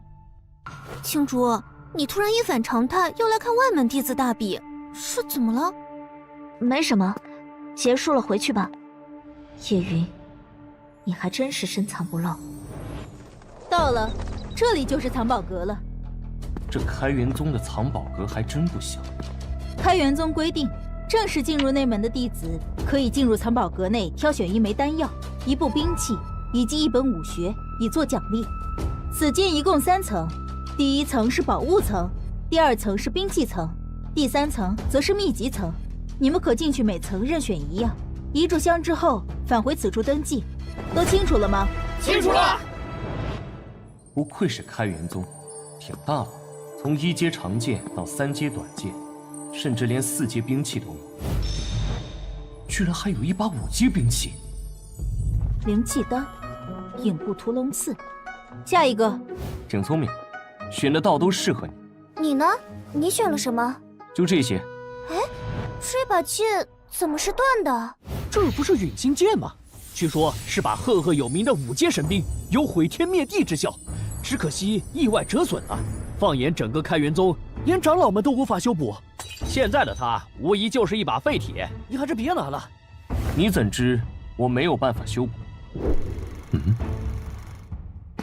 青竹，你突然一反常态，又来看外门弟子大比，是怎么了？没什么。结束了，回去吧。叶云，你还真是深藏不露。到了，这里就是藏宝阁了。这开元宗的藏宝阁还真不小。开元宗规定，正式进入内门的弟子可以进入藏宝阁内挑选1枚丹药、1部兵器以及1本武学，以作奖励。此间一共3层，第1层是宝物层，第2层是兵器层，第3层则是秘籍层。你们可进去每层任选1样，移炷香之后返回此处登记。都清楚了吗？清楚了。不愧是开元宗，挺大了，从1阶长剑到3阶短剑，甚至连4阶兵器都有，居然还有一把5阶兵器。灵气丹，影部屠龙刺。下一个。挺聪明，选的道都适合你。你呢？你选了什么？就这些。哎，这把剑怎么是断的？这不是陨星剑吗？据说是把赫赫有名的5阶神兵，有毁天灭地之效。只可惜意外折损了。放眼整个开元宗，连长老们都无法修补。现在的他无疑就是一把废铁，你还是别拿了。你怎知我没有办法修补？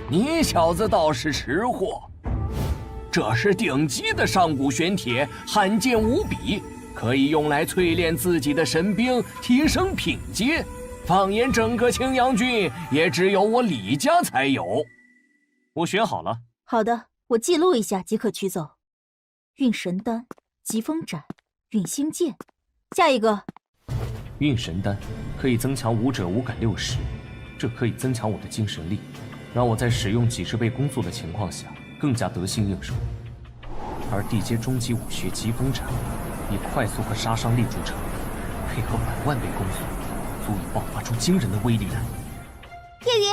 你小子倒是识货，这是顶级的上古玄铁，罕见无比，可以用来淬炼自己的神兵，提升品阶。放眼整个青阳郡，也只有我李家才有。我选好了。好的，我记录一下即可取走。运神丹、疾风斩、陨星剑。下一个。运神丹可以增强武者5感60，这可以增强我的精神力，让我在使用几十倍攻速的情况下更加得心应手。而地阶终极武学疾风斩以快速和杀伤力著称，配合100万倍攻速，足以爆发出惊人的威力来。叶云，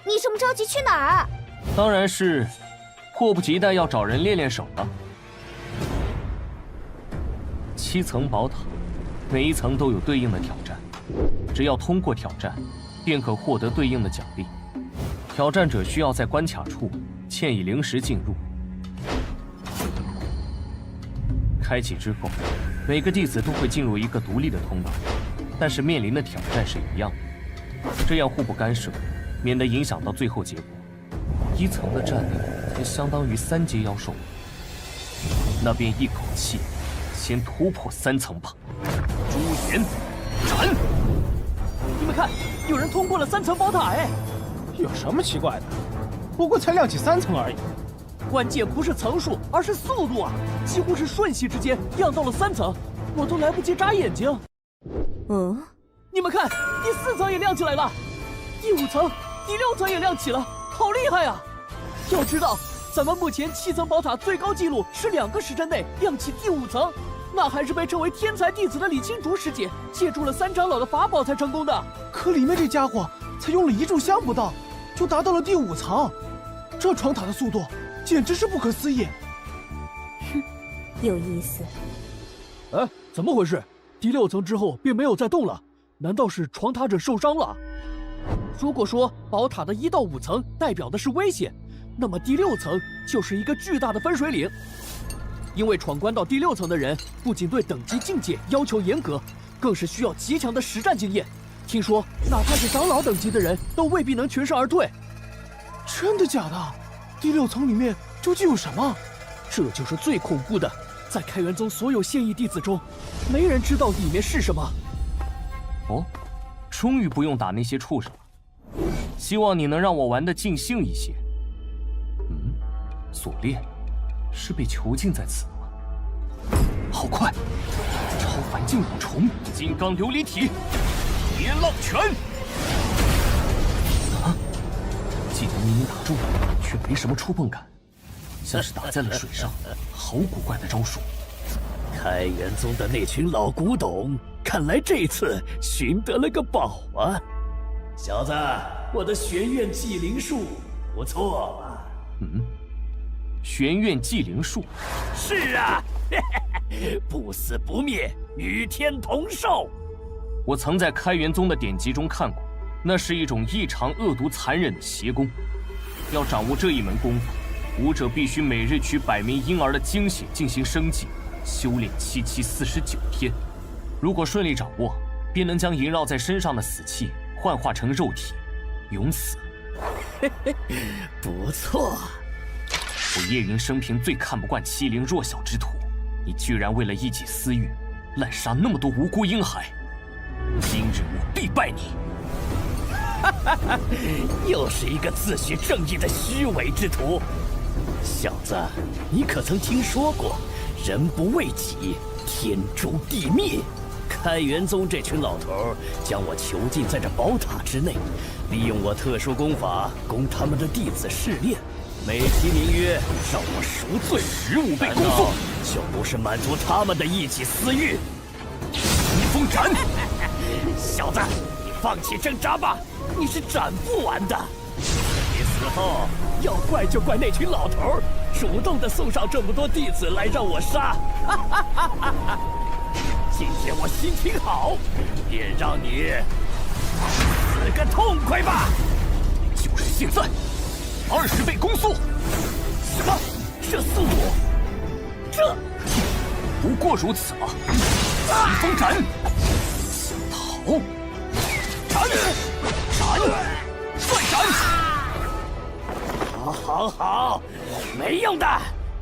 你这么着急去哪儿？当然是迫不及待要找人练练手了。7层宝塔，每一层都有对应的挑战，只要通过挑战，便可获得对应的奖励。挑战者需要在关卡处嵌以灵石进入。开启之后，每个弟子都会进入一个独立的通道，但是面临的挑战是一样的。这样互不干涉，免得影响到最后结果。1层的战力才相当于3阶妖兽，那便一口气先突破3层吧。朱颜斩！你们看，有人通过了3层宝塔哎！有什么奇怪的？不过才亮起3层而已。关键不是层数，而是速度啊！几乎是瞬息之间亮到了3层，我都来不及眨眼睛。你们看，第4层也亮起来了，第5层、第6层也亮起了，好厉害啊！要知道，咱们目前7层宝塔最高纪录是2个时辰内亮起第5层，那还是被称为天才弟子的李青竹师姐借助了3长老的法宝才成功的。可里面这家伙才用了1炷香不到，就达到了第5层，这闯塔的速度简直是不可思议。哼，有意思。哎，怎么回事？第6层之后便没有再动了，难道是闯塔者受伤了？如果说宝塔的1到5层代表的是危险，那么第6层就是一个巨大的分水岭。因为闯关到第6层的人，不仅对等级境界要求严格，更是需要极强的实战经验。听说，哪怕是长老等级的人，都未必能全身而退。真的假的？第6层里面究竟有什么？这就是最恐怖的，在开元宗所有现役弟子中，没人知道里面是什么。哦，终于不用打那些畜生了。希望你能让我玩得尽兴一些。锁链是被囚禁在此吗？好快！超凡劲舞虫，金刚琉璃体，铁浪拳。记得明明打中了，却没什么触碰感，像是打在了水上，好古怪的招数。开元宗的那群老古董，看来这次寻得了个宝啊！小子，我的玄院祭灵术不错吧？玄院祭灵术？是啊，不死不灭，与天同寿。我曾在开元宗的典籍中看过，那是一种异常恶毒残忍的邪功。要掌握这一门功夫，武者必须每日取100名婴儿的精血进行生祭，修炼749天。如果顺利掌握，便能将萦绕在身上的死气幻化成肉体，永死。不错。我叶云生平最看不惯欺凌弱小之徒，你居然为了一己私欲，滥杀那么多无辜婴孩。今日我必败你！又是一个自诩正义的虚伪之徒。小子，你可曾听说过“人不为己，天诛地灭”？开元宗这群老头将我囚禁在这宝塔之内，利用我特殊功法供他们的弟子试炼，美其名曰让我赎罪，15倍功速，就不是满足他们的一己私欲？逆风斩！小子，你放弃挣扎吧，你是斩不完的。你死后要怪就怪那群老头主动的送上这么多弟子来让我杀。今天我心情好，便让你死个痛快吧！就是现在，20倍攻速！什么？这速度？这不过如此吗？逆风斩！想逃？斩！斩！再斩！好，好，没用的，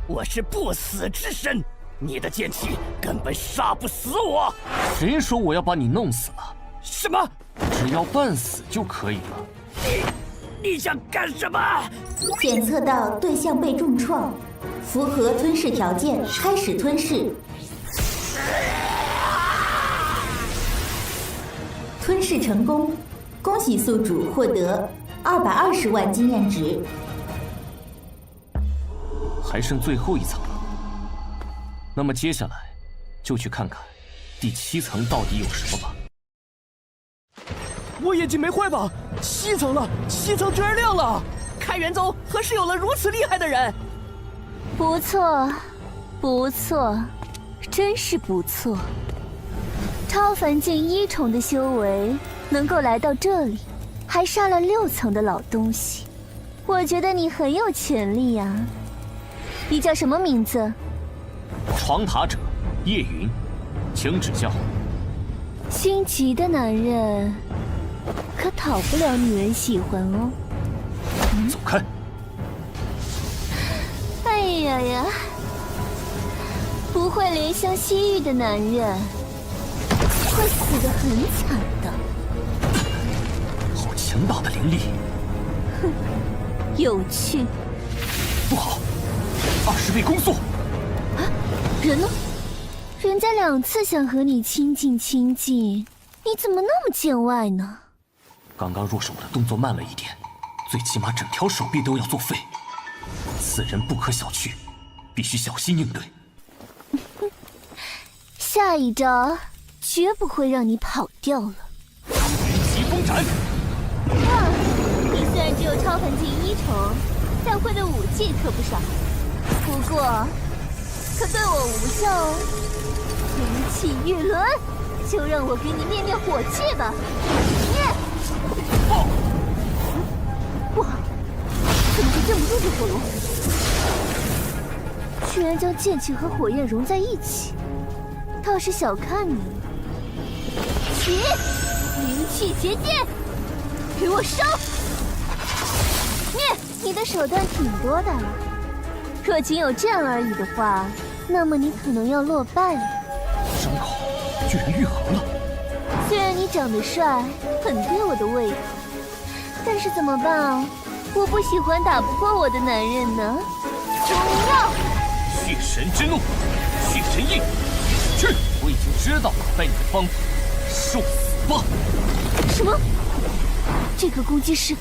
我是不死之身。你的剑气根本杀不死我！谁说我要把你弄死了？什么？只要半死就可以了。你想干什么？检测到对象被重创，符合吞噬条件，开始吞噬。吞噬成功，恭喜宿主获得220万经验值。还剩最后一层了。那么接下来，就去看看第7层到底有什么吧。我眼睛没坏吧？7层了，7层居然亮了！开元宗何时有了如此厉害的人？不错，不错，真是不错。超凡境1重的修为，能够来到这里，还杀了6层的老东西，我觉得你很有潜力呀。你叫什么名字？闯塔者叶云，请指教。心急的男人可讨不了女人喜欢哦。走开！哎呀呀，不会怜香惜玉的男人会死得很惨的。好强大的灵力！哼，有趣。不好，20倍攻速！啊，人呢？人家2次想和你亲近亲近，你怎么那么见外呢？刚刚若是我的动作慢了一点，最起码整条手臂都要作废。此人不可小觑，必须小心应对。下一招绝不会让你跑掉了。疾风斩！哇，你虽然只有超凡境1重，但会的武技可不少，不过可对我无效哦。灵气玉轮，就让我给你灭灭火气吧！灭！不好，怎么会镇不住这火龙？居然将剑气和火焰融在一起，倒是小看你了。起，灵气结界，给我烧！灭！你的手段挺多的，若仅有这样而已的话，那么你可能要落败了。伤口居然愈合了。虽然你长得帅，很对我的胃口，但是怎么办？我不喜欢打不过我的男人呢。中药，血神之怒，血神印，去！我已经知道打败你的方法，受死吧！什么？这个攻击是？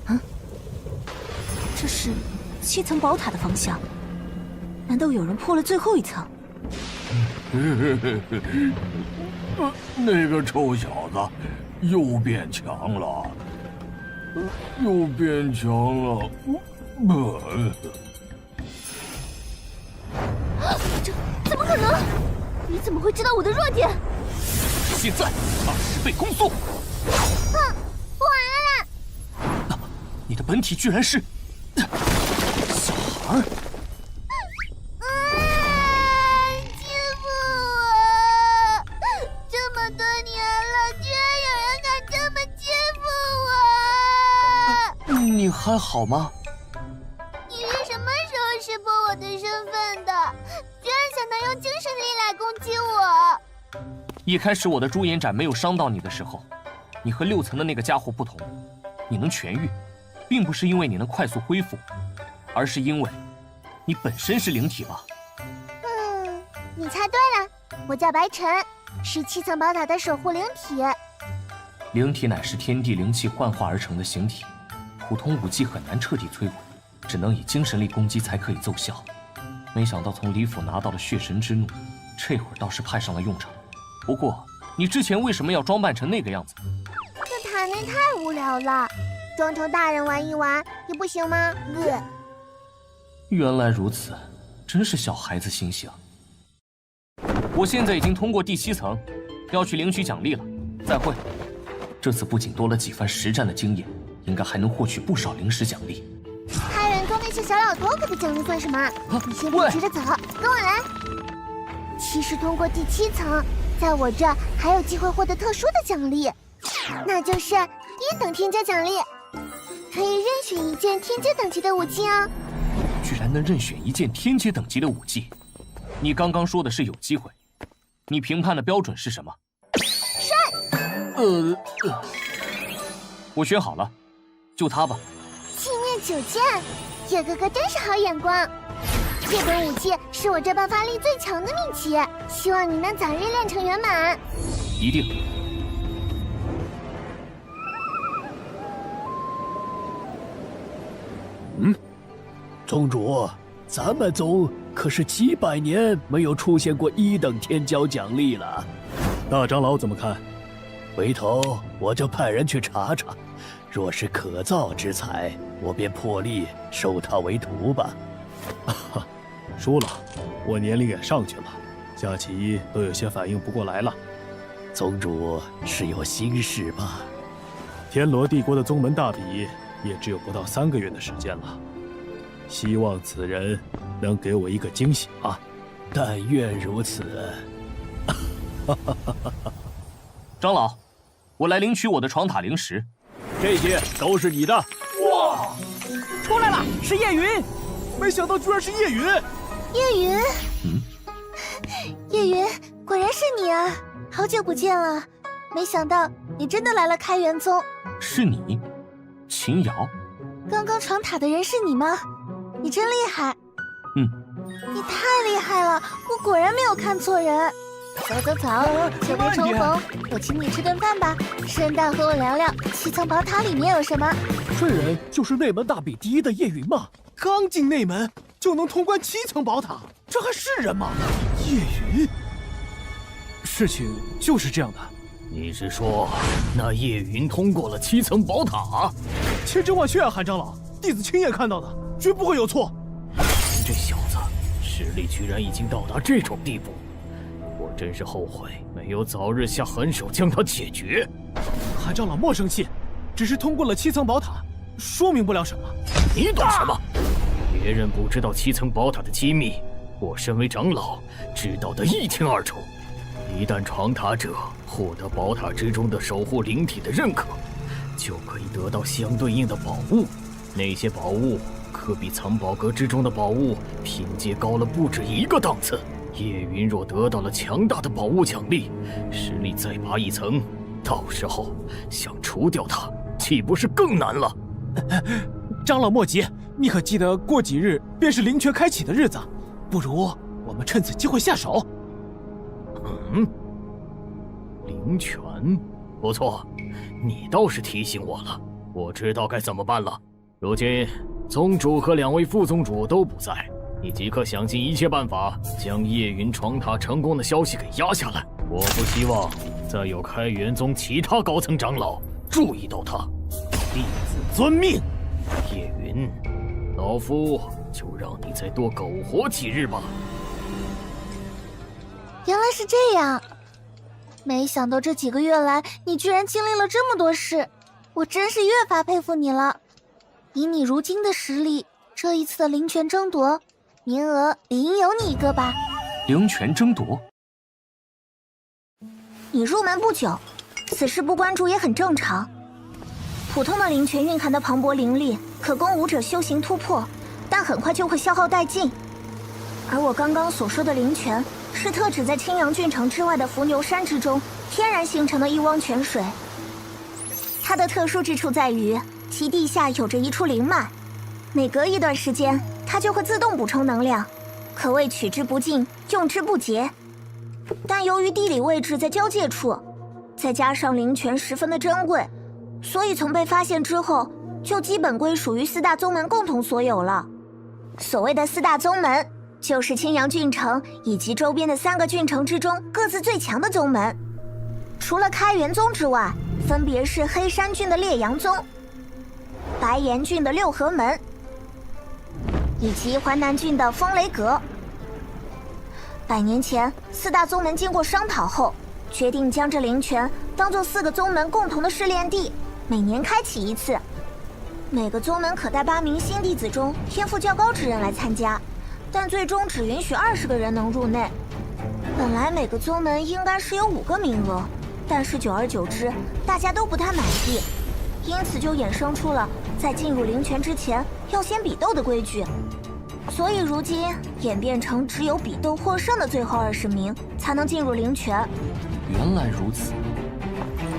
啊？这是7层宝塔的方向？难道有人破了最后一层？那个臭小子又变强了，又变强了。这怎么可能？你怎么会知道我的弱点？现在20倍攻速！哼，完了！你的本体居然是小孩儿！欺负我！这么多年了，居然有人敢这么欺负我！你还好吗？你是什么时候识破我的身份的？居然想到用精神力来攻击我！一开始我的朱颜斩没有伤到你的时候，你和6层的那个家伙不同，你能痊愈，并不是因为你能快速恢复，而是因为你本身是灵体吧？你猜对了，我叫白晨，是7层宝塔的守护灵体。灵体乃是天地灵气幻化而成的形体，普通武技很难彻底摧毁，只能以精神力攻击才可以奏效。没想到从李府拿到了血神之怒，这会儿倒是派上了用场。不过，你之前为什么要装扮成那个样子？这塔内太无聊了，装成大人玩一玩也不行吗？原来如此，真是小孩子心性。我现在已经通过第7层，要去领取奖励了。再会。这次不仅多了几番实战的经验，应该还能获取不少灵石奖励。开人中那些小老头给的奖励算什么？你先别急着走，跟我来。其实通过第7层，在我这还有机会获得特殊的奖励，那就是1等添加奖励，可以任选一件天阶等级的武技哦。居然能任选一件天阶等级的武技？你刚刚说的是有机会，你评判的标准是什么？帅！我选好了，就他吧。气灭九剑，叶哥哥真是好眼光。这本武技是我这爆发力最强的秘籍，希望你能早日练成圆满。一定。宗主，咱们宗可是几百年没有出现过1等天骄奖励了。大长老怎么看？回头我就派人去查查，若是可造之材，我便破例收他为徒吧。输了，我年龄也上去了，下棋都有些反应不过来了。宗主是有心事吧？天罗帝国的宗门大比也只有不到3个月的时间了。希望此人能给我一个惊喜啊！但愿如此。长老，我来领取我的床塔灵石，这些都是你的。哇，出来了，是叶云！没想到居然是叶云。叶云，叶云，果然是你啊！好久不见了，没想到你真的来了开元宗。是你，秦瑶。刚刚闯塔的人是你吗？你真厉害。你太厉害了，我果然没有看错人。走走走，久别重逢，我请你吃顿饭吧。顺道和我聊聊7层宝塔里面有什么。这人就是内门大比第1的叶云吗？刚进内门就能通关7层宝塔，这还是人吗？叶云，事情就是这样的。你是说那叶云通过了7层宝塔？千真万确啊，韩长老，弟子亲眼看到的，绝不会有错。这小子实力居然已经到达这种地步，我真是后悔没有早日下狠手将他解决。韩长老莫生气，只是通过了7层宝塔，说明不了什么。你懂什么？别人不知道7层宝塔的机密，我身为长老知道的一清二楚。一旦闯塔者获得宝塔之中的守护灵体的认可，就可以得到相对应的宝物。那些宝物可比藏宝阁之中的宝物品阶高了不止1个档次。叶云若得到了强大的宝物奖励，实力再拔1层，到时候想除掉他，岂不是更难了？长老莫急，你可记得过几日便是灵泉开启的日子，不如我们趁此机会下手。灵泉，不错，你倒是提醒我了，我知道该怎么办了。如今宗主和2位副宗主都不在，你即刻想尽一切办法将叶云闯塔成功的消息给压下来。我不希望再有开元宗其他高层长老注意到他。弟子遵命。叶云，老夫就让你再多苟活几日吧。原来是这样，没想到这几个月来你居然经历了这么多事，我真是越发佩服你了。以你如今的实力，这一次的灵泉争夺，名额理应有你一个吧？灵泉争夺？你入门不久，此事不关注也很正常。普通的灵泉蕴含的磅礴灵力，可供武者修行突破，但很快就会消耗殆尽。而我刚刚所说的灵泉，是特指在青阳郡城之外的伏牛山之中天然形成的一汪泉水。它的特殊之处在于，其地下有着一处灵脉，每隔一段时间，它就会自动补充能量，可谓取之不尽，用之不竭。但由于地理位置在交界处，再加上灵泉十分的珍贵，所以从被发现之后，就基本归属于4大宗门共同所有了。所谓的4大宗门，就是青阳郡城以及周边的3个郡城之中各自最强的宗门。除了开元宗之外，分别是黑山郡的烈阳宗、白岩郡的六合门，以及淮南郡的风雷阁。100年前，4大宗门经过商讨后，决定将这灵泉当作4个宗门共同的试炼地，每年开启一次。每个宗门可带8名新弟子中天赋较高之人来参加，但最终只允许20个人能入内。本来每个宗门应该是有5个名额，但是久而久之，大家都不太满意，因此就衍生出了在进入灵泉之前要先比斗的规矩。所以如今演变成只有比斗获胜的最后20名才能进入灵泉。原来如此。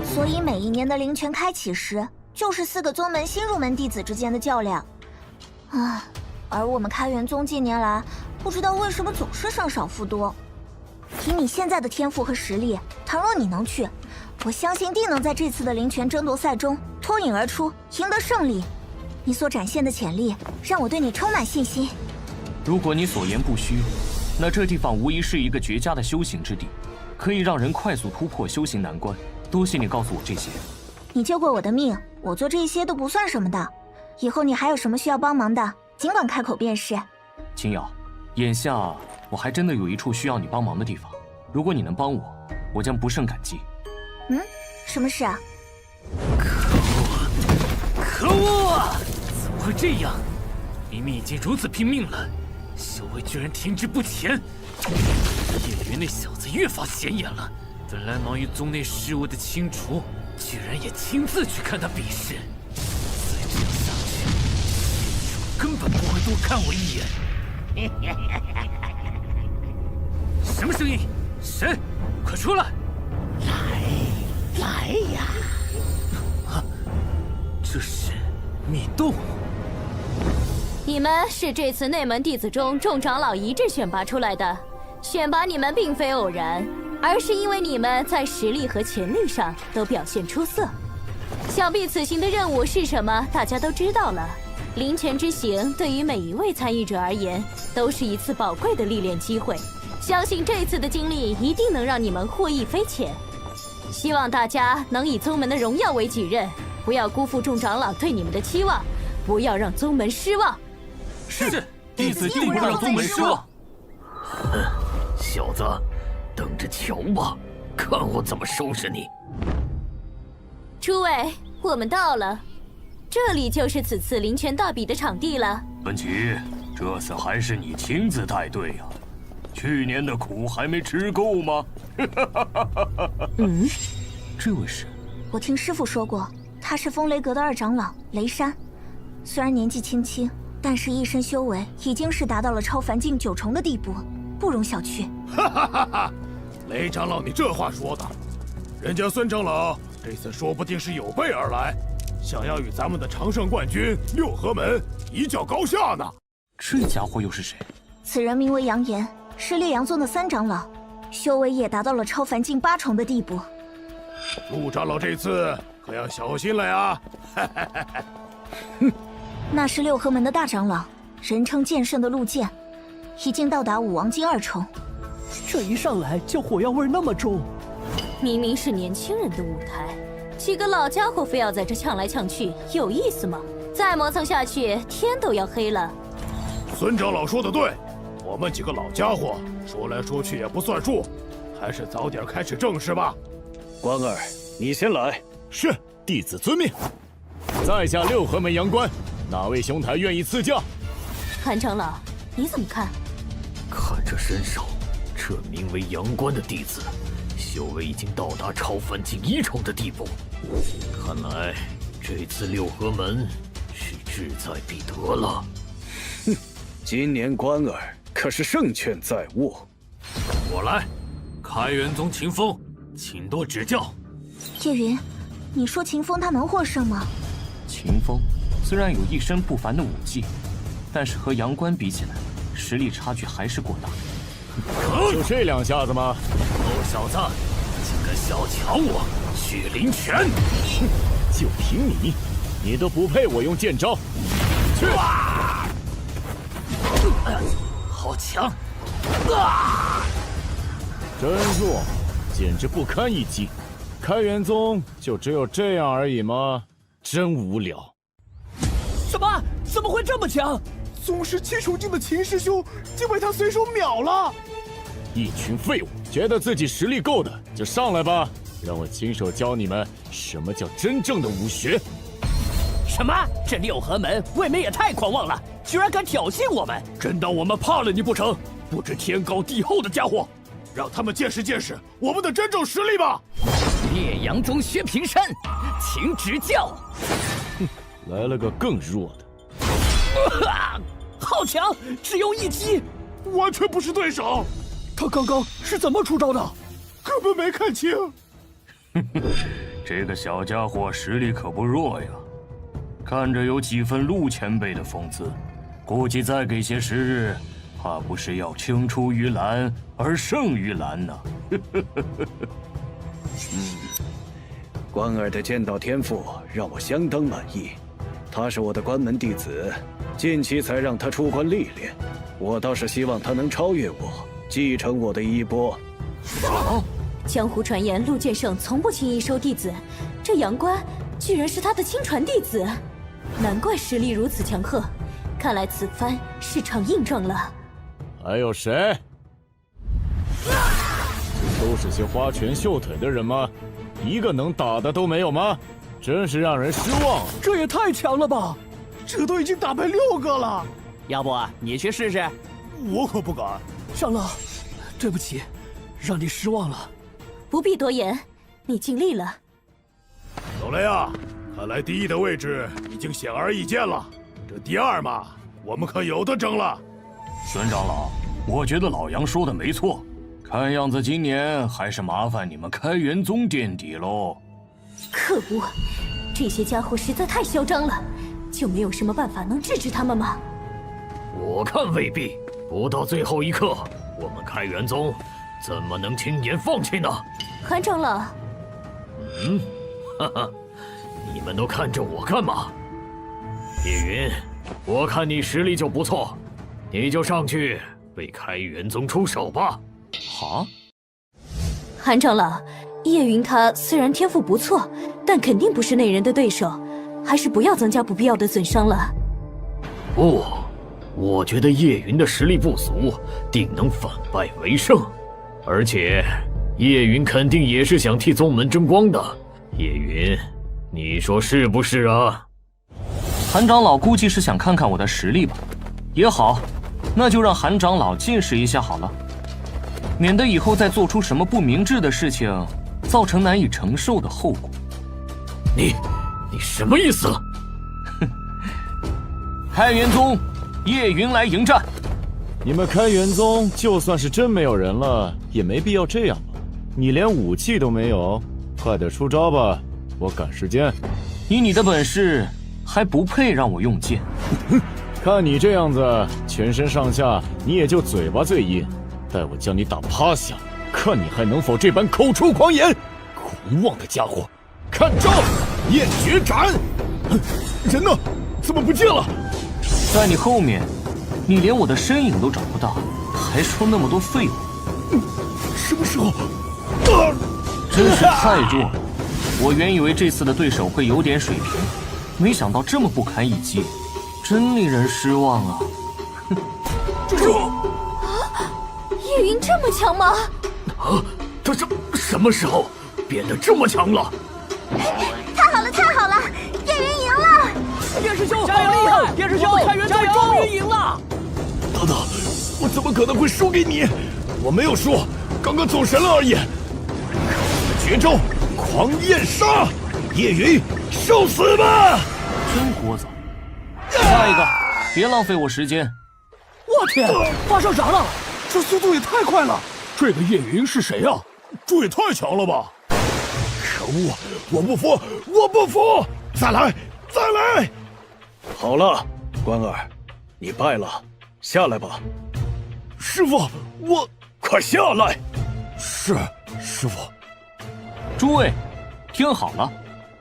所以每一年的灵泉开启时，就是4个宗门新入门弟子之间的较量。而我们开元宗近年来不知道为什么总是胜少负多。以你现在的天赋和实力，倘若你能去，我相信定能在这次的灵泉争夺赛中脱颖而出，赢得胜利。你所展现的潜力，让我对你充满信心。如果你所言不虚，那这地方无疑是一个绝佳的修行之地，可以让人快速突破修行难关。多谢你告诉我这些。你救过我的命，我做这些都不算什么的。以后你还有什么需要帮忙的，尽管开口便是。青瑶，眼下我还真的有一处需要你帮忙的地方，如果你能帮我，我将不胜感激。什么事啊？可恶！怎么会这样？明明已经如此拼命了，修为居然停滞不前。叶云那小子越发显眼了，本来忙于宗内事务的清除，居然也亲自去看他比试。再这样下去，叶主根本不会多看我一眼。什么声音？神，快出来！来呀！啊，这是密洞。你们是这次内门弟子中众长老一致选拔出来的，选拔你们并非偶然，而是因为你们在实力和潜力上都表现出色。想必此行的任务是什么，大家都知道了。灵泉之行对于每一位参与者而言，都是一次宝贵的历练机会。相信这次的经历一定能让你们获益匪浅。希望大家能以宗门的荣耀为己任，不要辜负众长老对你们的期望，不要让宗门失望。是，弟子定不让宗门失望。哼，小子，等着瞧吧，看我怎么收拾你！诸位，我们到了，这里就是此次灵泉大比的场地了。文琪，这次还是你亲自带队呀？去年的苦还没吃够吗？这位是？我听师傅说过，他是风雷阁的二长老雷山，虽然年纪轻轻，但是一身修为已经是达到了超凡境9重的地步，不容小觑。雷长老，你这话说的，人家孙长老这次说不定是有备而来，想要与咱们的常胜冠军六合门一较高下呢。这家伙又是谁？此人名为杨岩，是烈阳宗的3长老，修为也达到了超凡境8重的地步。陆长老这次可要小心了呀！那是六合门的大长老，人称剑圣的陆剑，已经到达武王境2重。这一上来就火药味那么重，明明是年轻人的舞台，几个老家伙非要在这呛来呛去，有意思吗？再磨蹭下去，天都要黑了。孙长老说的对，我们几个老家伙说来说去也不算数，还是早点开始正事吧。关儿，你先来。是，弟子遵命。在下六合门杨关，哪位兄台愿意赐教？韩长老，你怎么看？看这身手，这名为杨关的弟子，修为已经到达超凡境1重的地步。看来这次六合门是志在必得了。哼，今年关儿可是胜券在握。我来，开元宗秦风，请多指教。叶云，你说秦风他能获胜吗？秦风虽然有一身不凡的武技，但是和杨关比起来，实力差距还是过大。就这2下子吗？狗小子，竟敢小瞧我血灵拳！哼，就凭你，你都不配我用剑招。去！好强！真弱，简直不堪一击。开元宗就只有这样而已吗？真无聊。什么？怎么会这么强？宗师7重境的秦师兄就被他随手秒了！一群废物，觉得自己实力够的就上来吧，让我亲手教你们什么叫真正的武学。什么？这六合门未免也太狂妄了，居然敢挑衅我们！真当我们怕了你不成？不知天高地厚的家伙！让他们见识见识我们的真正实力吧！烈阳宗薛平山，请指教。哼，来了个更弱的。好强，只用一击，完全不是对手。他刚刚是怎么出招的？根本没看清。这个小家伙实力可不弱呀，看着有几分陆前辈的风姿，估计再给些时日，怕不是要青出于蓝而胜于蓝呢。关儿的剑道天赋让我相当满意，他是我的关门弟子，近期才让他出关历练，我倒是希望他能超越我，继承我的衣钵。江湖传言陆剑圣从不轻易收弟子，这杨关居然是他的亲传弟子，难怪实力如此强横，看来此番是场硬仗了。还有谁？都是些花拳绣腿的人吗？一个能打的都没有吗？真是让人失望。这也太强了吧！这都已经打败6个了。要不你去试试？我可不敢。长老，对不起，让你失望了。不必多言，你尽力了。老雷啊，看来第一的位置已经显而易见了，这第二嘛，我们可有的争了。孙长老，我觉得老杨说的没错，看样子今年还是麻烦你们开元宗垫底喽。可恶，这些家伙实在太嚣张了，就没有什么办法能制止他们吗？我看未必，不到最后一刻，我们开元宗怎么能轻言放弃呢？韩长老，哈哈，你们都看着我干嘛？叶云，我看你实力就不错，你就上去为开元宗出手吧。好。韩长老，叶云他虽然天赋不错，但肯定不是那人的对手，还是不要增加不必要的损伤了。不，我觉得叶云的实力不俗，定能反败为胜。而且，叶云肯定也是想替宗门争光的。叶云，你说是不是啊？韩长老估计是想看看我的实力吧。也好，那就让韩长老见识一下好了，免得以后再做出什么不明智的事情，造成难以承受的后果。你什么意思？哼！开元宗，叶云来迎战。你们开元宗就算是真没有人了，也没必要这样吧？你连武器都没有，快点出招吧，我赶时间。以你的本事，还不配让我用剑。看你这样子，全身上下你也就嘴巴最硬，待我将你打趴下，看你还能否这般口出狂言！狂妄的家伙！看招，燕绝斩！人呢？怎么不见了？在你后面，你连我的身影都找不到，还说那么多废话。什么时候？真是太弱了！我原以为这次的对手会有点水平，没想到这么不堪一击，真令人失望啊！住！叶云这么强吗？啊，他什么时候变得这么强了？太好了，太好了！叶云赢了！叶师兄，加油！厉害！叶师兄，开元宗终于赢了！等等，我怎么可能会输给你？我没有输，刚刚走神了而已。绝招狂焰杀，叶云受死吧！真聒噪！下一个，别浪费我时间。我天，发上啥了？这速度也太快了！这个叶云是谁啊？这也太强了吧！可恶，我不服，我不服！再来，再来！好了，关儿，你败了，下来吧。师傅，我快下来！是，师傅。诸位，听好了，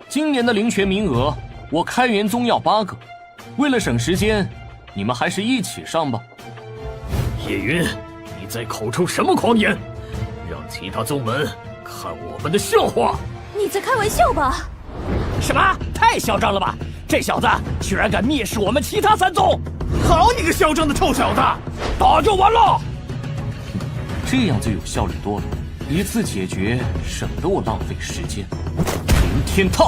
今年的灵泉名额，我开元宗要8个。为了省时间，你们还是一起上吧。叶云，你在口出什么狂言？让其他宗门看我们的笑话！你在开玩笑吧？什么？太嚣张了吧！这小子居然敢蔑视我们其他3宗！好你个嚣张的臭小子，打就完了！这样就有效率多了，一次解决，省得我浪费时间。凌天踏！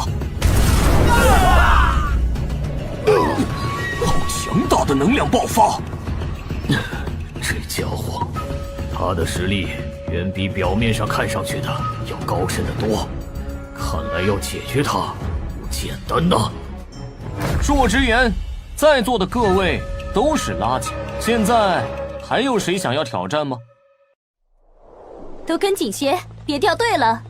好强大的能量爆发！这家伙，他的实力远比表面上看上去的要高深得多，看来要解决他不简单呐。恕我直言，在座的各位都是垃圾。现在还有谁想要挑战吗？都跟紧些，别掉队了。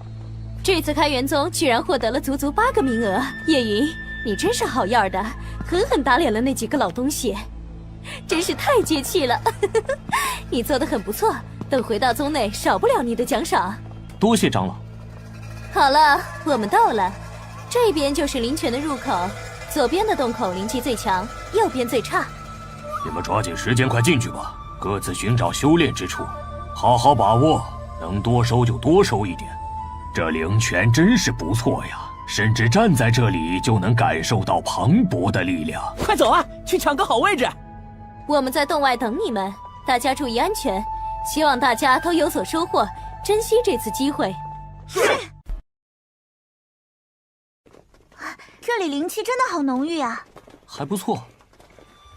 这次开元宗居然获得了足足8个名额，叶云，你真是好样的，狠狠打脸了那几个老东西，真是太接气了。你做得很不错，等回到宗内，少不了你的奖赏。多谢长老。好了，我们到了，这边就是灵泉的入口，左边的洞口灵气最强，右边最差。你们抓紧时间，快进去吧，各自寻找修炼之处，好好把握，能多收就多收一点。这灵泉真是不错呀，甚至站在这里就能感受到磅礴的力量。快走啊，去抢个好位置！我们在洞外等你们，大家注意安全，希望大家都有所收获，珍惜这次机会。是。这里灵气真的好浓郁啊！还不错。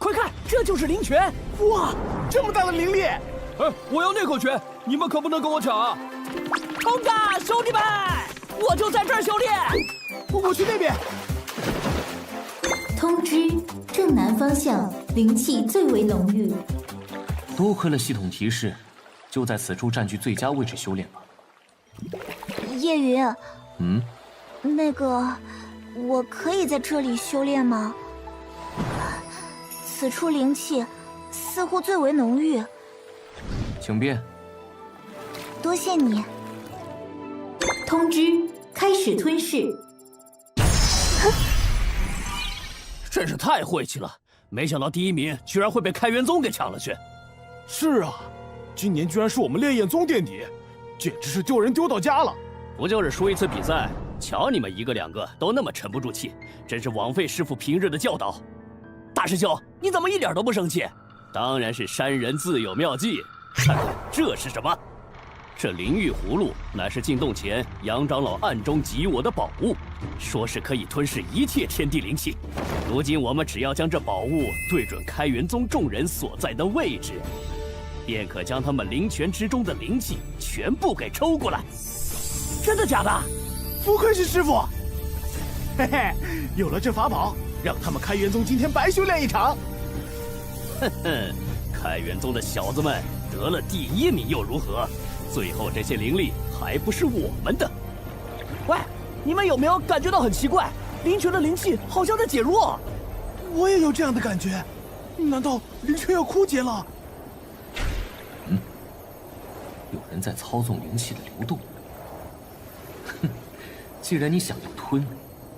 快看，这就是灵泉！哇，这么大的灵力！我要那口泉，你们可不能跟我抢啊！冲啊，兄弟们！我就在这儿修炼。我去那边。通知：正南方向灵气最为浓郁。多亏了系统提示，就在此处占据最佳位置修炼吧。叶云，那个，我可以在这里修炼吗？此处灵气似乎最为浓郁。请便。多谢你。通知：开始吞噬。真是太晦气了！没想到第1名居然会被开元宗给抢了去。是啊，今年居然是我们烈焰宗垫底，简直是丢人丢到家了。不就是输一次比赛，瞧你们1个2个都那么沉不住气，真是枉费师傅平日的教导。大师兄，你怎么一点都不生气？当然是山人自有妙计。看看这是什么？这灵玉葫芦乃是进洞前杨长老暗中给予我的宝物，说是可以吞噬一切天地灵气。如今我们只要将这宝物对准开元宗众人所在的位置，便可将他们灵泉之中的灵气全部给抽过来。真的假的？不愧是师傅！嘿嘿，有了这法宝，让他们开元宗今天白修炼一场。哼哼，开元宗的小子们得了第1名又如何？最后这些灵力还不是我们的。喂，你们有没有感觉到很奇怪？灵泉的灵气好像在减弱。我也有这样的感觉。难道灵泉要枯竭了？有人在操纵灵气的流动。哼，既然你想要吞，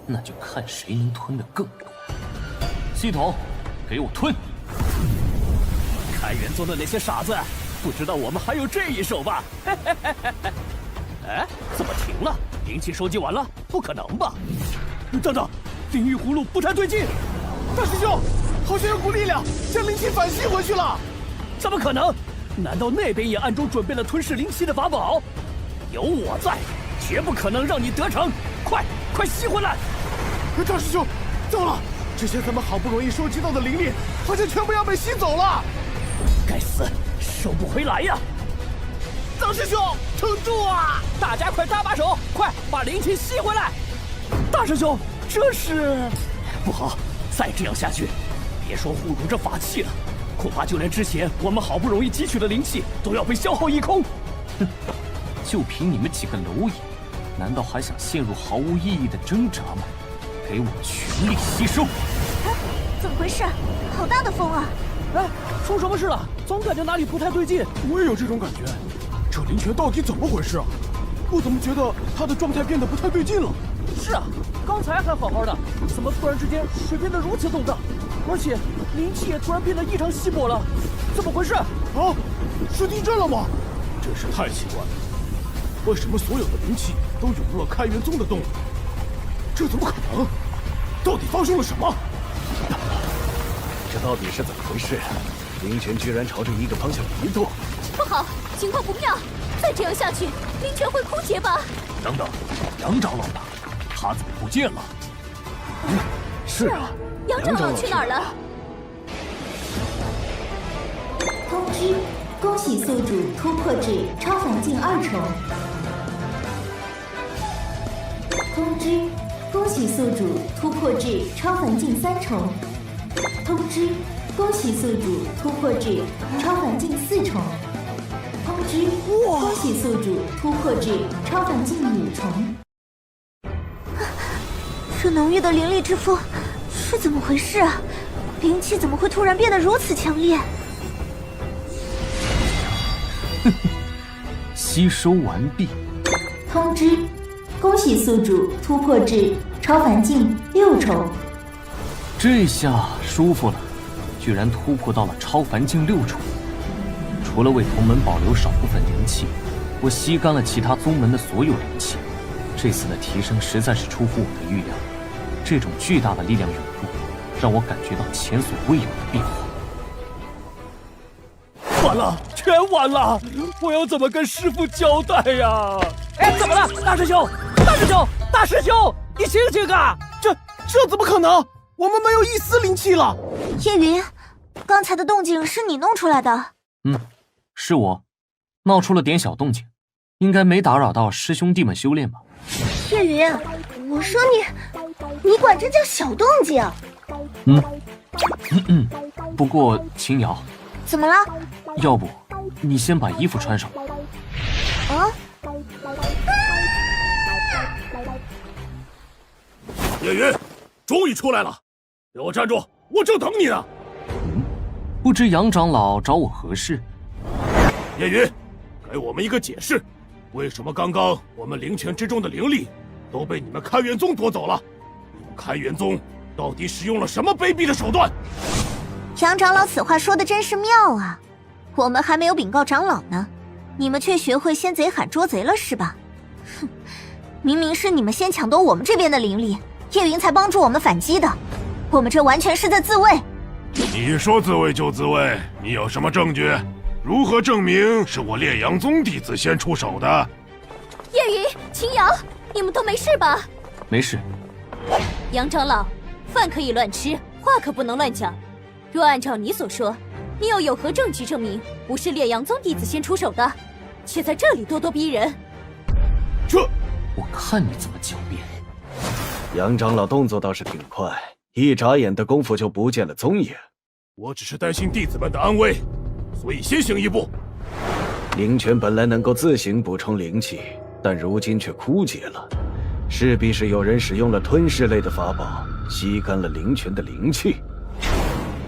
那就看谁能吞得更多。系统，给我吞！开元宗的那些傻子，不知道我们还有这一手吧？哎，怎么停了？灵气收集完了？不可能吧？等等，灵玉葫芦不太对劲。大师兄，好像有股力量将灵气反吸回去了。怎么可能？难道那边也暗中准备了吞噬灵气的法宝？有我在，绝不可能让你得逞！快吸回来！大师兄，糟了！这些咱们好不容易收集到的灵力，好像全部要被吸走了。该死，收不回来呀！大师兄，撑住啊！大家快搭把手，快把灵气吸回来！大师兄，这是不好，再这样下去，别说护住这法器了，恐怕就连之前我们好不容易汲取的灵气都要被消耗一空。哼，就凭你们几个蝼蚁，难道还想陷入毫无意义的挣扎吗？给我全力吸收！怎么回事？好大的风啊！哎，出什么事了？总感觉哪里不太对劲。我也有这种感觉。这灵泉到底怎么回事啊？我怎么觉得他的状态变得不太对劲了？是啊，刚才还好好的，怎么突然之间水变得如此动荡？而且灵气也突然变得异常稀薄了，怎么回事？啊，是地震了吗？真是太奇怪了。为什么所有的灵气都涌入了开元宗的洞里？这怎么可能？到底发生了什么？这到底是怎么回事？灵泉居然朝着一个方向移动！不好，情况不妙！再这样下去，灵泉会枯竭吧？等等，杨长老呢？他怎么不见了？是啊，杨长老去哪儿了？通知：恭喜宿主突破至超凡境2重。通知：恭喜宿主突破至超凡境3重。通知：恭喜宿主突破至超凡境4重。通知：恭喜宿主突破至超凡境5重。这浓郁的灵力之风是怎么回事啊？灵气怎么会突然变得如此强烈？吸收完毕。通知：恭喜宿主突破至超凡境6重。这下舒服了，居然突破到了超凡境6重。除了为同门保留少部分灵气，我吸干了其他宗门的所有灵气。这次的提升实在是出乎我的预料，这种巨大的力量涌入，让我感觉到前所未有的变化。完了，全完了！我要怎么跟师父交代呀？哎，怎么了，大师兄？大师兄，大师兄，你醒醒啊！这怎么可能？我们没有一丝灵气了。叶云，刚才的动静是你弄出来的？是我，闹出了点小动静，应该没打扰到师兄弟们修炼吧？叶云，我说你管这叫小动静？不过秦瑶，怎么了？要不你先把衣服穿上。啊！叶云，终于出来了！给我站住！我正等你呢。不知杨长老找我何事？叶云，给我们一个解释，为什么刚刚我们灵泉之中的灵力都被你们开元宗夺走了？你们开元宗到底使用了什么卑鄙的手段？杨长老此话说的真是妙啊！我们还没有禀告长老呢，你们却学会先贼喊捉贼了是吧？哼，明明是你们先抢夺我们这边的灵力，叶云才帮助我们反击的，我们这完全是在自卫。你说自卫就自卫，你有什么证据？如何证明是我烈阳宗弟子先出手的？叶云、秦瑶，你们都没事吧？没事。杨长老，饭可以乱吃，话可不能乱讲。若按照你所说，你又有何证据证明不是烈阳宗弟子先出手的？却在这里咄咄逼人。我看你怎么狡辩。杨长老动作倒是挺快，一眨眼的功夫就不见了踪影。我只是担心弟子们的安危，所以先行一步。灵泉本来能够自行补充灵气，但如今却枯竭了，势必是有人使用了吞噬类的法宝，吸干了灵泉的灵气。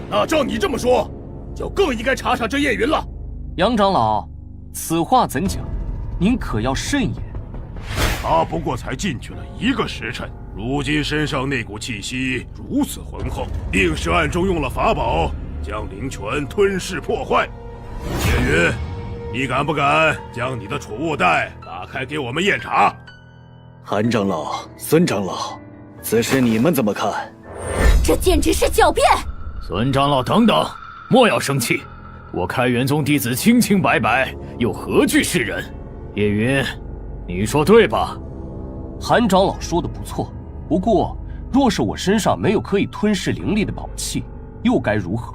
那照你这么说，就更应该查查这叶云了。杨长老，此话怎讲？您可要慎言。他不过才进去了1个时辰，如今身上那股气息如此浑厚，定是暗中用了法宝将灵泉吞噬破坏。叶云，你敢不敢将你的储物袋打开给我们验查？韩长老、孙长老，此事你们怎么看？这简直是狡辩！孙长老，等等，莫要生气。我开元宗弟子清清白白，又何惧世人？叶云，你说对吧？韩长老说的不错，不过若是我身上没有可以吞噬灵力的宝器，又该如何？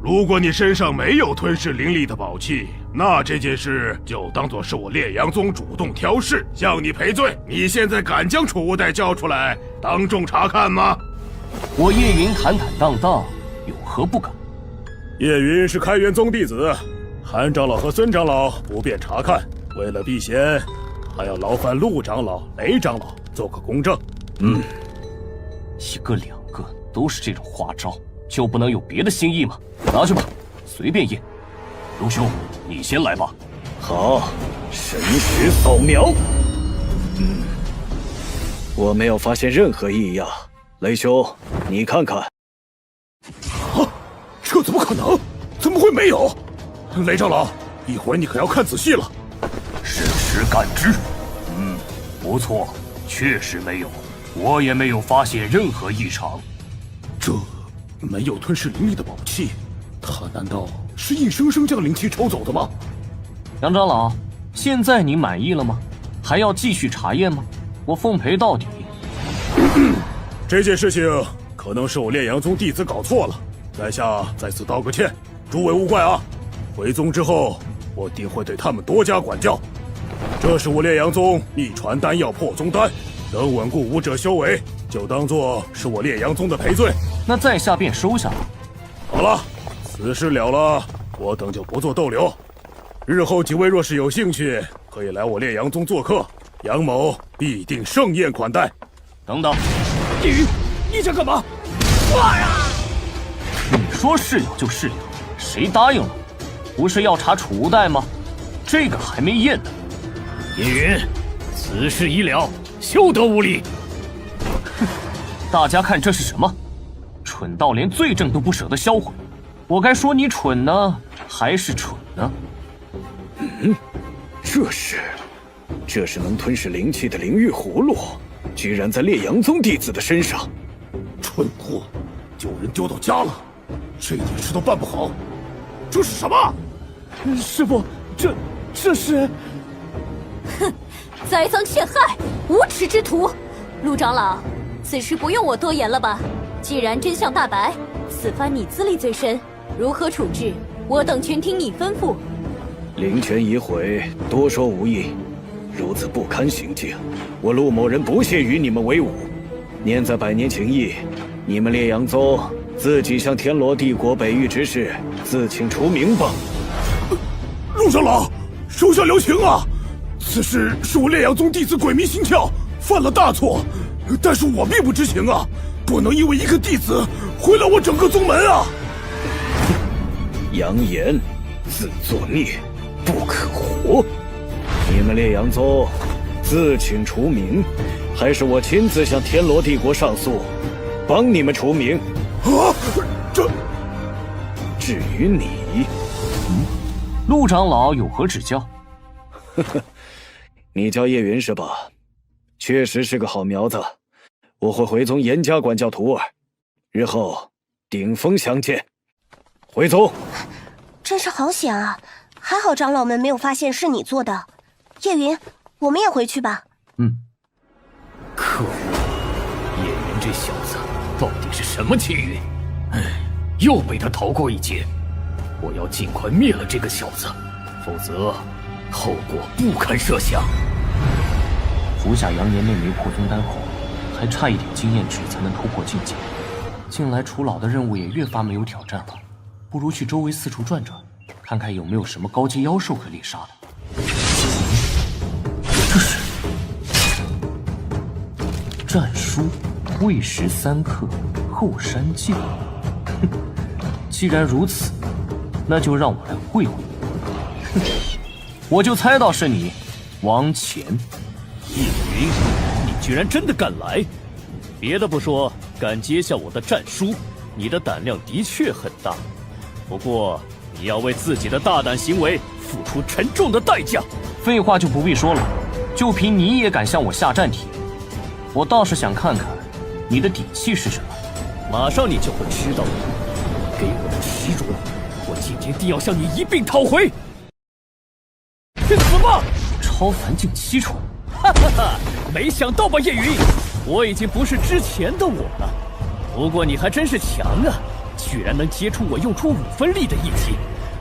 如果你身上没有吞噬灵力的宝器，那这件事就当作是我烈阳宗主动挑事，向你赔罪。你现在敢将储物袋交出来，当众查看吗？我叶云坦坦荡荡，有何不敢？叶云是开元宗弟子，韩长老和孙长老不便查看，为了避嫌，还要劳烦陆长老、雷长老做个公证。一个两个都是这种花招，就不能有别的心意吗？拿去吧，随便验。陆兄，你先来吧。好，神识扫描。我没有发现任何异样。雷兄，你看看。这怎么可能？怎么会没有？雷长老，一会儿你可要看仔细了。神识感知，不错，确实没有，我也没有发现任何异常。这没有吞噬灵力的宝器，他难道是硬生生将灵气抽走的吗？杨长老，现在你满意了吗？还要继续查验吗？我奉陪到底。这件事情可能是我烈阳宗弟子搞错了，在下在此道个歉，诸位勿怪啊。回宗之后，我定会对他们多加管教。这是我烈阳宗秘传丹药破宗丹，等稳固武者修为，就当做是我烈阳宗的赔罪。那在下便收下了。好了，此事了了，我等就不做逗留。日后几位若是有兴趣，可以来我烈阳宗做客，杨某必定盛宴款待。等等，叶云，你想干嘛？你说是了就是了，谁答应了？不是要查储物袋吗？这个还没验呢。叶云，此事已了，休得无礼。哼，大家看这是什么？蠢到连罪证都不舍得销毁，我该说你蠢呢，还是蠢呢？这是能吞噬灵气的灵玉葫芦，居然在烈阳宗弟子的身上。蠢货，丢人丢到家了，这点事都办不好，这是什么？师父，这是……哼，栽赃陷害，无耻之徒！陆长老，此事不用我多言了吧？既然真相大白，此番你资历最深，如何处置，我等全听你吩咐。灵泉已毁，多说无益，如此不堪行径，我陆某人不屑与你们为伍。念在百年情谊，你们烈阳宗自己向天罗帝国北域之事自请除名吧。陆长老，手下留情啊！此事是我烈阳宗弟子鬼迷心窍，犯了大错，但是我并不知情啊，不能因为一个弟子毁了我整个宗门啊！扬言自作孽，不可活！你们烈阳宗自请除名，还是我亲自向天罗帝国上诉，帮你们除名？啊，这……至于你，陆长老有何指教？呵呵，你叫叶云是吧？确实是个好苗子，我会回宗严加管教徒儿，日后顶峰相见。回宗。真是好险啊！还好长老们没有发现是你做的。叶云，我们也回去吧。可恶！叶云这小子到底是什么气运？又被他逃过一劫。我要尽快灭了这个小子，否则后果不堪设想。服下杨年妹妹破宗丹后，还差一点经验值才能突破境界。近来除老的任务也越发没有挑战了，不如去周围四处转转，看看有没有什么高阶妖兽可猎杀的。这是战书，未时3刻，后山见。既然如此，那就让我来会会你。我就猜到是你，王乾。叶云，你居然真的敢来！别的不说，敢接下我的战书，你的胆量的确很大。不过，你要为自己的大胆行为付出沉重的代价。废话就不必说了，就凭你也敢向我下战帖，我倒是想看看你的底气是什么。马上你就会知道的。给我的耻辱，我今天定要向你一并讨回！去死吧！超凡境7重，哈哈哈！没想到吧，叶云，我已经不是之前的我了。不过你还真是强啊，居然能接触我用出5分力的一击。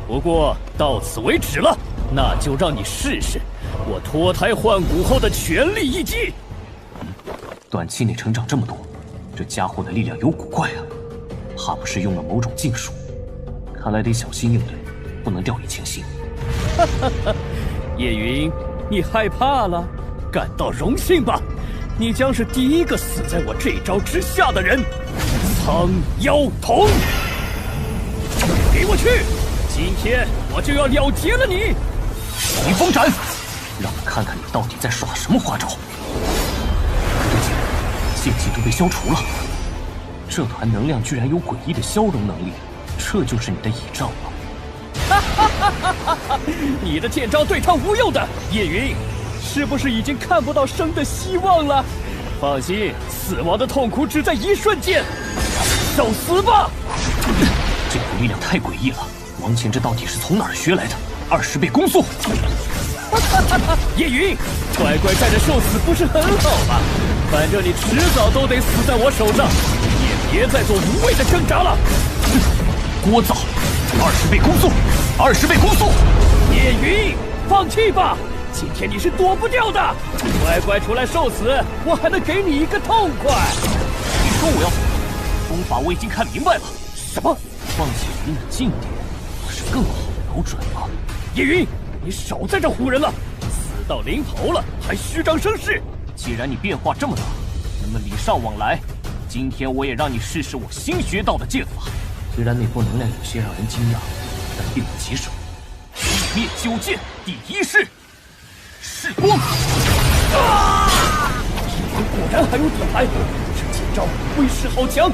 不过到此为止了，那就让你试试我脱胎换骨后的全力一击。短期内成长这么多，这家伙的力量有古怪啊！怕不是用了某种禁术，看来得小心应对，不能掉以轻心。哈哈哈！叶云，你害怕了？感到荣幸吧！你将是第一个死在我这招之下的人。苍妖童，给我去！今天我就要了结了你！疾风斩，让我看看你到底在耍什么花招！禁忌都被消除了。这团能量居然有诡异的消融能力，这就是你的倚仗吗？哈哈哈哈哈！你的剑招对他无用的，叶云，是不是已经看不到生的希望了？放心，死亡的痛苦只在一瞬间，受死吧！这股力量太诡异了，王乾这到底是从哪儿学来的？20倍攻速！哈哈哈哈！叶云，乖乖站着受死不是很好吗？反正你迟早都得死在我手上。别再做无谓的挣扎了！聒噪！20倍攻速！20倍攻速！叶云，放弃吧！今天你是躲不掉的，乖乖出来受死，我还能给你一个痛快！你说我要死，功法我已经看明白了。什么？况且离你近点，不是更好瞄准吗？叶云，你少在这唬人了！死到临头了，还虚张声势！既然你变化这么大，那么礼尚往来。今天我也让你试试我新学到的剑法，虽然内部能量有些让人惊讶，但并不棘手。灭9剑第1式，噬光！果然还有底牌，这剑招威势好强！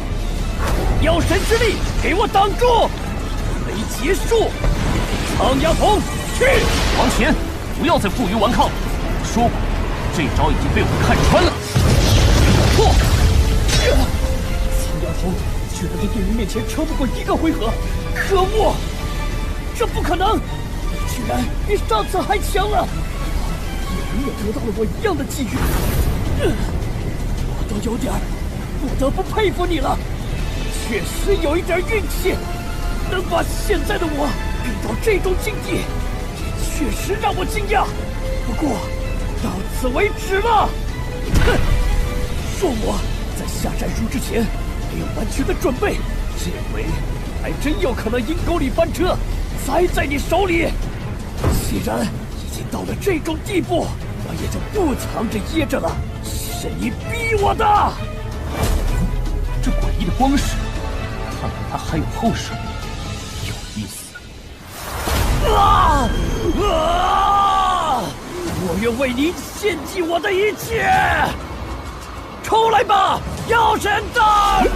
妖神之力，给我挡住！没结束！苍妖童，去！王乾，不要再负隅顽抗了。我说过，这招已经被我看穿了。破！苍妖童居然在叶云面前撑不过1个回合，可恶！这不可能！居然比上次还强了！叶云也得到了我一样的机遇，我都有点不得不佩服你了，确实有一点运气。能把现在的我逼到这种境地，也确实让我惊讶。不过，到此为止了。哼！若我在下战书之前没有完全的准备，这回还真有可能阴沟里翻车，栽在你手里。既然已经到了这种地步，我也就不藏着掖着了。是你逼我的。这诡异的光石，看来他还有后手，有意思。我愿为您献祭我的一切。出来吧，妖神大人！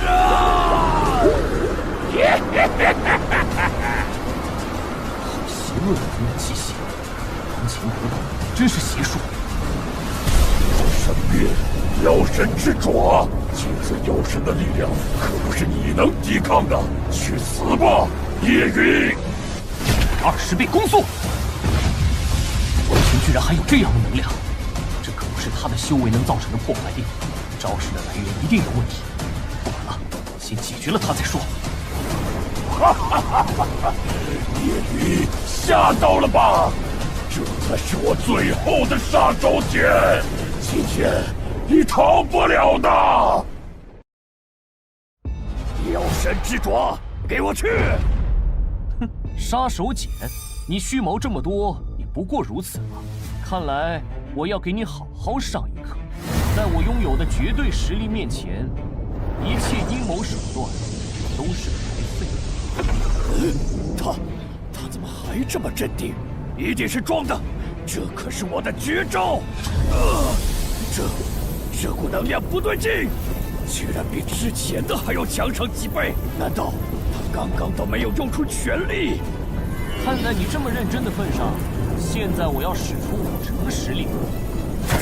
好邪恶的能量气息，王乾得到真是邪术。神灭，妖神之爪，金色妖神的力量可不是你能抵抗的。去死吧，叶云！20倍攻速！王乾居然还有这样的能量，这可不是他的修为能造成的破坏力。招式的来源一定有问题，不管了，先解决了他再说。哈哈哈哈！叶云，吓到了吧？这才是我最后的杀手锏，今天你逃不了的！妖神之爪，给我去！哼，杀手锏，你虚谋这么多，也不过如此吧？看来我要给你好好上一课。在我拥有的绝对实力面前，一切阴谋手段都是白费。他怎么还这么镇定？一定是装的，这可是我的绝招！这股能量不对劲，居然比之前的还要强上几倍。难道他刚刚都没有用出全力？看在你这么认真的份上，现在我要使出5成实力。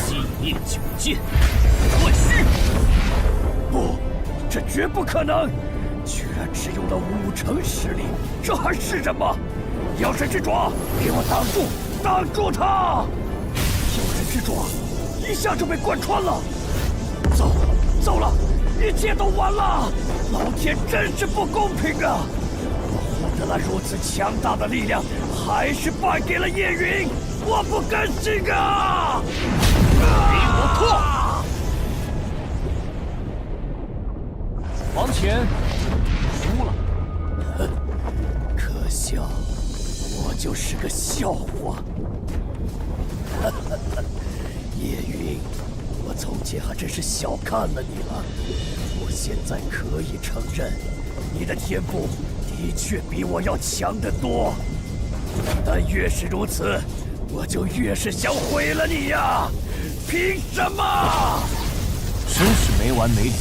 激烈九剑，断虚！不，这绝不可能！居然只用了5成实力，这还是人吗？妖神之爪，给我挡住！挡住他！妖神之爪一下就被贯穿了。糟了，一切都完了！老天真是不公平啊！我获得了如此强大的力量，还是败给了叶云，我不甘心啊！给我破！王乾输了，可笑，我就是个笑话。叶云，我从前还真是小看了你了。我现在可以承认，你的天赋的确比我要强得多。但越是如此，我就越是想毁了你呀！凭什么？真是没完没了！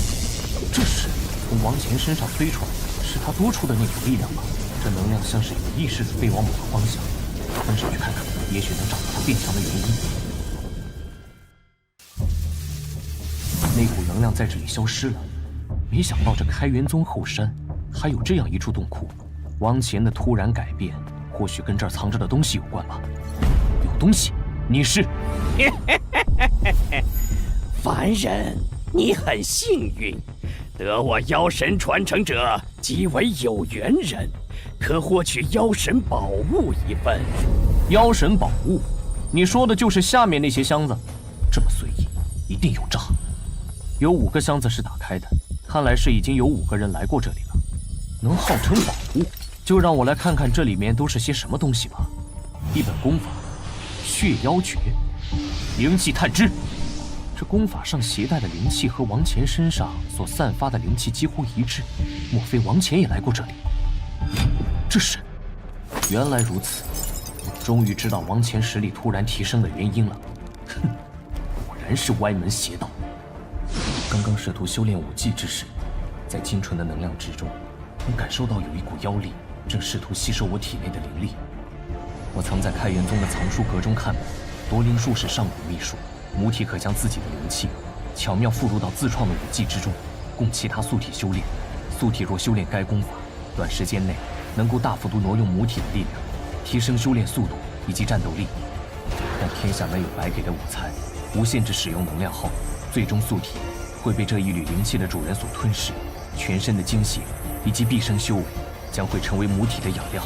这是从王乾身上飞出来，是他多出的那股力量吗？这能量像是有意识的飞往某个方向，跟上去看看，也许能找到他变强的原因。那股能量在这里消失了，没想到这开元宗后山还有这样一处洞窟。王乾的突然改变，或许跟这儿藏着的东西有关吧。有东西？你是？凡人，你很幸运，得我妖神传承者即为有缘人，可获取妖神宝物一份。妖神宝物？你说的就是下面那些箱子？这么随意，一定有诈。有5个箱子是打开的，看来是已经有5个人来过这里了。能号称宝物，就让我来看看这里面都是些什么东西吧。一本功法，血妖诀，灵气探知。这功法上携带的灵气和王乾身上所散发的灵气几乎一致，莫非王乾也来过这里？这是，原来如此，终于知道王乾实力突然提升的原因了。哼，果然是歪门邪道。刚刚试图修炼武技之时，在精纯的能量之中，我感受到有一股妖力正试图吸收我体内的灵力。我曾在开元宗的藏书阁中看过，夺灵术是上古秘术，母体可将自己的灵气巧妙附入到自创的武技之中，供其他素体修炼。素体若修炼该功法，短时间内能够大幅度挪用母体的力量，提升修炼速度以及战斗力。但天下没有白给的午餐，无限制使用能量后，最终素体会被这一缕灵气的主人所吞噬，全身的精血以及毕生修为将将会成为母体的养料。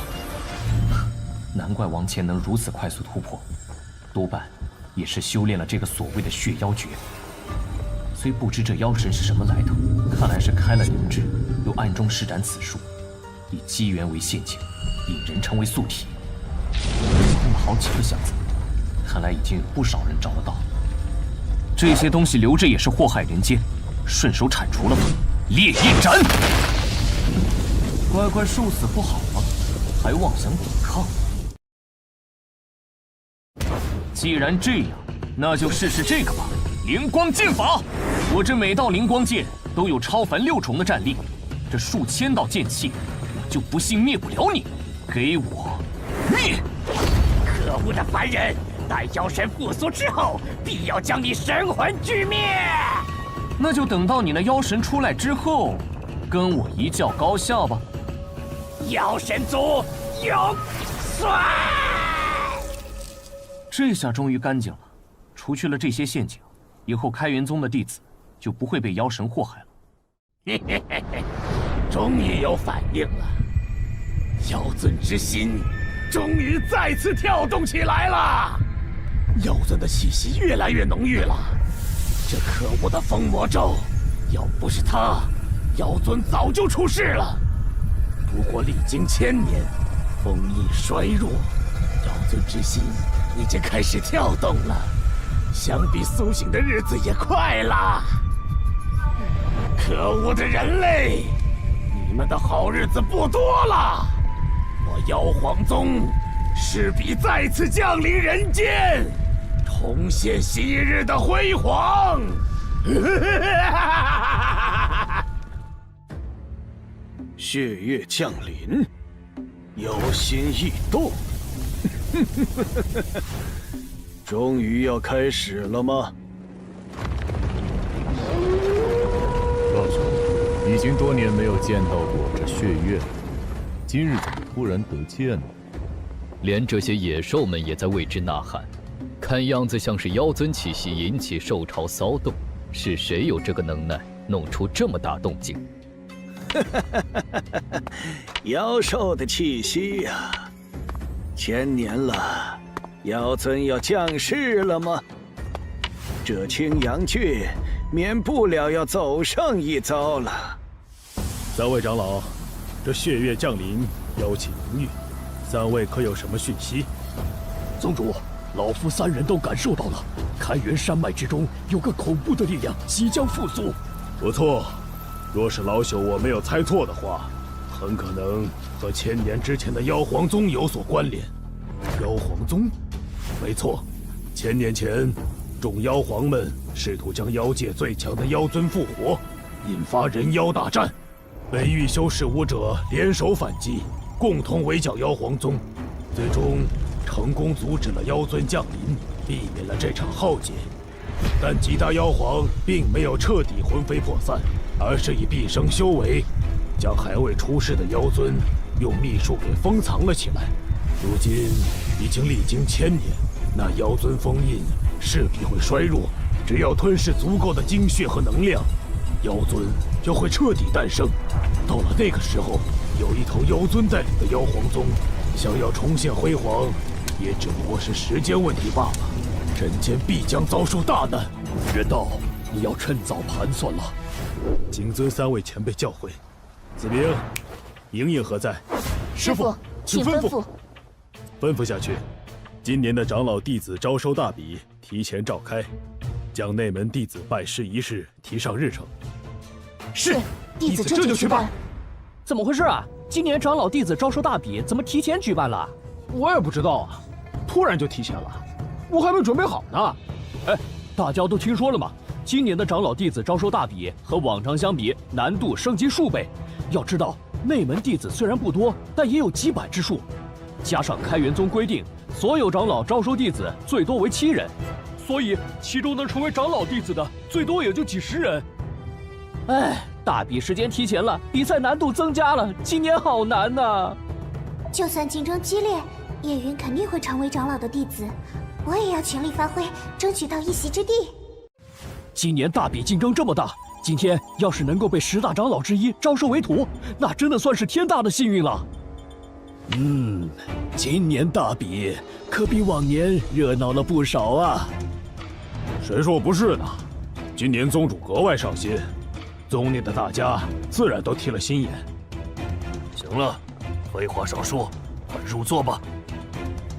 难怪王谦能如此快速突破，多半也是修炼了这个所谓的血妖诀。虽不知这妖神是什么来头，看来是开了灵智，又暗中施展此术，以机缘为陷阱，引人成为宿体。空了好几个箱子，看来已经有不少人找得到。这些东西留着也是祸害人间，顺手铲除了吧。烈焰斩！乖乖受死不好吗？还妄想抵抗？既然这样，那就试试这个吧。灵光剑法，我这每道灵光剑都有超凡6重的战力，这数千道剑气，我就不信灭不了你。给我灭！可恶的凡人！待妖神复苏之后，必要将你神魂俱灭。那就等到你那妖神出来之后，跟我一较高下吧。妖神族永衰！这下终于干净了，除去了这些陷阱，以后开元宗的弟子就不会被妖神祸害了。嘿嘿嘿嘿，终于有反应了，妖尊之心终于再次跳动起来了。妖尊的气息越来越浓郁了。这可恶的封魔咒，要不是他，妖尊早就出世了。不过历经1000年，封印衰弱，妖尊之心已经开始跳动了，想必苏醒的日子也快了。可恶的人类，你们的好日子不多了。我妖皇宗势必再次降临人间，重现昔日的辉煌。血月降临，有心异动。终于要开始了吗？老兄，已经多年没有见到过这血月了，今日怎么突然得见呢？连这些野兽们也在为之呐喊，看样子像是妖尊气息引起兽潮骚动。是谁有这个能耐，弄出这么大动静？妖兽的气息呀，1000年了，妖尊要降世了吗？这青阳郡免不了要走上一遭了。3位长老，这血月降临，妖气浓郁，3位可有什么讯息？宗主，老夫3人都感受到了，开元山脉之中有个恐怖的力量即将复苏。不错，若是老朽我没有猜错的话，很可能和1000年之前的妖皇宗有所关联。妖皇宗？没错，1000年前，众妖皇们试图将妖界最强的妖尊复活，引发人妖大战，被御修士武者联手反击，共同围剿妖皇宗，最终成功阻止了妖尊降临，避免了这场浩劫。但几大妖皇并没有彻底魂飞魄散，而是以毕生修为，将还未出世的妖尊用秘术给封藏了起来。如今已经历经1000年，那妖尊封印势必会衰弱，只要吞噬足够的精血和能量，妖尊就会彻底诞生。到了那个时候，有一头妖尊带领的妖皇宗，想要重现辉煌，也只不过是时间问题罢了。人间必将遭受大难，人道，你要趁早盘算了。谨遵3位前辈教诲。子明、莹莹何在？师父，请吩咐。吩咐下去，今年的长老弟子招收大比提前召开，将内门弟子拜师仪式提上日程。是，弟子这就去办。怎么回事啊？今年长老弟子招收大比怎么提前举办了？我也不知道啊，突然就提前了，我还没准备好呢。哎，大家都听说了吗？今年的长老弟子招收大比和往常相比，难度升级数倍。要知道，内门弟子虽然不多，但也有几百之数。加上开元宗规定，所有长老招收弟子最多为7人，所以其中能成为长老弟子的最多也就几十人。哎，大比时间提前了，比赛难度增加了，今年好难呐。就算竞争激烈，叶云肯定会成为长老的弟子，我也要全力发挥，争取到一席之地。今年大比竞争这么大，今天要是能够被10大长老之一招收为徒，那真的算是天大的幸运了。今年大比可比往年热闹了不少啊。谁说不是呢？今年宗主格外上心，宗内的大家自然都提了心眼。行了，废话少说，快入座吧。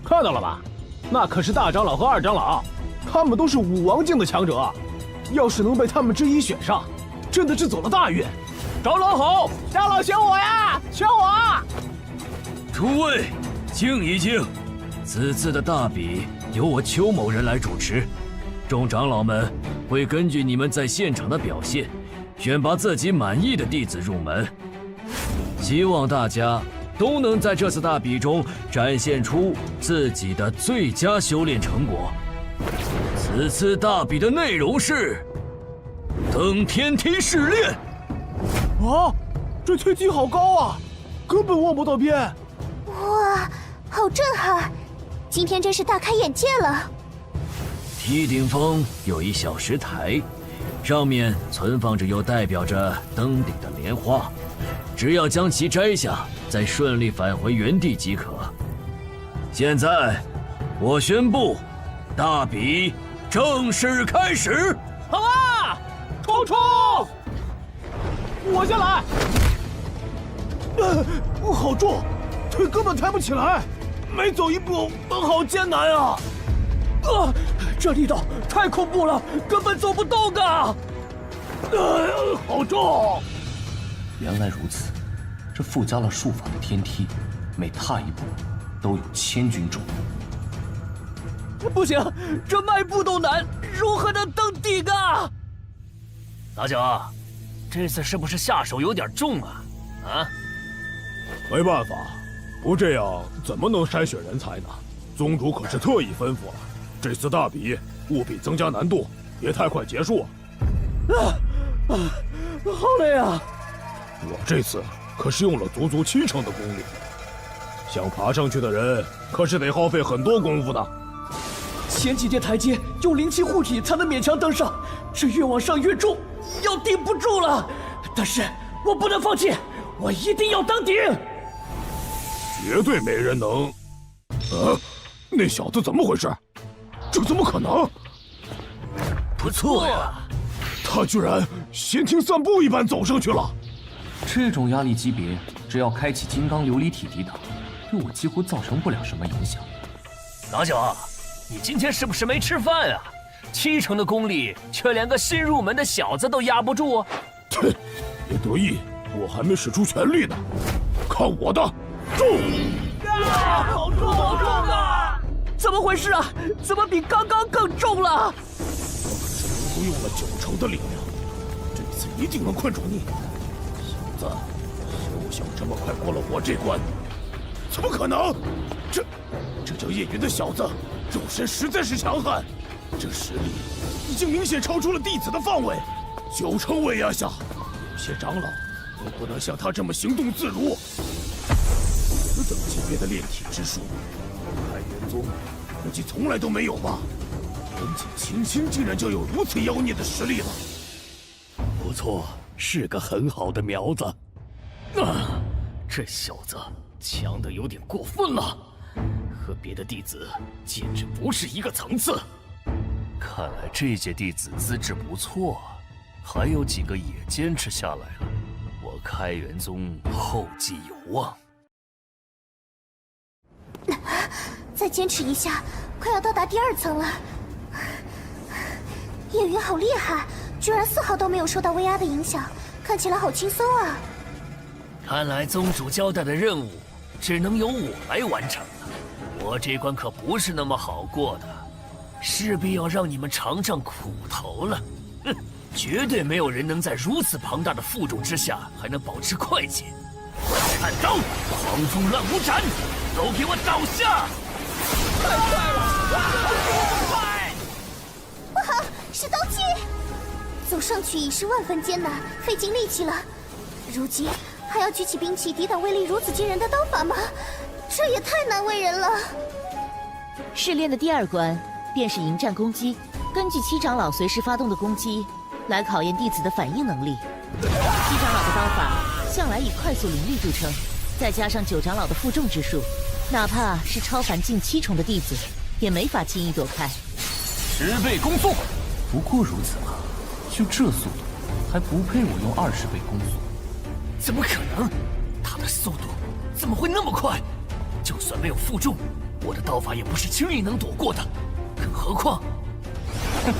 看到了吧？那可是大长老和二长老，他们都是武王境的强者，要是能被他们之一选上，真的是走了大运。长老好，长老选我呀，选我啊！诸位，静一静。此次的大比由我邱某人来主持，众长老们会根据你们在现场的表现，选拔自己满意的弟子入门。希望大家都能在这次大比中展现出自己的最佳修炼成果。此次大比的内容是登天梯试炼。啊，这天梯好高啊，根本望不到边。哇，好震撼！今天真是大开眼界了。梯顶峰有一小石台，上面存放着有代表着登顶的莲花，只要将其摘下，再顺利返回原地即可。现在，我宣布，大比正式开始。好啊，冲冲！我先来。好重，腿根本抬不起来，每走一步都好艰难啊！这力道太恐怖了，根本走不动啊！好重！原来如此，这附加了术法的天梯，每踏一步都有1000钧重。不行，这迈步都难，如何能登顶啊？大九，这次是不是下手有点重啊？啊？没办法，不这样怎么能筛选人才呢？宗主可是特意吩咐了，这次大比务必增加难度，别太快结束。好累啊！我这次可是用了足足7成的功力，想爬上去的人可是得耗费很多功夫的。前几阶台阶用灵气护体才能勉强登上，这越往上越重，要顶不住了。但是我不能放弃，我一定要登顶。绝对没人能。那小子怎么回事？这怎么可能？不错呀，他居然闲庭散步一般走上去了。这种压力级别，只要开启金刚琉璃体抵挡，对我几乎造成不了什么影响。老九，你今天是不是没吃饭啊？7成的功力，却连个新入门的小子都压不住啊！切，别得意，我还没使出全力呢。看我的，重！好重好重啊！怎么回事啊？怎么比刚刚更重了？我可是足足用了9成的力量，这次一定能困住你，小子！休想这么快过了我这关！怎么可能？这叫叶云的小子，肉身实在是强悍，这实力已经明显超出了弟子的范围，9成威压下，有些长老都不能像他这么行动自如。此等级别的炼体之术，开元宗估计从来都没有吧？年纪轻轻竟然就有如此妖孽的实力了。不错，是个很好的苗子。这小子强的有点过分了，和别的弟子简直不是一个层次。看来这届弟子资质不错，还有几个也坚持下来了，我开元宗后继有望。再坚持一下，快要到达第2层了。叶云好厉害，居然丝毫都没有受到威压的影响，看起来好轻松啊！看来宗主交代的任务只能由我来完成了。我这关可不是那么好过的，势必要让你们尝尝苦头了。哼，绝对没有人能在如此庞大的负重之下还能保持快捷。看刀，狂风乱舞斩，都给我倒下！太快了！快！不好，是刀击！走上去已是万分艰难，费尽力气了。如今还要举起兵器抵挡威力如此惊人的刀法吗？这也太难为人了。试炼的第2关便是迎战攻击，根据7长老随时发动的攻击，来考验弟子的反应能力。七长老的刀法向来以快速凌厉著称，再加上九长老的负重之术，哪怕是超凡近7重的弟子，也没法轻易躲开。10倍攻速，不过如此嘛，就这速度，还不配我用20倍攻速。怎么可能？他的速度怎么会那么快？就算没有负重，我的刀法也不是轻易能躲过的，更何况……哼，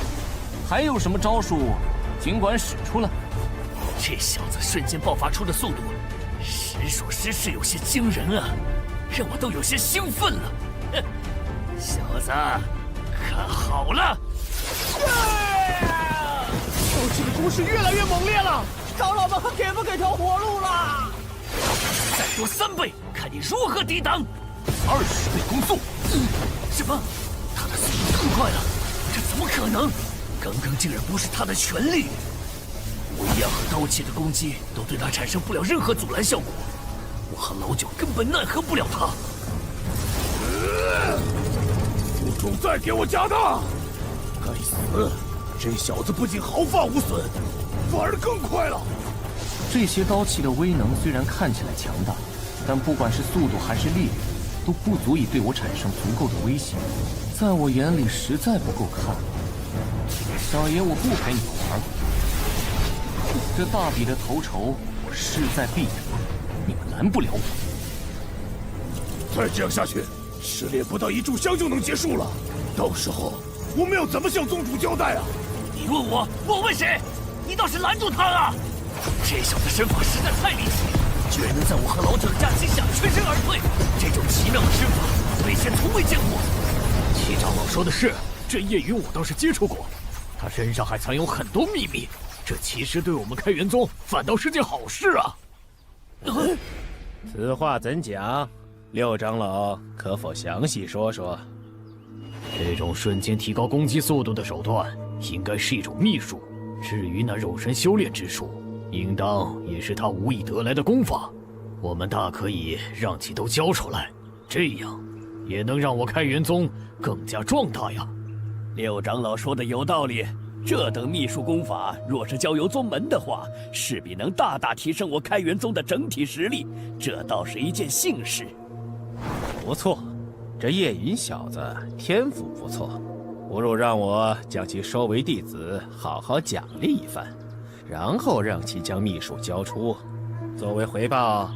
还有什么招数，尽管使出来。这小子瞬间爆发出的速度，实属实是有些惊人啊，让我都有些兴奋了。哼，小子，看好了！斗气的攻势越来越猛烈了，长老们还给不给条活路了？再多3倍，看你如何抵挡！20倍攻速！什么？他的速度更快了？这怎么可能？刚刚竟然不是他的全力！威压和刀气的攻击都对他产生不了任何阻拦效果，我和老九根本奈何不了他。负重再给我加大！该死！这小子不仅毫发无损，反而更快了。这些刀气的威能虽然看起来强大，但不管是速度还是力量，都不足以对我产生足够的威胁，在我眼里实在不够看。少爷，我不陪你玩。这大比的头筹，我势在必得，你们难不了我。再这样下去，试炼不到1炷香就能结束了，到时候我们要怎么向宗主交代啊？你问我，我问谁？你倒是拦住他啊！这小子身法实在太离奇，居然能在我和老九的夹击下全身而退，这种奇妙的身法，我以前从未见过。七长老说的是，这叶云我倒是接触过，他身上还藏有很多秘密，这其实对我们开元宗反倒是件好事啊。此话怎讲？六长老可否详细说说？这种瞬间提高攻击速度的手段，应该是一种秘术。至于那肉身修炼之术，应当也是他无意得来的功法。我们大可以让其都交出来，这样也能让我开元宗更加壮大呀。六长老说的有道理，这等秘术功法若是交由宗门的话，势必能大大提升我开元宗的整体实力，这倒是一件幸事。不错，这叶云小子天赋不错，不如让我将其收为弟子，好好奖励一番，然后让其将秘术交出。作为回报，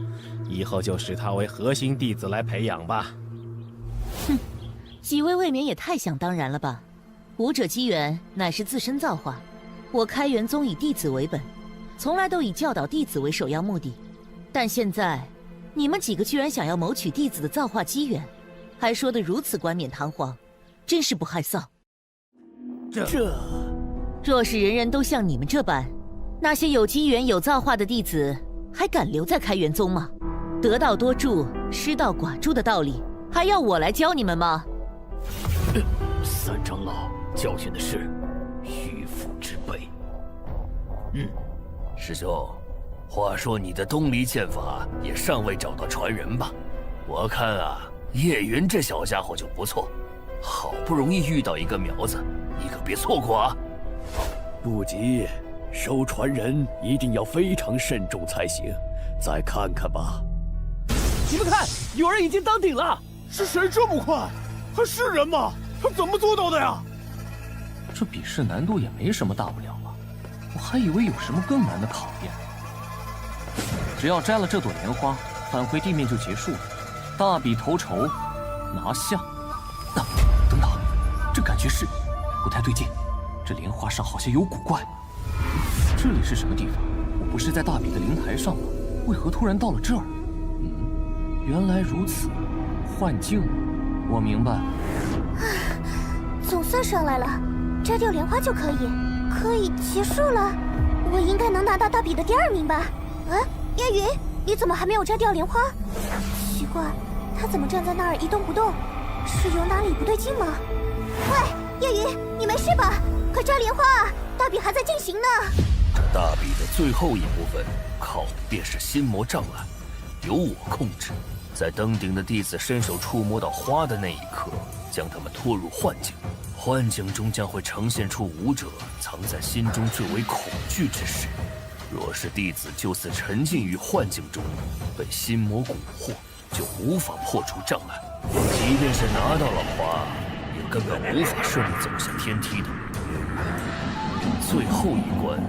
以后就视他为核心弟子来培养吧。哼，几位未免也太想当然了吧？武者机缘乃是自身造化，我开元宗以弟子为本，从来都以教导弟子为首要目的。但现在，你们几个居然想要谋取弟子的造化机缘，还说得如此冠冕堂皇，真是不害臊。若是人人都像你们这般，那些有机缘有造化的弟子还敢留在开元宗吗？得道多助，失道寡助的道理，还要我来教你们吗？三长老教训的是虚父之辈。师兄，话说你的东篱剑法也尚未找到传人吧？我看啊，叶云这小家伙就不错，好不容易遇到一个苗子，你可别错过啊！不急，收传人一定要非常慎重才行。再看看吧。你们看，有人已经登顶了。是谁这么快？还是人吗？他怎么做到的呀？这比试难度也没什么大不了啊，我还以为有什么更难的考验。只要摘了这朵莲花，返回地面就结束了。大笔头筹拿下。等等，这感觉是不太对劲，这莲花上好像有古怪。这里是什么地方？我不是在大比的灵台上吗？为何突然到了这儿？原来如此，幻境。我明白。总算上来了，摘掉莲花就可以结束了。我应该能拿到大比的第2名吧？叶云，你怎么还没有摘掉莲花？奇怪，他怎么站在那儿一动不动？是有哪里不对劲吗？喂，叶云，你没事吧？快摘莲花啊！大比还在进行呢。这大比的最后一部分，靠的便是心魔障碍，由我控制，在登顶的弟子伸手触摸到花的那一刻，将他们拖入幻境，幻境中将会呈现出武者藏在心中最为恐惧之事。若是弟子就此沉浸于幻境中，被心魔蛊惑，就无法破除障碍。即便是拿到了花，也根本无法顺利走下天梯的。最后一关，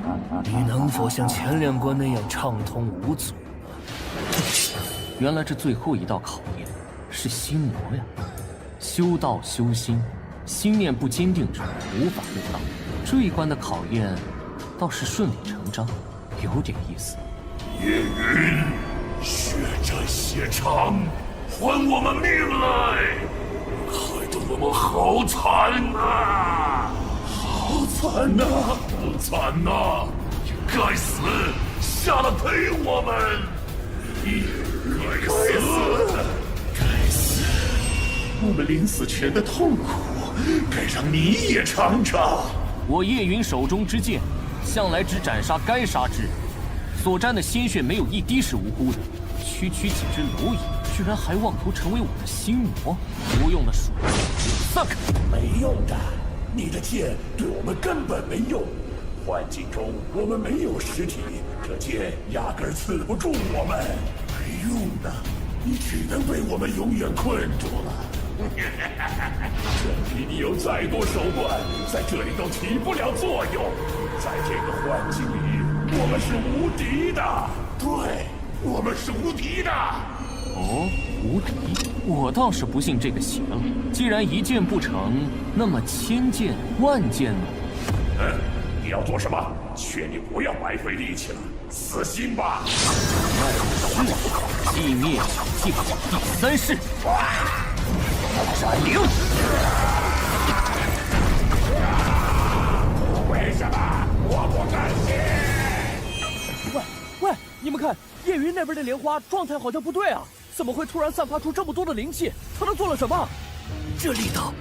你能否像前2关那样畅通无阻呢？原来这最后一道考验是心魔呀！修道修心，心念不坚定者无法入道。这一关的考验倒是顺理成章，有点意思。叶云，血债血偿，还我们命来！害得我们好惨啊！好惨呐！好惨呐！该死！下了陪我们！你该死！该死！我们临死前的痛苦，该让你也尝尝。我叶云手中之剑，向来只斩杀该杀之人，所沾的鲜血没有一滴是无辜的。区区几只蝼蚁，居然还妄图成为我的心魔！无用的鼠辈，散开！没用的，你的剑对我们根本没用。幻境中我们没有实体，这剑压根刺不中我们。没用的，你只能被我们永远困住了。任凭你有再多手段，在这里都起不了作用。在这个幻境里，我们是无敌的。对，我们是无敌的。哦，无敌？我倒是不信这个邪了。既然一剑不成，那么千剑万剑呢？你要做什么？劝你不要白费力气了，死心吧！是地灭九境第3式，闪灵。为什么我不甘心？喂，你们看，叶云那边的莲花状态好像不对啊，怎么会突然散发出这么多的灵气？他都做了什么？这力道，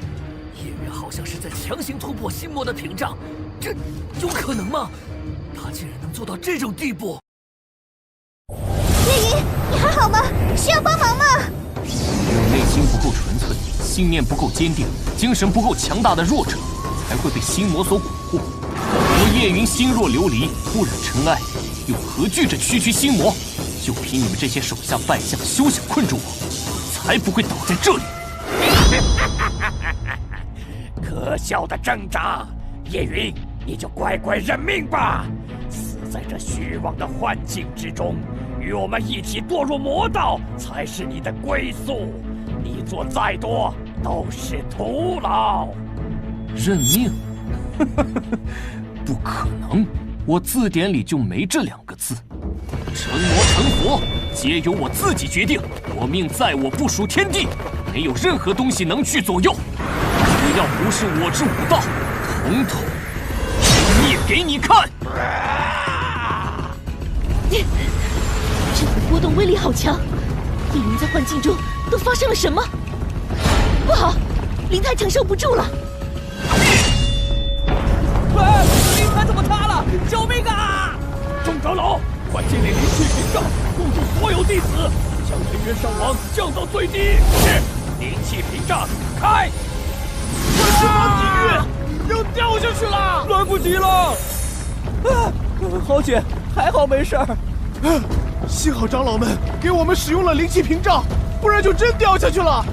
叶云好像是在强行突破心魔的屏障，这有可能吗？他竟然能做到这种地步！叶云，你还好吗？需要帮忙吗？有内心不够纯粹，信念不够坚定，精神不够强大的弱者，才会被心魔所蛊惑。我叶云心若琉璃，不染尘埃，又何惧这区区心魔？就凭你们这些手下败将，休想困住我，才不会倒在这里！可笑的挣扎，叶云，你就乖乖认命吧，死在这虚妄的幻境之中，与我们一起堕入魔道，才是你的归宿。你做再多都是徒劳。认命？不可能，我字典里就没这2个字。成魔成佛，皆由我自己决定。我命在我，不属天地，没有任何东西能去左右。只要不是我之武道，统统灭给你看！这个波动威力好强，叶云在幻境中都发生了什么？不好，灵台承受不住了！灵台怎么塌了？救命啊！众长老，快建立灵气屏障，护住所有弟子，将人员伤亡降到最低。是，灵气屏障开！什么地狱？要掉下去了！来不及了！好险，还好没事儿。幸好长老们给我们使用了灵气屏障，不然就真掉下去了，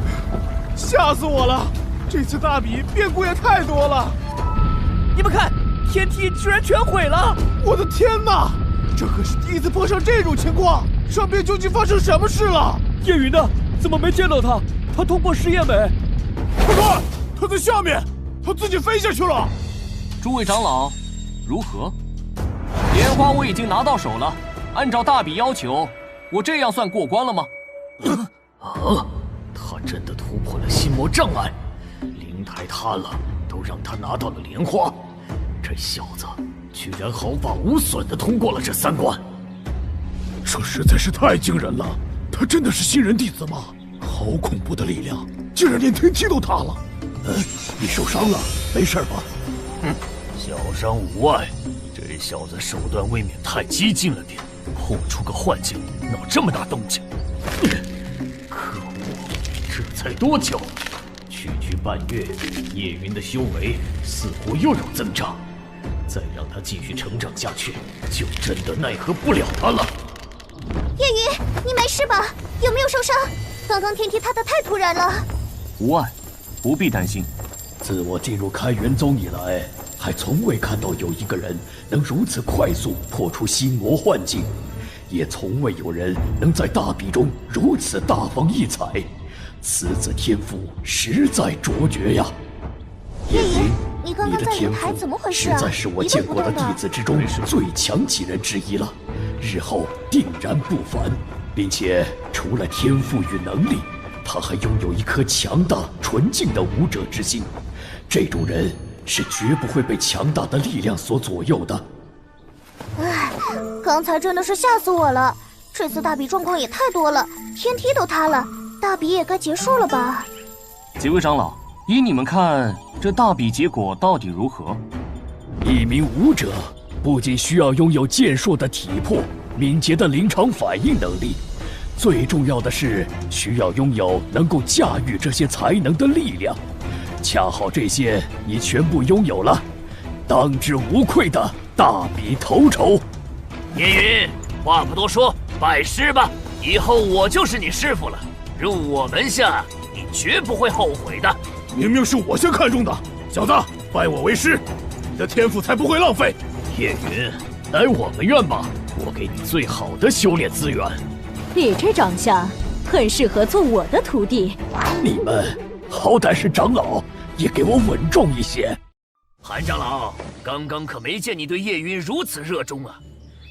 吓死我了！这次大比变故也太多了。你们看，天梯居然全毁了！我的天哪，这可是第一次碰上这种情况，上边究竟发生什么事了？叶云呢？怎么没见到他？他通过试验没？快看，他在下面，他自己飞下去了。诸位长老，如何？莲花我已经拿到手了，按照大比要求，我这样算过关了吗？他真的突破了心魔障碍，灵台塌了，都让他拿到了莲花。这小子居然毫发无损地通过了这3关，这实在是太惊人了！他真的是新人弟子吗？好恐怖的力量，竟然连天梯都塌了！你受伤了，没事吧？小伤无碍。这小子手段未免太激进了点，破出个幻境，闹这么大动静。可恶，这才多久，区区半月，叶云的修为似乎又有增长，再让他继续成长下去，就真的奈何不了他了。叶云，你没事吧？有没有受伤？刚刚天梯塌得太突然了。无碍，不必担心。自我进入开元宗以来，还从未看到有一个人能如此快速破除心魔幻境，也从未有人能在大比中如此大放异彩。此子天赋实在卓绝呀！叶云，你刚刚在灵台怎么回事啊？实在是我见过的弟子之中最强几人之一了，日后定然不凡。并且除了天赋与能力，他还拥有一颗强大纯净的武者之心。这种人是绝不会被强大的力量所左右的。唉，刚才真的是吓死我了！这次大比状况也太多了，天梯都塌了，大比也该结束了吧？几位长老，依你们看，这大比结果到底如何？一名武者不仅需要拥有健硕的体魄、敏捷的临场反应能力，最重要的是需要拥有能够驾驭这些才能的力量。恰好这些你全部拥有了，当之无愧的大比头筹。叶云，话不多说，拜师吧！以后我就是你师傅了。入我门下，你绝不会后悔的。明明是我先看中的，小子，拜我为师，你的天赋才不会浪费。叶云，来我们院吧，我给你最好的修炼资源。你这长相，很适合做我的徒弟。你们好歹是长老，也给我稳重一些。韩长老，刚刚可没见你对叶云如此热衷啊，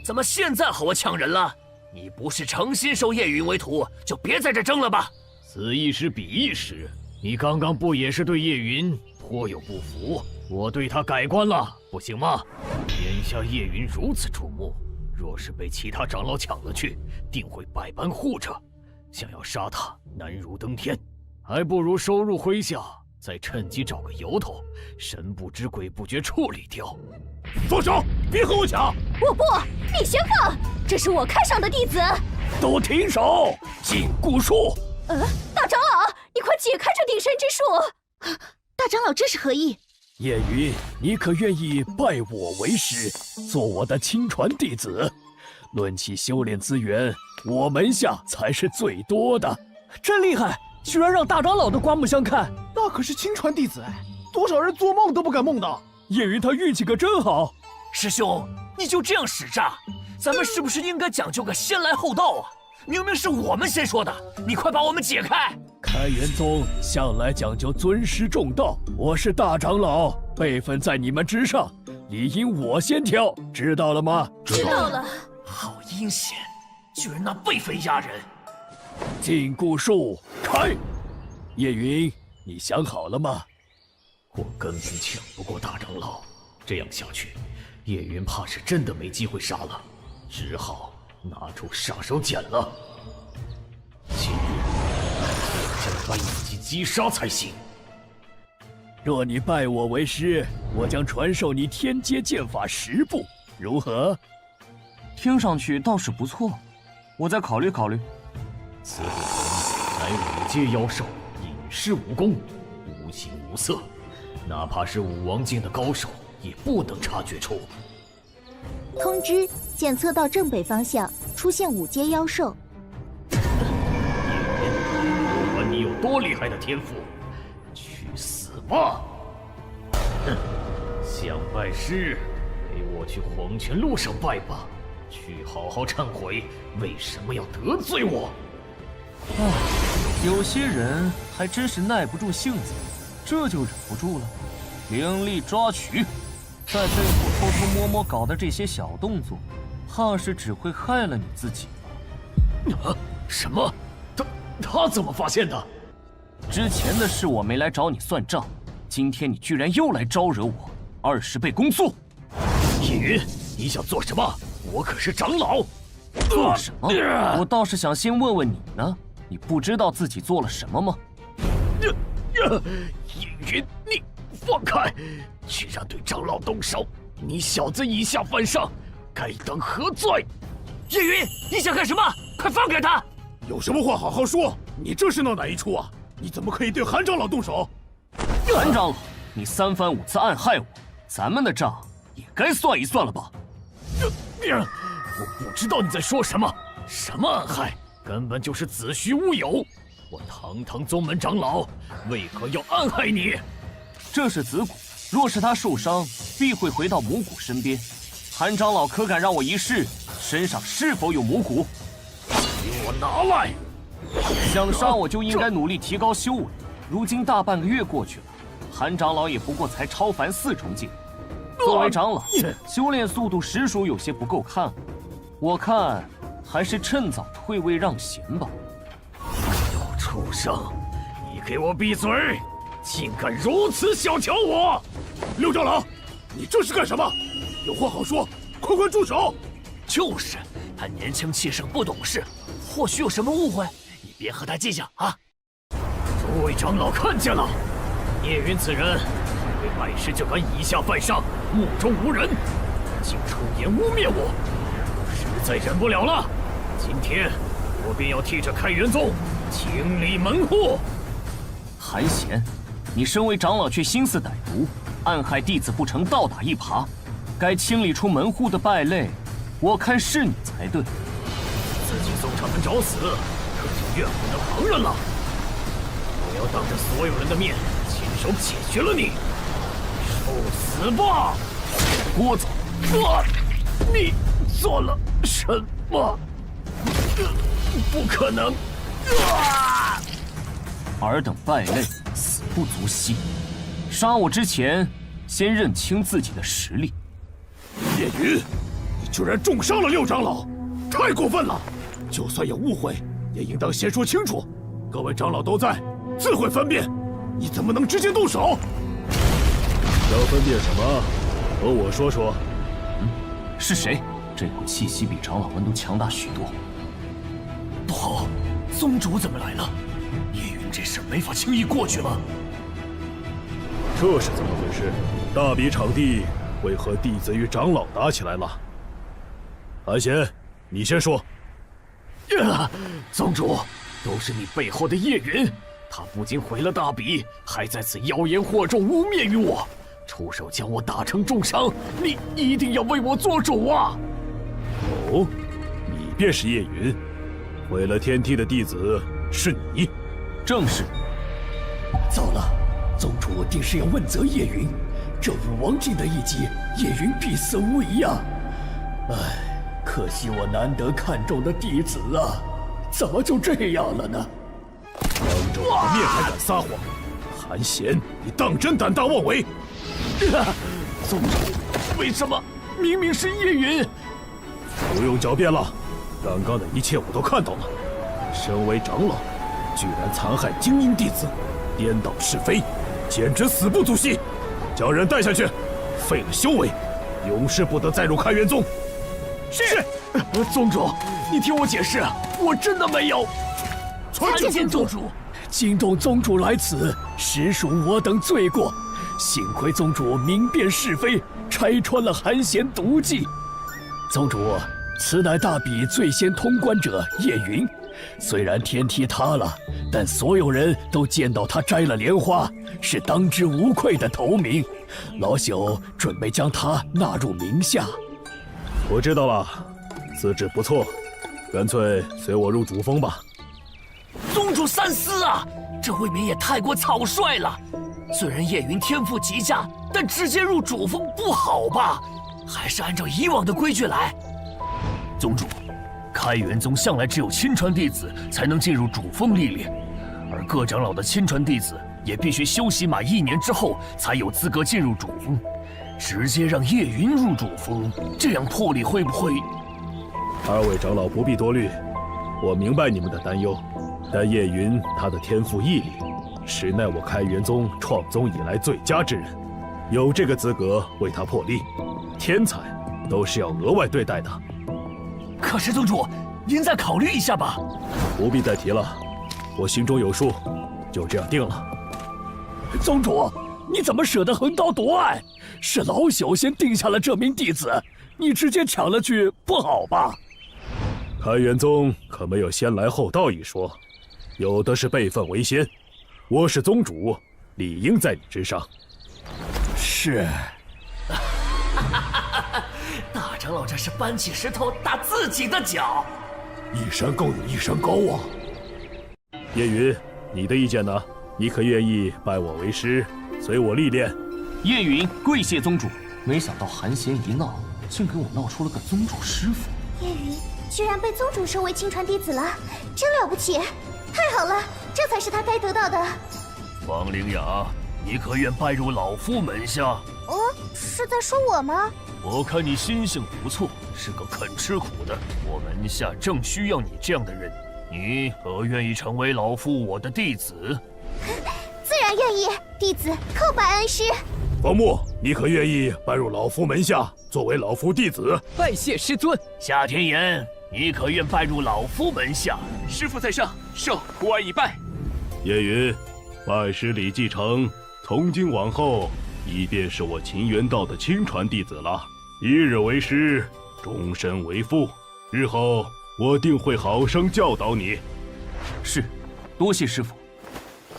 怎么现在和我抢人了？你不是诚心收叶云为徒，就别在这争了吧。此一时彼一时，你刚刚不也是对叶云颇有不服？我对他改观了，不行吗？眼下叶云如此瞩目，若是被其他长老抢了去，定会百般护着，想要杀他难如登天，还不如收入麾下，再趁机找个由头，神不知鬼不觉处理掉。放手，别和我抢！我不，你先放，这是我看上的弟子。都停手！紧箍术！大长老，你快解开这定身之术！大长老这是何意？叶云，你可愿意拜我为师，做我的亲传弟子？论起修炼资源，我门下才是最多的。真厉害，居然让大长老都刮目相看。那可是亲传弟子哎，多少人做梦都不敢梦到。叶云他运气可真好。师兄，你就这样使诈，咱们是不是应该讲究个先来后到啊？明明是我们先说的，你快把我们解开！开元宗向来讲究尊师重道，我是大长老，辈分在你们之上，理应我先挑，知道了吗？知道了。好阴险，居然拿辈分压人！禁锢术开！叶云，你想好了吗？我根本抢不过大长老，这样下去，叶云怕是真的没机会杀了，只好拿出杀手锏了。今日我将他一击击杀才行。若你拜我为师，我将传授你天阶剑法10步，如何？听上去倒是不错，我再考虑考虑。此人乃5阶妖兽，隐世武功，无形无色，哪怕是武王境的高手也不能察觉出。通知，检测到正北方向出现5阶妖兽。叶云，不管你有多厉害的天赋，去死吧！哼，想拜师，陪我去黄泉路上拜吧，去好好忏悔为什么要得罪我。有些人还真是耐不住性子，这就忍不住了。灵力抓取，在背后偷偷摸摸搞的这些小动作，怕是只会害了你自己吧？啊？什么？他怎么发现的？之前的事我没来找你算账，今天你居然又来招惹我，20倍攻速！叶云，你想做什么？我可是长老。做什么？我倒是想先问问你呢，你不知道自己做了什么吗？叶云，你放开！居然对长老动手，你小子以下犯上，该当何罪？叶云，你想干什么？快放开他！有什么话好好说，你这是闹哪一出啊？你怎么可以对韩长老动手？韩长老，你3番5次暗害我，咱们的账也该算一算了吧？我不知道你在说什么，什么暗害，根本就是子虚乌有。我堂堂宗门长老，为何要暗害你？这是子骨，若是他受伤，必会回到母骨身边。韩长老可敢让我一试，身上是否有母骨？给我拿来！想杀我就应该努力提高修为。如今大半个月过去了，韩长老也不过才超凡4重境。作为长老，修炼速度实属有些不够看了。我看还是趁早退位让贤吧。小畜生，你给我闭嘴！竟敢如此小瞧我！六长老，你这是干什么？有话好说，快快住手！就是，他年轻气盛，不懂事，或许有什么误会，你别和他计较啊！诸位长老看见了，聂云此人还未拜师就敢以下犯上，目中无人，竟出言污蔑我，实在忍不了了。今天我便要替这开元宗清理门户。韩贤，你身为长老却心思歹毒，暗害弟子不成倒打一耙，该清理出门户的败类，我看是你才对。自己宗场门找死，可就怨不得旁人了。我要当着所有人的面，亲手解决了你，受死吧！郭总，你做了什么？不可能！尔等败类，死不足惜。杀我之前，先认清自己的实力。叶云，你居然重伤了六长老，太过分了！就算有误会，也应当先说清楚。各位长老都在，自会分辨。你怎么能直接动手？要分辨什么？和我说说。是谁？这股气息比长老们都强大许多。不好，宗主怎么来了？叶云这事没法轻易过去了。这是怎么回事？大比场地为何弟子与长老打起来了？韩贤，你先说。宗主，都是你背后的叶云，他不仅毁了大比，还在此妖言惑众，污蔑于我，出手将我打成重伤。你一定要为我做主啊！哦，你便是叶云，毁了天梯的弟子是你？正是。糟了，宗主定是要问责叶云，这武王境的一击，叶云必死无疑啊！唉，可惜我难得看中的弟子啊，怎么就这样了呢？当着我的面还敢撒谎，韩贤，你当真胆大妄为！宗主，为什么明明是叶云？不用狡辩了，刚刚的一切我都看到了。身为长老，居然残害精英弟子，颠倒是非，简直死不足惜。将人带下去，废了修为，永世不得再入开元宗。是。宗主，你听我解释，我真的没有。参见宗主。惊动宗主来此，实属我等罪过。幸亏宗主明辨是非，拆穿了韩贤毒计。宗主，此乃大比最先通关者叶云，虽然天梯塌了，但所有人都见到他摘了莲花，是当之无愧的头名。老朽准备将他纳入名下。我知道了，资质不错，干脆随我入主峰吧。宗主三思啊，这未免也太过草率了。虽然叶云天赋极佳，但直接入主峰不好吧？还是按照以往的规矩来。宗主，开元宗向来只有亲传弟子才能进入主峰历练，而各长老的亲传弟子也必须修习满1年之后才有资格进入主峰。直接让叶云入主峰，这样魄力会不会？二位长老不必多虑，我明白你们的担忧，但叶云他的天赋毅力，实乃我开元宗创宗以来最佳之人，有这个资格为他破例。天才都是要额外对待的。可是宗主，您再考虑一下吧。不必再提了，我心中有数，就这样定了。宗主，你怎么舍得横刀夺爱？是老朽先定下了这名弟子，你直接抢了去，不好吧？开元宗可没有先来后到一说，有的是辈分为先。我是宗主，理应在你之上。是。大长老这是搬起石头打自己的脚。一山更有一山高啊！叶云，你的意见呢？你可愿意拜我为师，随我历练？叶云跪谢宗主。没想到寒暄一闹，竟给我闹出了个宗主师傅。叶云居然被宗主收为亲传弟子了，真了不起！太好了，这才是他该得到的。方灵雅，你可愿拜入老夫门下？是在说我吗？我看你心性不错，是个肯吃苦的。我门下正需要你这样的人，你可愿意成为老夫我的弟子？自然愿意，弟子叩拜恩师。方木，你可愿意拜入老夫门下，作为老夫弟子？拜谢师尊。夏天言，你可愿拜入老夫门下？师父在上，受徒儿已拜。叶云，拜师礼既成，从今往后，你便是我秦元道的亲传弟子了。一日为师，终身为父。日后我定会好生教导你。是，多谢师父。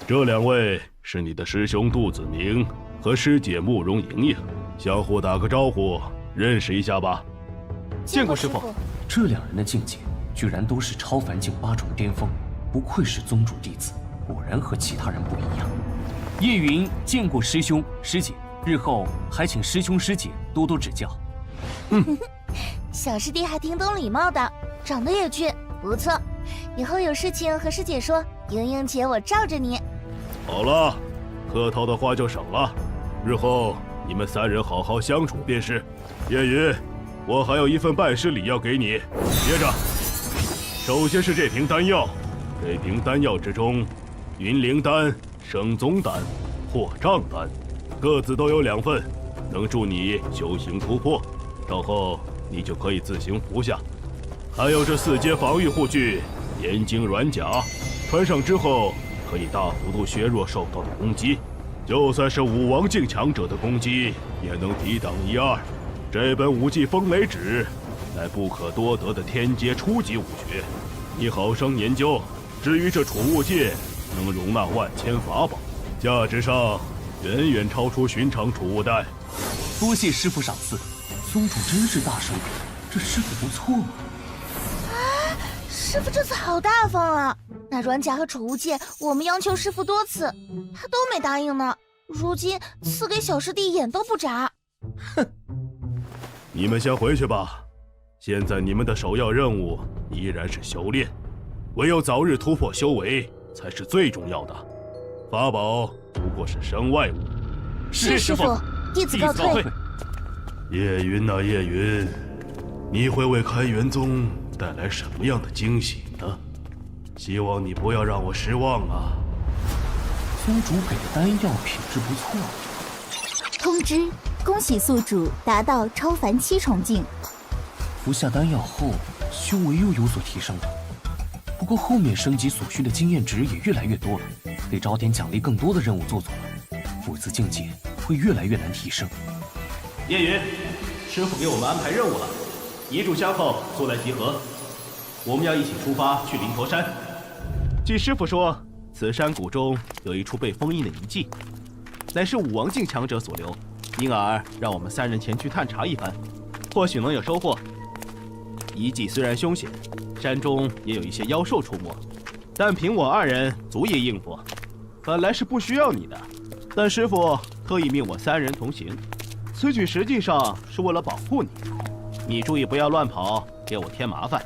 这两位是你的师兄杜子明和师姐慕容莹莹，相互打个招呼，认识一下吧。见过师父。这两人的境界居然都是超凡境8重巅峰，不愧是宗主弟子，果然和其他人不一样。叶云见过师兄师姐，日后还请师兄师姐多多指教。小师弟还挺懂礼貌的，长得也俊，不错。以后有事情和师姐说，莹莹姐我罩着你。好了，客套的话就省了，日后你们3人好好相处便是。叶云，我还有一份拜师礼要给你，接着。首先是这瓶丹药，这瓶丹药之中，云灵丹、生宗丹、破障丹，各自都有2份，能助你修行突破，稍后你就可以自行服下。还有这4阶防御护具，岩晶软甲，穿上之后可以大幅度削弱受到的攻击，就算是武王境强者的攻击也能抵挡1、2。这本武技风雷指，乃不可多得的天阶初级武学，你好生研究。至于这储物戒，能容纳万千法宝，价值上远远超出寻常储物袋。多谢师父赏赐，宗主真是大手笔，这师傅不错啊。师傅这次好大方啊！那软甲和储物戒，我们央求师傅多次，他都没答应呢。如今赐给小师弟眼都不眨。哼！你们先回去吧。现在你们的首要任务依然是修炼，唯有早日突破修为才是最重要的。法宝不过是身外物。是师父，弟子告退。叶云啊叶云，你会为开元宗带来什么样的惊喜呢？希望你不要让我失望啊！宗主给的丹药品质不错。通知，恭喜宿主达到超凡7重境。服下丹药后，修为又有所提升了。不过后面升级所需的经验值也越来越多了，得找点奖励更多的任务做做了，否则境界会越来越难提升。叶云，师傅给我们安排任务了，一炷香后速来集合，我们要一起出发去灵驼山。据师傅说，此山谷中有一处被封印的遗迹，乃是武王境强者所留，因而让我们3人前去探查一番，或许能有收获。遗迹虽然凶险，山中也有一些妖兽出没，但凭我2人足以应付。本来是不需要你的，但师傅特意命我3人同行，此举实际上是为了保护你。你注意不要乱跑，给我添麻烦。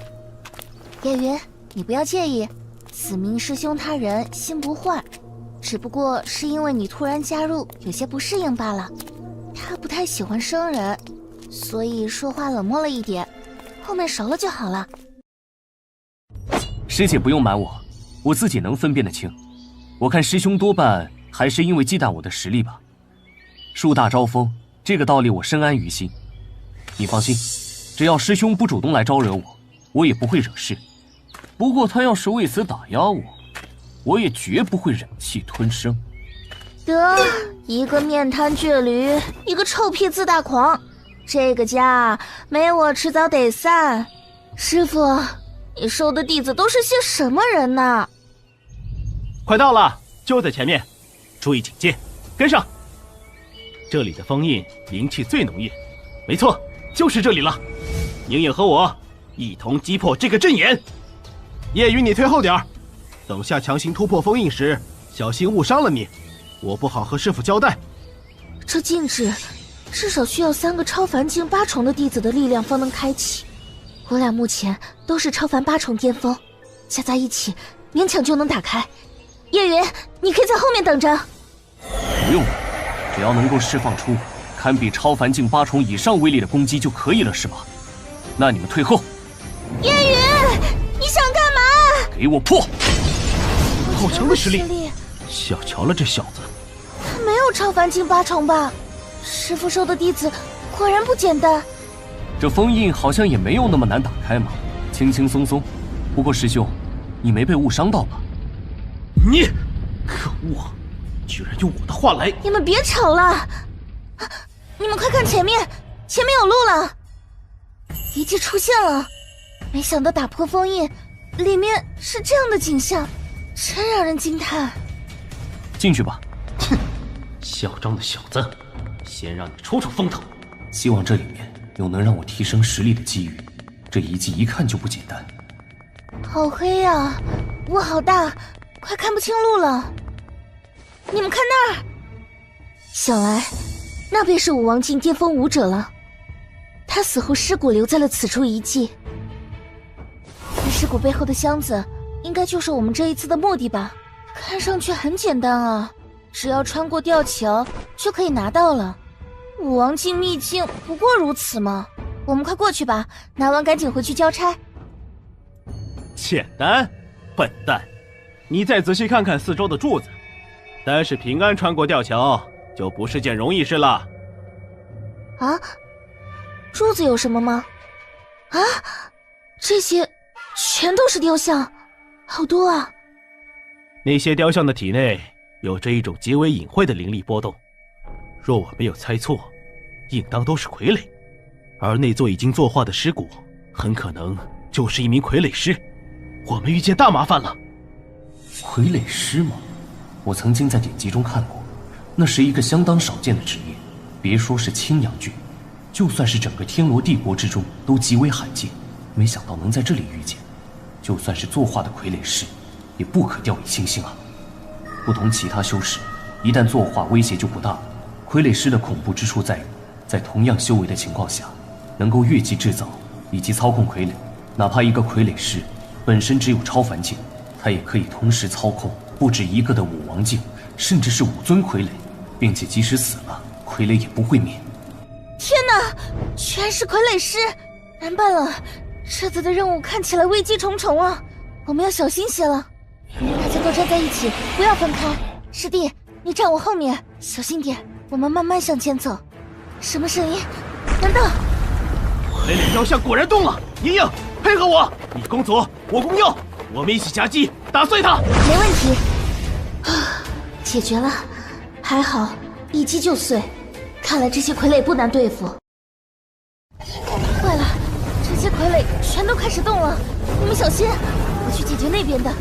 叶云，你不要介意，此名师兄他人心不坏，只不过是因为你突然加入，有些不适应罢了。他不太喜欢生人，所以说话冷漠了一点，后面熟了就好了。师姐不用瞒我，我自己能分辨得清。我看师兄多半还是因为忌惮我的实力吧。树大招风，这个道理我深谙于心。你放心，只要师兄不主动来招惹我，我也不会惹事。不过他要是为此打压我，我也绝不会忍气吞声。得，一个面瘫倔驴，一个臭屁自大狂，这个家没我迟早得散。师傅，你收的弟子都是些什么人呢？快到了，就在前面。注意警戒，跟上。这里的封印灵气最浓郁，没错，就是这里了。宁宁和我一同击破这个阵眼。叶云，你退后点儿，等下强行突破封印时，小心误伤了你，我不好和师傅交代。这禁制至少需要3个超凡境8重的弟子的力量方能开启，我俩目前都是超凡8重巅峰，加在一起勉强就能打开。叶云，你可以在后面等着。不用了，只要能够释放出堪比超凡境8重以上威力的攻击就可以了，是吧？那你们退后。叶云，你想干嘛？给我破！好强的实力，小瞧了这小子。他没有超凡境8重吧？师父收的弟子果然不简单。这封印好像也没有那么难打开嘛，轻轻松松。不过师兄，你没被误伤到吧？你，可恶！居然用我的话来……你们别吵了，你们快看前面，前面有路了。遗迹出现了，没想到打破封印，里面是这样的景象，真让人惊叹。进去吧。哼，嚣张的小子，先让你出出风头。希望这里面有能让我提升实力的机遇。这遗迹一看就不简单。好黑呀，雾好大，快看不清路了。你们看那儿，想来那便是武王境巅峰武者了。他死后尸骨留在了此处遗迹，而尸骨背后的箱子应该就是我们这一次的目的吧？看上去很简单啊，只要穿过吊桥就可以拿到了。武王境秘境不过如此嘛，我们快过去吧，拿完赶紧回去交差。简单，笨蛋！你再仔细看看四周的柱子，单是平安穿过吊桥就不是件容易事了。啊？柱子有什么吗？啊？这些全都是雕像，好多啊！那些雕像的体内有着一种极为隐晦的灵力波动，若我没有猜错，应当都是傀儡。而那座已经作化的尸骨，很可能就是一名傀儡师。我们遇见大麻烦了。傀儡师吗？我曾经在典籍中看过，那是一个相当少见的职业，别说是青阳郡，就算是整个天罗帝国之中都极为罕见。没想到能在这里遇见，就算是作化的傀儡师，也不可掉以轻心啊。不同其他修士，一旦作化威胁就不大了。傀儡师的恐怖之处在于，在同样修为的情况下，能够越级制造以及操控傀儡。哪怕一个傀儡师本身只有超凡境，他也可以同时操控不止一个的武王境，甚至是5尊傀儡，并且即使死了，傀儡也不会灭。天哪，居然是傀儡师！难办了，这次的任务看起来危机重重啊！我们要小心些了。大家都站在一起，不要分开。师弟，你站我后面，小心点，我们慢慢向前走。什么声音？难道……傀儡雕像果然动了！莹莹，配合我，你攻左，我攻右，我们一起夹击，打碎它。没问题。啊，解决了，还好，一击就碎。看来这些傀儡不难对付。坏了，这些傀儡全都开始动了，你们小心，我去解决那边的。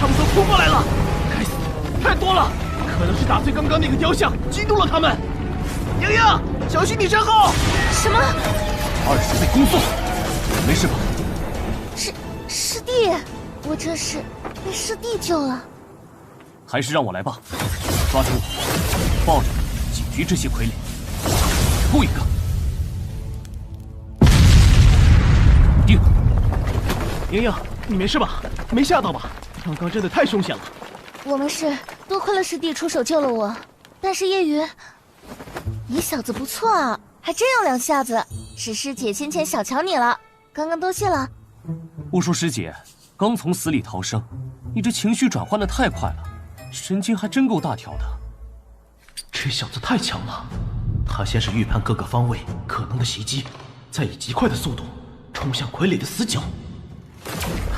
他们都扑过来了，该死，太多了，可能是打碎刚刚那个雕像，激怒了他们。莹莹，小心你身后！什么？20倍攻速，没事吧？师弟，我这是被师弟救了。还是让我来吧，抓住我，抱着解决这些傀儡。最后一个，定。莹莹，你没事吧？没吓到吧？刚刚真的太凶险了。我没事，多亏了师弟出手救了我。但是叶云，你小子不错啊，还真有2下子。是师姐先前小瞧你了，刚刚多谢了。不说师姐，刚从死里逃生，你这情绪转换的太快了，神经还真够大条的。这小子太强了，他先是预判各个方位可能的袭击，再以极快的速度冲向傀儡的死角，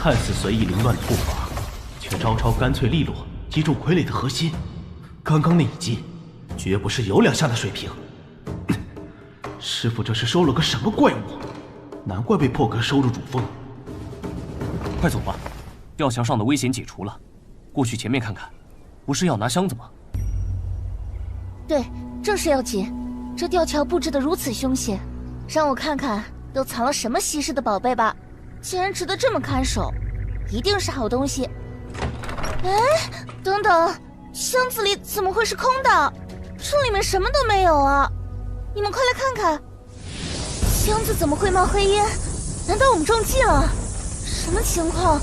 看似随意凌乱的步伐，却招超干脆利落，击中傀儡的核心。刚刚那一击，绝不是有2下的水平。师傅这是收了个什么怪物？难怪被破格收入主峰。快走吧，吊桥上的危险解除了，过去前面看看。不是要拿箱子吗？对，正事要紧。这吊桥布置得如此凶险，让我看看都藏了什么稀世的宝贝吧。竟然值得这么看守，一定是好东西。哎，等等，箱子里怎么会是空的？这里面什么都没有啊！你们快来看看，箱子怎么会冒黑烟？难道我们中计了？什么情况？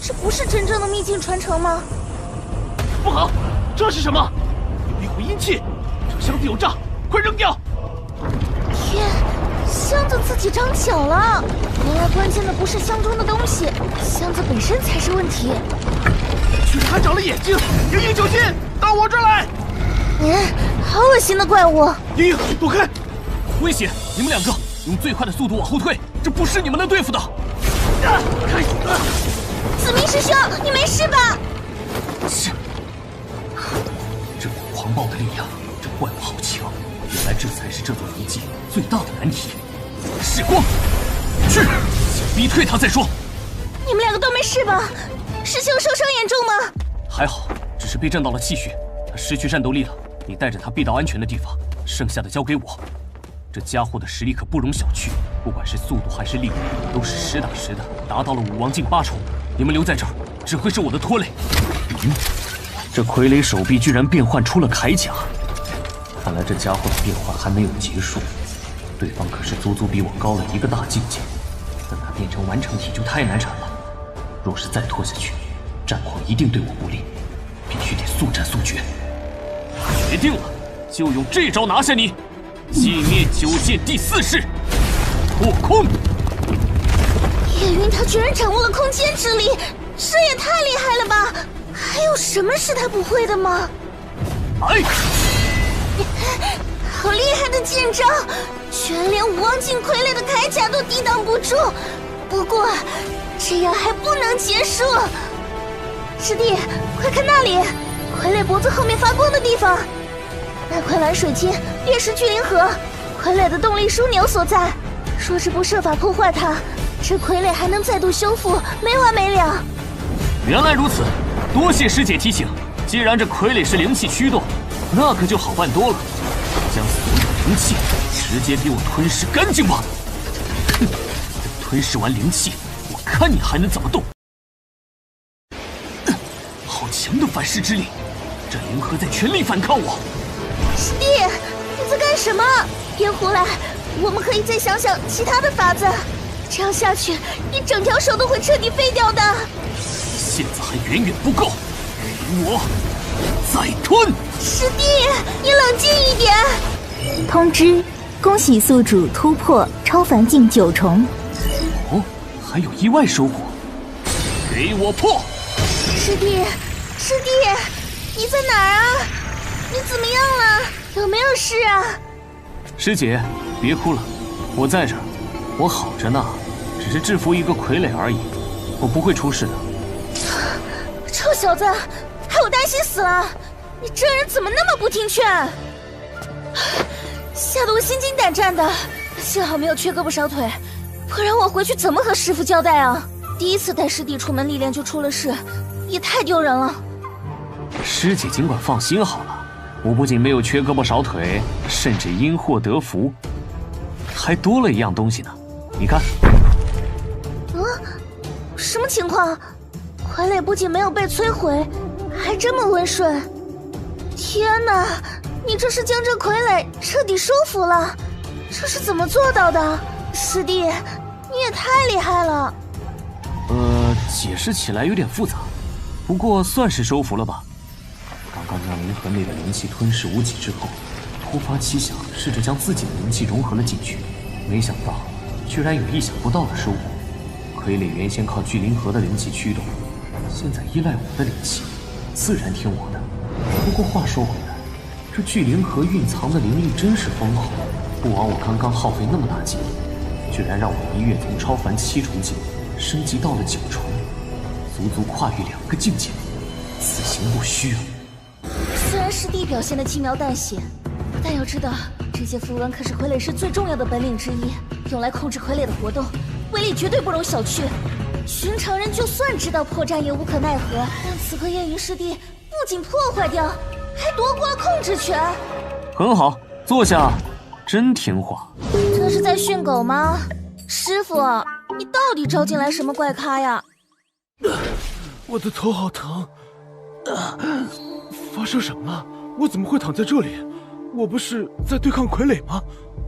这不是真正的秘境传承吗？不好，这是什么？有一股阴气，这箱子有诈，快扔掉！天，箱子自己长脚了！原来关键的不是箱中的东西，箱子本身才是问题。居然还长了眼睛！莹莹，小心，到我这儿来！好恶心的怪物！莹莹，躲开！危险！你们两个用最快的速度往后退，这不是你们能对付的。子明师兄，你没事吧？是。这股狂暴的力量，这怪物好强！原来这才是这座遗迹最大的难题。时光，去，先逼退他再说。你们两个都没事吧？师兄受伤严重吗？还好，只是被震到了气血，他失去战斗力了。你带着他避到安全的地方，剩下的交给我。这家伙的实力可不容小觑，不管是速度还是力量，都是实打实的，达到了武王境8重。你们留在这儿，只会是我的拖累。这傀儡手臂居然变换出了铠甲，看来这家伙的变换还没有结束。对方可是足足比我高了一个大境界，等他变成完成体就太难缠了。若是再拖下去，战况一定对我不利，必须得速战速决。决定了，就用这招拿下你！寂灭九剑第4式，破空。叶云他居然掌握了空间之力，这也太厉害了吧！还有什么是他不会的吗？哎，好厉害的剑招，居然连武王境傀儡的铠甲都抵挡不住。不过这样还不能结束。师弟，快看那里，傀儡脖子后面发光的地方，那块蓝水晶便是聚灵核，傀儡的动力枢纽所在。若是不设法破坏它，这傀儡还能再度修复，没完没了。原来如此，多谢师姐提醒。既然这傀儡是灵气驱动，那可就好办多了。将所有灵气直接给我吞噬干净吧！哼，等吞噬完灵气，我看你还能怎么动！好强的反噬之力，这灵核在全力反抗我。师弟，你在干什么？别胡来，我们可以再想想其他的法子。这样下去，你整条手都会彻底废掉的。现在还远远不够，给我再吞！师弟，你冷静一点。通知：恭喜宿主突破超凡境9重。哦，还有意外收获，给我破！师弟，师弟，你在哪儿啊？你怎么样了？有没有事啊？师姐，别哭了，我在这儿，我好着呢，只是制服一个傀儡而已，我不会出事的。臭小子，害我担心死了！你这人怎么那么不听劝？吓得我心惊胆战的，幸好没有缺胳膊少腿，不然我回去怎么和师傅交代啊？第一次带师弟出门历练就出了事，也太丢人了。师姐尽管放心好了，我不仅没有缺胳膊少腿，甚至因祸得福，还多了一样东西呢。你看，什么情况？傀儡不仅没有被摧毁，还这么温顺。天哪，你这是将这傀儡彻底收服了，这是怎么做到的？师弟，你也太厉害了。解释起来有点复杂，不过算是收服了吧。刚刚将灵核内的灵气吞噬无几之后，突发奇想，试着将自己的灵气融合了进去，没想到居然有意想不到的收获。傀儡原先靠聚灵核的灵气驱动，现在依赖我的灵气，自然听我的。不过话说回来，这聚灵核蕴藏的灵力真是丰厚，不枉我刚刚耗费那么大劲，居然让我一跃从超凡7重境升级到了9重，足足跨越2个境界，此行不虚啊！虽然师弟表现得轻描淡写，但要知道，这些符文可是傀儡师最重要的本领之一，用来控制傀儡的活动，威力绝对不容小觑。寻常人就算知道破绽也无可奈何，但此刻叶云师弟不仅破坏掉，还夺过了控制权，很好，坐下，真听话。这是在训狗吗？师傅，你到底招进来什么怪咖呀？我的头好疼。发生什么了？我怎么会躺在这里？我不是在对抗傀儡吗？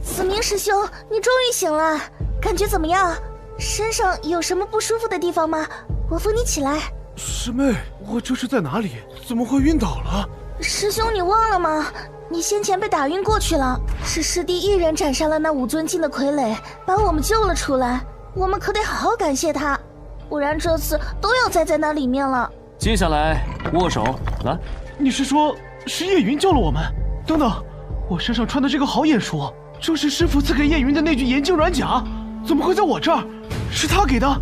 子明师兄，你终于醒了，感觉怎么样？身上有什么不舒服的地方吗？我扶你起来。师妹，我这是在哪里？怎么会晕倒了？师兄，你忘了吗？你先前被打晕过去了，是师弟一人斩杀了那5尊境的傀儡，把我们救了出来。我们可得好好感谢他，不然这次都要栽在那里面了。接下来握手，来。你是说是叶云救了我们？等等，我身上穿的这个好眼熟，这是师傅赐给叶云的那具岩晶软甲，怎么会在我这儿？是他给的？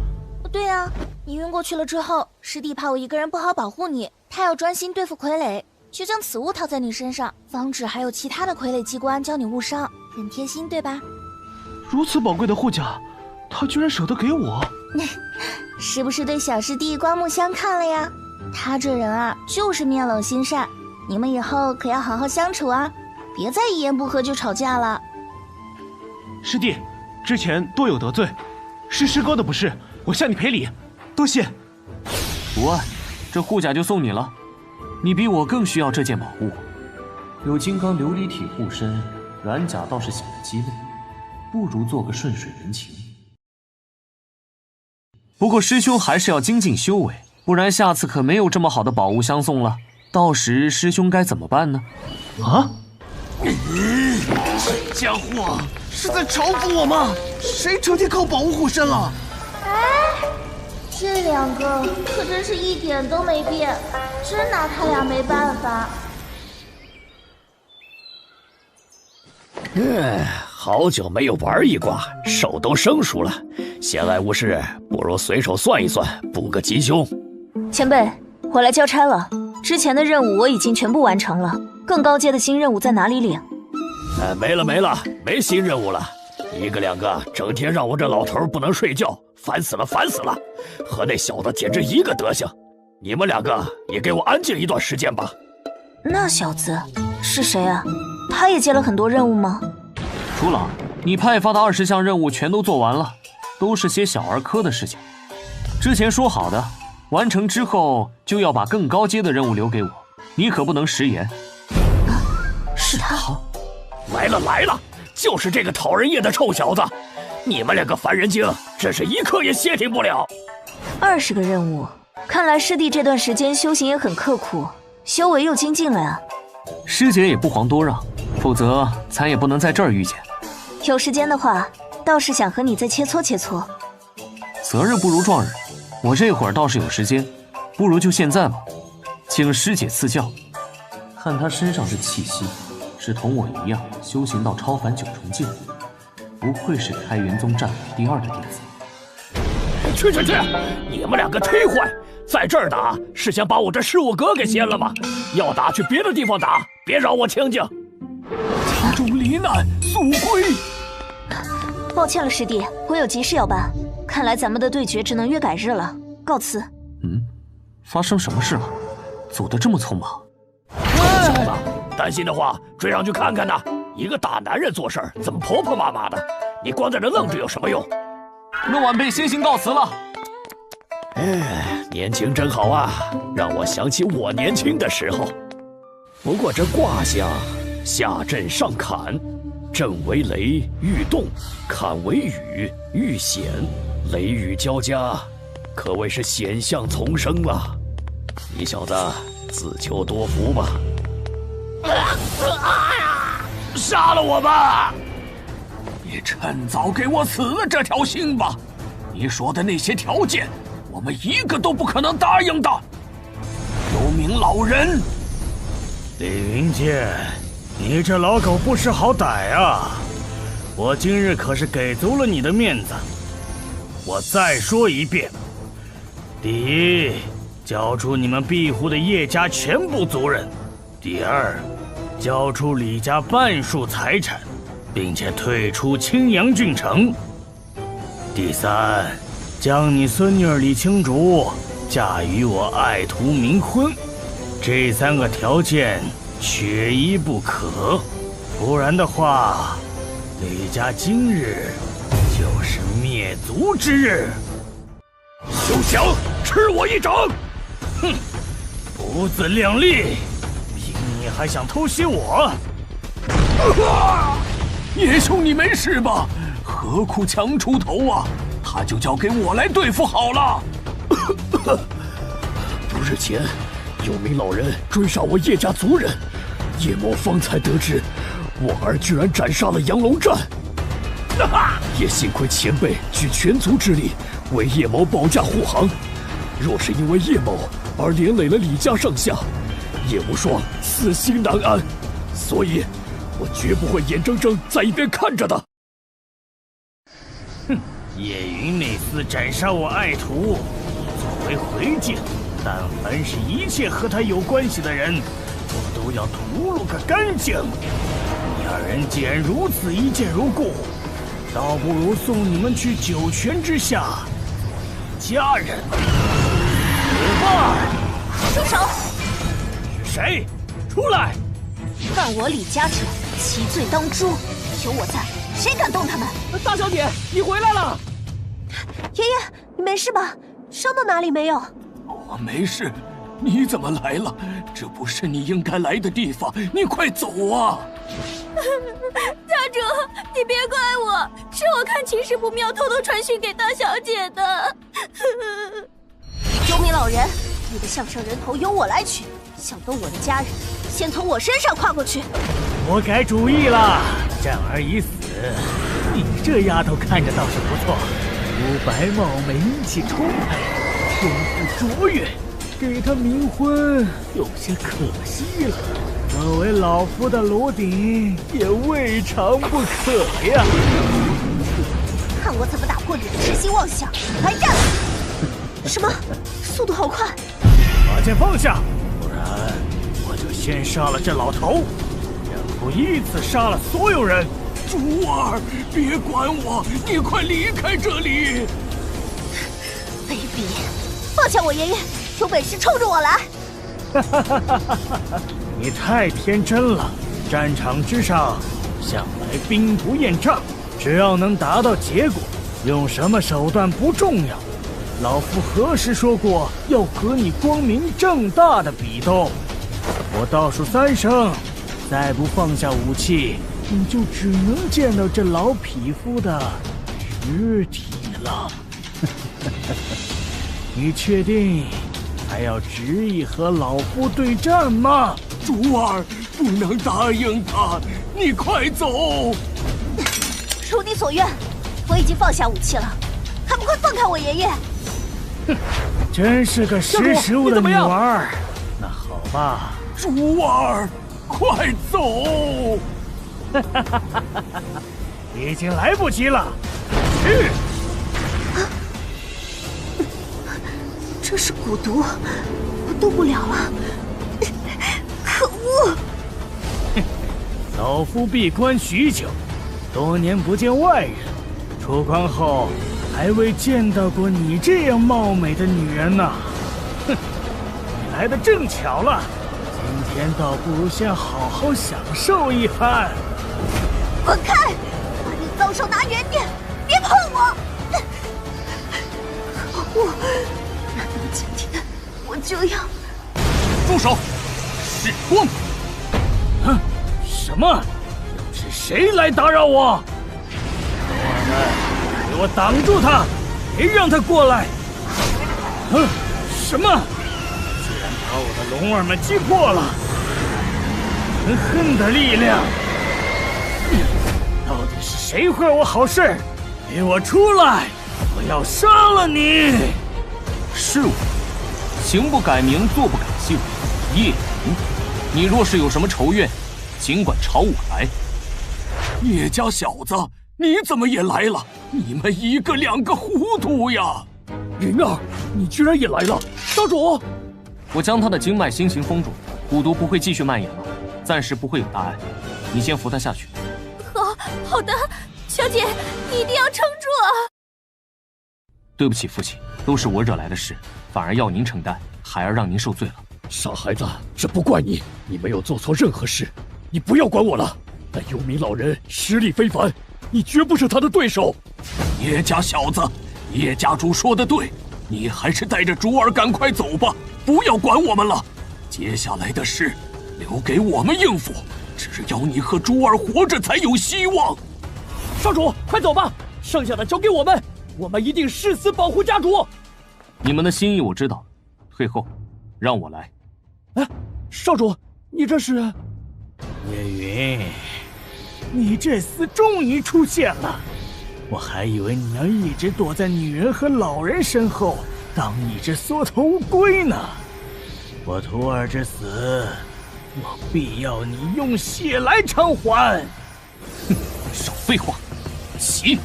对啊，你晕过去了之后，师弟怕我一个人不好保护你，他要专心对付傀儡，就将此物套在你身上，防止还有其他的傀儡机关将你误伤，很贴心，对吧？如此宝贵的护甲，他居然舍得给我，是不是对小师弟刮目相看了呀？他这人啊，就是面冷心善，你们以后可要好好相处啊，别再一言不合就吵架了。师弟，之前多有得罪，是师哥的不是，我向你赔礼，多谢。无碍，这护甲就送你了，你比我更需要这件宝物。有金刚琉璃体护身，软甲倒是显得鸡肋，不如做个顺水人情。不过师兄还是要精进修为，不然下次可没有这么好的宝物相送了。到时师兄该怎么办呢？啊！这家伙是在嘲讽我吗？谁成天靠宝物护身了？哎，这两个可真是一点都没变，真拿他俩没办法。好久没有玩一卦，手都生疏了。闲来无事，不如随手算一算，补个吉凶。前辈，我来交差了。之前的任务我已经全部完成了，更高阶的新任务在哪里领？没了，没新任务了。一个两个，整天让我这老头不能睡觉，烦死了。和那小子简直一个德行。你们两个也给我安静一段时间吧。那小子是谁啊？他也接了很多任务吗？楚老，你派发的20项任务全都做完了，都是些小儿科的事情。之前说好的，完成之后就要把更高阶的任务留给我，你可不能食言。是他？来了，就是这个讨人厌的臭小子！你们两个烦人精，真是一刻也消停不了。20个任务，看来师弟这段时间修行也很刻苦，修为又精进了呀。师姐也不遑多让，否则咱也不能在这儿遇见。有时间的话，倒是想和你再切磋切磋。择日不如撞日，我这会儿倒是有时间，不如就现在吧。请师姐赐教。看她身上这气息，是同我一样修行到超凡9重境，不愧是开元宗战第2的弟子。去！你们两个忒坏，在这儿打是想把我这15格给掀了吗？要打去别的地方打，别扰我清静。家中罹难，速归。抱歉了，师弟，我有急事要办，看来咱们的对决只能约改日了。告辞。发生什么事了？走得这么匆忙？小子，担心的话追上去看看呐。一个大男人做事儿怎么婆婆妈妈的？你光在这愣着有什么用？那晚辈先行告辞了。年轻真好啊，让我想起我年轻的时候。不过这卦象，下震上坎，震为雷遇动，坎为雨遇险，雷雨交加，可谓是险象丛生了。你小子自求多福吧。杀了我吧！你趁早给我死了这条心吧！你说的那些条件，我们一个都不可能答应的。有名老人，李云剑，你这老狗不识好歹啊！我今日可是给足了你的面子。我再说一遍：第一，交出你们庇护的叶家全部族人；第二，交出李家半数财产，并且退出青阳郡城；第三，将你孙女李青竹嫁与我爱徒冥婚。这3个条件缺一不可。不然的话，李家今日就是灭族之日。休想吃我一掌！哼，不自量力，凭你还想偷袭我？叶兄，你没事吧？何苦强出头啊？他就交给我来对付好了。不日前，有名老人追杀我叶家族人，叶某方才得知，我儿居然斩杀了杨龙战。也幸亏前辈举全族之力为叶某保驾护航，若是因为叶某而连累了李家上下，叶无双此心难安，所以我绝不会眼睁睁在一边看着的。哼，叶云那厮斩杀我爱徒，作为回敬，但凡是一切和他有关系的人，我都要屠戮个干净。你二人既然如此一见如故，倒不如送你们去九泉之下，一家人。死吧！住手！是谁？出来！犯我李家者，其罪当诛。有我在，谁敢动他们？大小姐，你回来了！爷爷，你没事吧？伤到哪里没有？我没事，你怎么来了？这不是你应该来的地方，你快走啊！家主，你别怪我，是我看情势不妙，偷偷传讯给大小姐的。幽冥老人，你的项上人头由我来取，想动我的家人，先从我身上跨过去。我改主意了，战儿已死，你这丫头看着倒是不错，肤白貌美，阴气充沛，天赋卓越，给她冥婚有些可惜了。作为老夫的炉鼎，也未尝不可呀。看我怎么打破你的痴心妄想！来战！什么？速度好快！把剑放下，不然我就先杀了这老头，然后依次杀了所有人。珠儿，别管我，你快离开这里！卑鄙！放下我爷爷，有本事冲着我来！你太天真了，战场之上向来兵不厌诈，只要能达到结果，用什么手段不重要。老夫何时说过要和你光明正大的比斗？我倒数3声，再不放下武器，你就只能见到这老匹夫的尸体了。你确定还要执意和老夫对战吗？珠儿，不能答应他，你快走！如你所愿，我已经放下武器了，还不快放开我爷爷！哼，真是个识时务的女儿。那好吧，珠儿，快走！已经来不及了，去！这是蛊毒，我动不了了。可恶！老夫闭关许久，多年不见外人，出关后还未见到过你这样貌美的女人呢。哼，你来的正巧了，今天倒不如先好好享受一番。滚开！把你脏手拿远点，别碰我！可恶！难道今天我就要……住手！是光！哼，什么？又是谁来打扰我？小二们，给我挡住他，别让他过来！哼，什么？居然把我的龙儿们击破了！纯恨的力量！到底是谁坏我好事？给我出来！我要杀了你！是我，行不改名，坐不改姓，叶云。你若是有什么仇怨，尽管朝我来。叶家小子，你怎么也来了？你们一个两个糊涂呀！云儿，你居然也来了！少主，我将他的经脉星形封住，蛊毒不会继续蔓延了，暂时不会有大碍。你先扶他下去。好的，小姐，你一定要撑住啊！对不起，父亲，都是我惹来的事，反而要您承担，孩儿让您受罪了。傻孩子，这不怪你，你没有做错任何事，你不要管我了。但幽冥老人实力非凡，你绝不是他的对手。叶家小子，叶家主说的对，你还是带着竹儿赶快走吧，不要管我们了。接下来的事留给我们应付，只要你和竹儿活着才有希望。少主，快走吧，剩下的交给我们，我们一定誓死保护家主。你们的心意我知道，退后，让我来。哎，少主，你这是？叶云，你这厮终于出现了，我还以为你要一直躲在女人和老人身后，当一只缩头乌龟呢。我徒儿之死，我必要你用血来偿还。哼，少废话，起！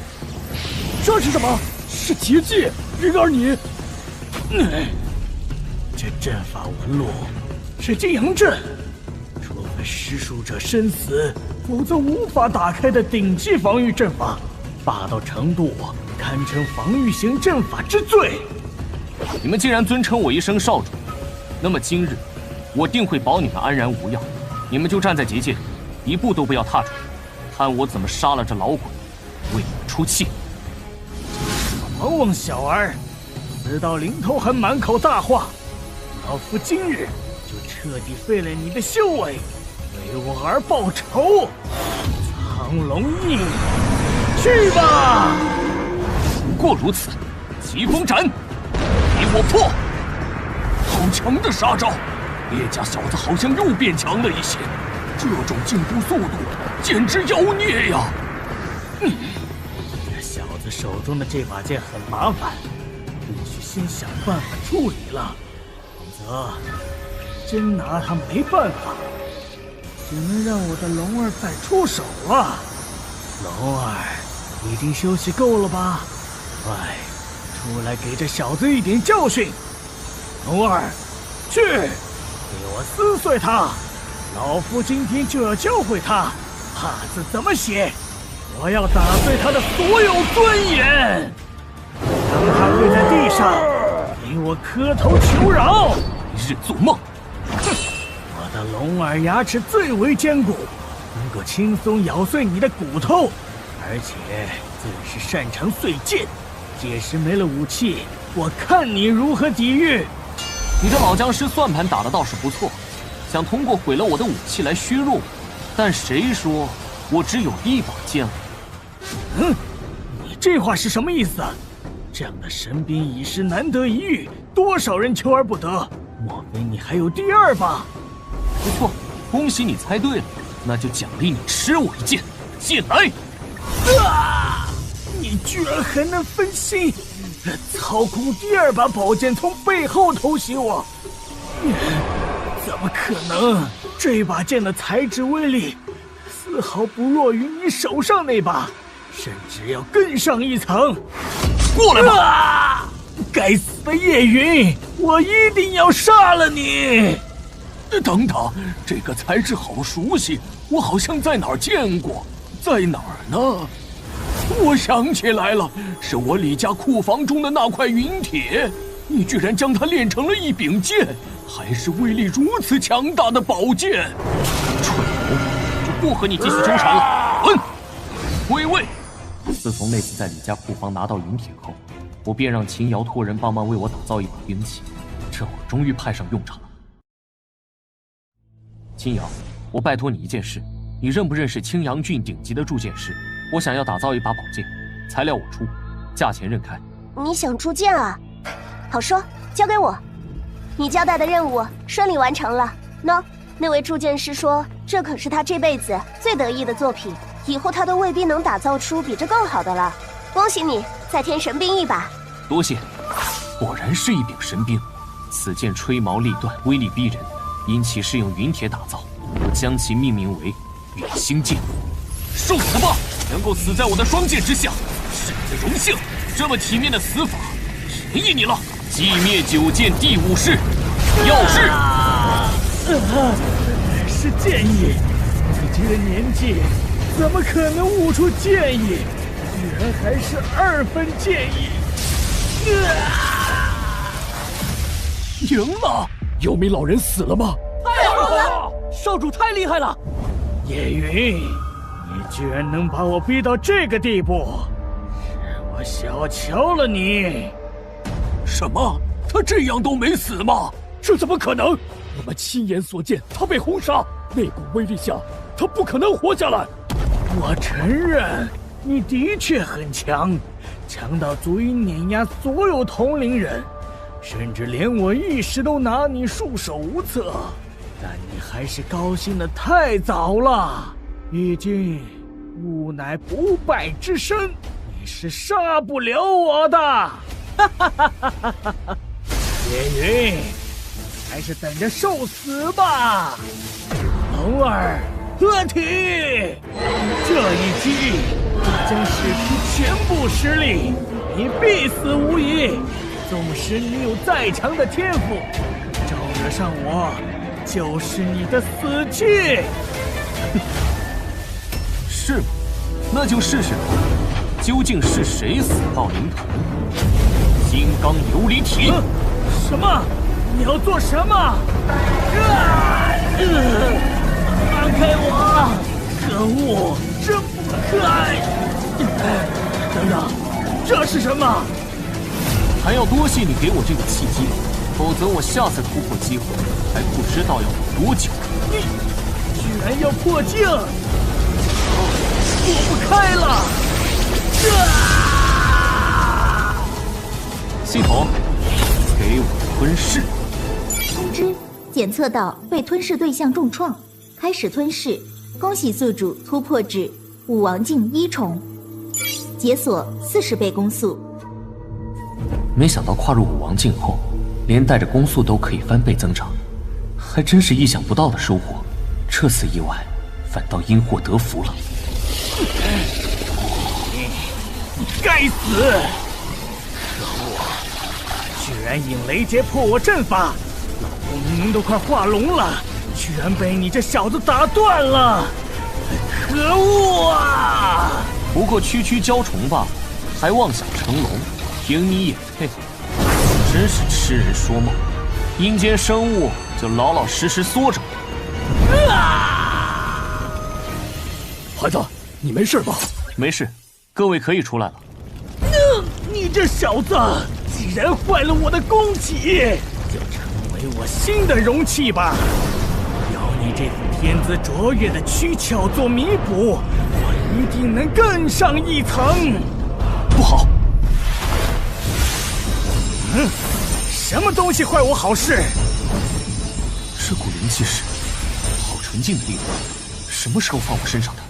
这是什么？是结界！云儿你，这阵法纹路是禁阳阵，除非施术者身死，否则无法打开的顶级防御阵法，霸道程度堪称防御型阵法之最。你们既然尊称我一声少主，那么今日我定会保你们安然无恙。你们就站在结界里，一步都不要踏出，看我怎么杀了这老鬼，为你们出气。王王小儿，死到临头还满口大话，老夫今日就彻底废了你的修为，为我而报仇。苍龙印，去吧！不过如此，疾风斩，给我破！好强的杀招，叶家小子好像又变强了一些，这种进步速度简直妖孽呀！这小子手中的这把剑很麻烦，必须先想办法处理了，否则真拿他没办法，只能让我的龙儿再出手了。龙儿，已经休息够了吧？快出来给这小子一点教训！龙儿，去，给我撕碎他！老夫今天就要教会他帕字怎么写，我要打碎他的所有尊严，让他跪在地上给我磕头求饶！一日做梦！哼，我的龙儿牙齿最为坚固，能够轻松咬碎你的骨头，而且最是擅长碎剑。届时没了武器，我看你如何抵御！你这老僵尸算盘打得倒是不错，想通过毁了我的武器来削弱我，但谁说我只有一把剑了？你这话是什么意思啊？这样的神兵已是难得一遇，多少人求而不得，莫非你还有第二把？不错，恭喜你猜对了，那就奖励你吃我一剑，剑来！你居然还能分心，操控第二把宝剑从背后偷袭我！怎么可能？这把剑的材质威力丝毫不弱于你手上那把，甚至要更上一层。过来吧！该死的叶云，我一定要杀了你！等等，这个材质好熟悉，我好像在哪儿见过，在哪儿呢？我想起来了，是我李家库房中的那块云铁。你居然将它炼成了一柄剑，还是威力如此强大的宝剑！蠢猴，就不和你继续纠缠了。滚！归位。自从那次在李家库房拿到云铁后，我便让秦瑶托人帮忙为我打造一把兵器，这会终于派上用场了。秦瑶，我拜托你一件事，你认不认识青阳郡顶级的铸剑师？我想要打造一把宝剑，材料我出，价钱任开。你想铸剑啊？好说，交给我。你交代的任务顺利完成了。那位铸剑师说，这可是他这辈子最得意的作品，以后他都未必能打造出比这更好的了。恭喜你，再添神兵一把。多谢，果然是一柄神兵。此剑吹毛立断，威力逼人，因其是用云铁打造，我将其命名为陨星剑。受死吧！能够死在我的双剑之下，是你的荣幸。这么体面的死法，便宜你了。寂灭九剑第5式，要式。是剑意，你这个年纪怎么可能悟出剑意？居然还是2分剑意！赢了！幽冥老人死了吗？太好了！少主太厉害了！叶云，你居然能把我逼到这个地步，是我小瞧了你。什么？他这样都没死吗？这怎么可能？我们亲眼所见，他被轰杀，那股威力下，他不可能活下来。我承认，你的确很强，强到足以碾压所有同龄人，甚至连我一时都拿你束手无策。但你还是高兴得太早了，毕竟吾乃不败之身，你是杀不了我的。哈哈哈哈哈哈！叶云，还是等着受死吧！龙儿，合体！这一击将使出全部实力，你必死无疑。纵使你有再强的天赋，招惹上我，就是你的死期。是吗？那就试试吧，究竟是谁死到临头？金刚琉璃体！什么？你要做什么？放开我！可恶，真不可爱！等等，这是什么？还要多谢你给我这个契机，否则我下次突破机会还不知道要多久。你居然要破镜！躲不开了！系统，给我吞噬。通知：检测到被吞噬对象重创，开始吞噬。恭喜宿主突破至武王境1重，解锁40倍攻速。没想到跨入武王境后，连带着攻速都可以翻倍增长，还真是意想不到的收获。这次意外，反倒因祸得福了。你该死！可恶！居然引雷劫破我阵法，老公明明都快化龙了，居然被你这小子打断了！可恶啊！不过区区蛟虫吧，还妄想成龙，凭你也配？真是痴人说梦！阴间生物就老老实实缩着。孩子，你没事吧？没事，各位可以出来了。你这小子，既然坏了我的供给，就成为我新的容器吧。有你这副天资卓越的躯壳做弥补，我一定能更上一层。不好！什么东西坏我好事？这股灵气是好纯净的力量，什么时候放我身上的？